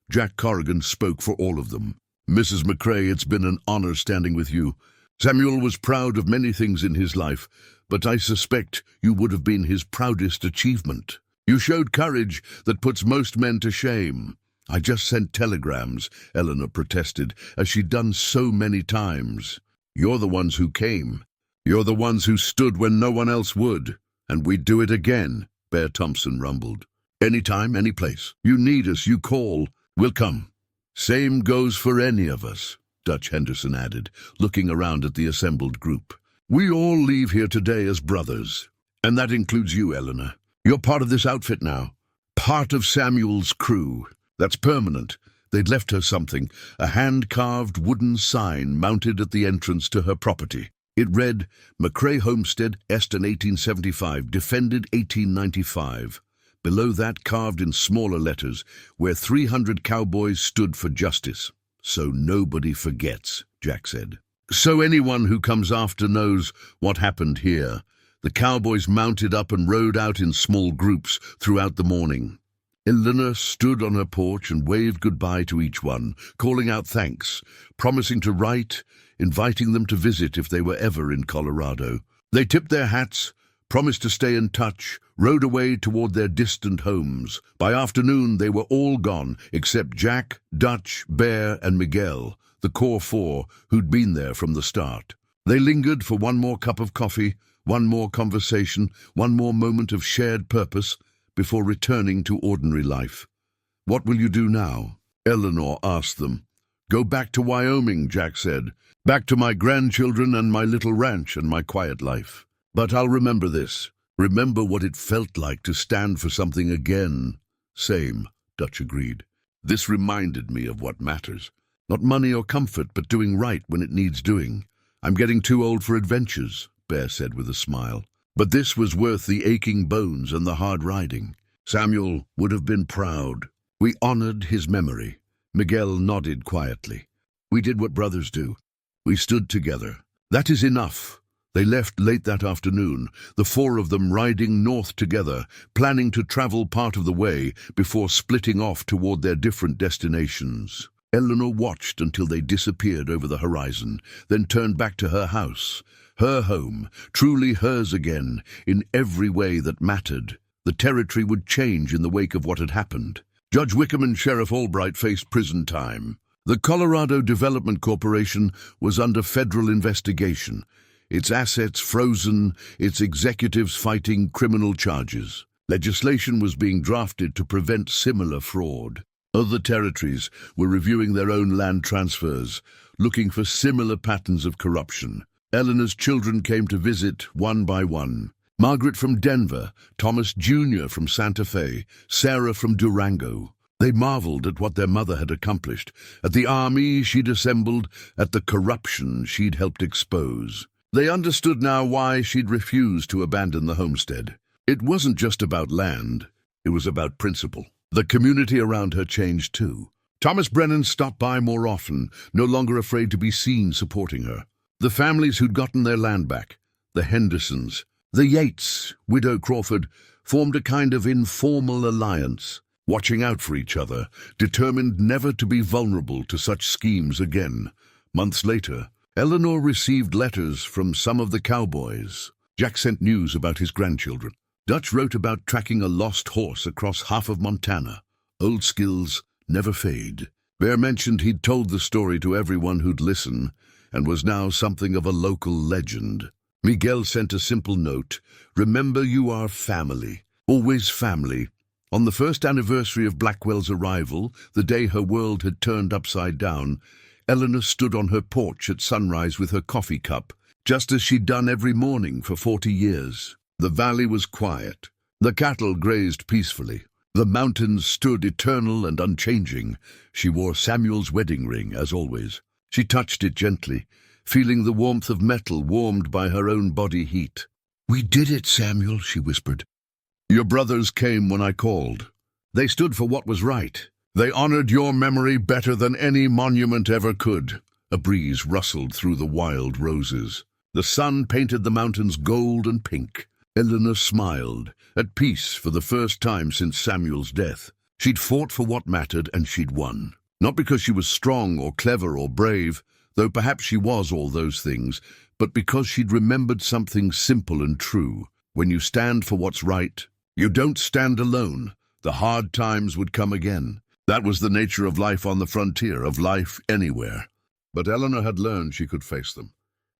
Jack Corrigan spoke for all of them. "Mrs. McCrae, it's been an honor standing with you. Samuel was proud of many things in his life, but I suspect you would have been his proudest achievement. You showed courage that puts most men to shame." "I just sent telegrams," Eleanor protested, as she'd done so many times. "You're the ones who came. You're the ones who stood when no one else would. And we'd do it again," Bear Thompson rumbled. "Anytime, any place. You need us, you call. We'll come." "Same goes for any of us," Dutch Henderson added, looking around at the assembled group. "We all leave here today as brothers. And that includes you, Eleanor. You're part of this outfit now. Part of Samuel's crew. That's permanent." They'd left her something, a hand-carved wooden sign mounted at the entrance to her property. It read, "McCrae Homestead, Eston 1875, defended 1895. Below that, carved in smaller letters, where 300 cowboys stood for justice. "So nobody forgets," Jack said. "So anyone who comes after knows what happened here." The cowboys mounted up and rode out in small groups throughout the morning. Eleanor stood on her porch and waved goodbye to each one, calling out thanks, promising to write, inviting them to visit if they were ever in Colorado. They tipped their hats, promised to stay in touch, rode away toward their distant homes. By afternoon, they were all gone, except Jack, Dutch, Bear, and Miguel, the core 4 who'd been there from the start. They lingered for one more cup of coffee, one more conversation, one more moment of shared purpose, before returning to ordinary life. "What will you do now?" Eleanor asked them. "Go back to Wyoming," Jack said. "Back to my grandchildren and my little ranch and my quiet life. But I'll remember this. Remember what it felt like to stand for something again." "Same," Dutch agreed. "This reminded me of what matters. Not money or comfort, but doing right when it needs doing. I'm getting too old for adventures," Bear said with a smile. "But this was worth the aching bones and the hard riding. Samuel would have been proud. We honored his memory." Miguel nodded quietly. "We did what brothers do. We stood together. That is enough." They left late that afternoon, the 4 of them riding north together, planning to travel part of the way before splitting off toward their different destinations. Eleanor watched until they disappeared over the horizon, then turned back to her house. Her home, truly hers again, in every way that mattered. The territory would change in the wake of what had happened. Judge Wickham and Sheriff Albright faced prison time. The Colorado Development Corporation was under federal investigation, its assets frozen, its executives fighting criminal charges. Legislation was being drafted to prevent similar fraud. Other territories were reviewing their own land transfers, looking for similar patterns of corruption. Eleanor's children came to visit one by one. Margaret from Denver, Thomas Jr. from Santa Fe, Sarah from Durango. They marveled at what their mother had accomplished, at the army she'd assembled, at the corruption she'd helped expose. They understood now why she'd refused to abandon the homestead. It wasn't just about land, it was about principle. The community around her changed too. Thomas Brennan stopped by more often, no longer afraid to be seen supporting her. The families who'd gotten their land back, the Hendersons, the Yates, Widow Crawford, formed a kind of informal alliance, watching out for each other, determined never to be vulnerable to such schemes again. Months later, Eleanor received letters from some of the cowboys. Jack sent news about his grandchildren. Dutch wrote about tracking a lost horse across half of Montana. Old skills never fade. Bear mentioned he'd told the story to everyone who'd listen, and was now something of a local legend. Miguel sent a simple note: "Remember, you are family. Always family." On the first anniversary of Blackwell's arrival, the day her world had turned upside down, Eleanor stood on her porch at sunrise with her coffee cup, just as she'd done every morning for 40 years. The valley was quiet. The cattle grazed peacefully. The mountains stood eternal and unchanging. She wore Samuel's wedding ring, as always. She touched it gently, feeling the warmth of metal warmed by her own body heat. "We did it, Samuel," she whispered. "Your brothers came when I called. They stood for what was right. They honored your memory better than any monument ever could." A breeze rustled through the wild roses. The sun painted the mountains gold and pink. Eleanor smiled, at peace for the first time since Samuel's death. She'd fought for what mattered, and she'd won. Not because she was strong or clever or brave, though perhaps she was all those things, but because she'd remembered something simple and true. When you stand for what's right, you don't stand alone. The hard times would come again. That was the nature of life on the frontier, of life anywhere. But Eleanor had learned she could face them.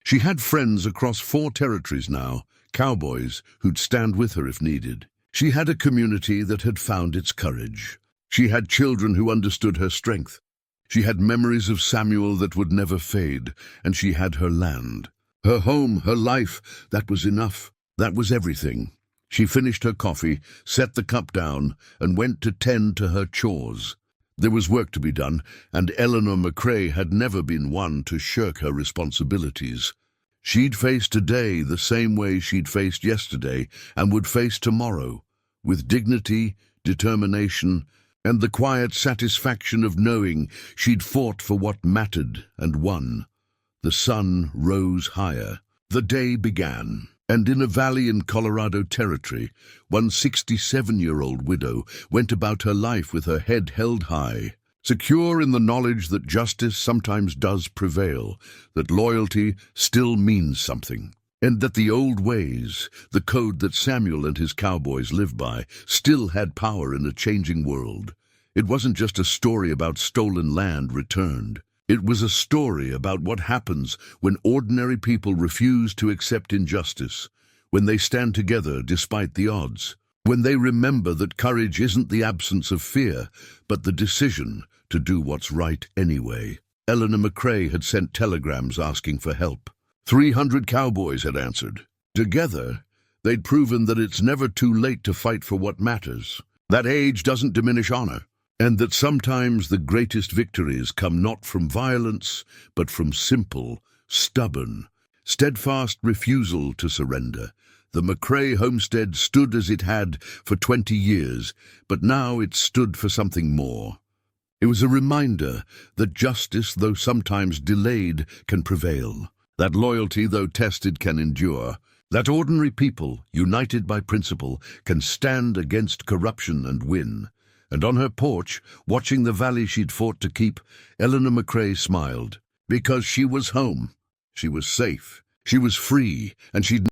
She had friends across 4 territories now, Cowboys, who'd stand with her if needed. She had a community that had found its courage. She had children who understood her strength. She had memories of Samuel that would never fade, and she had her land. Her home, her life, that was enough. That was everything. She finished her coffee, set the cup down, and went to tend to her chores. There was work to be done, and Eleanor McCrae had never been one to shirk her responsibilities. She'd face today the same way she'd faced yesterday, and would face tomorrow, with dignity, determination, and the quiet satisfaction of knowing she'd fought for what mattered and won. The sun rose higher. The day began, and in a valley in Colorado Territory, one 67-year-old widow went about her life with her head held high, secure in the knowledge that justice sometimes does prevail, that loyalty still means something, and that the old ways, the code that Samuel and his cowboys lived by, still had power in a changing world. It wasn't just a story about stolen land returned. It was a story about what happens when ordinary people refuse to accept injustice, when they stand together despite the odds, when they remember that courage isn't the absence of fear, but the decision to do what's right anyway. Eleanor McCrae had sent telegrams asking for help. 300 cowboys had answered. Together, they'd proven that it's never too late to fight for what matters, that age doesn't diminish honor, and that sometimes the greatest victories come not from violence, but from simple, stubborn, steadfast refusal to surrender. The McCrae homestead stood as it had for 20 years, but now it stood for something more. It was a reminder that justice, though sometimes delayed, can prevail, that loyalty, though tested, can endure, that ordinary people, united by principle, can stand against corruption and win. And on her porch, watching the valley she'd fought to keep, Eleanor McCrae smiled, because she was home. She was safe. She was free, and she'd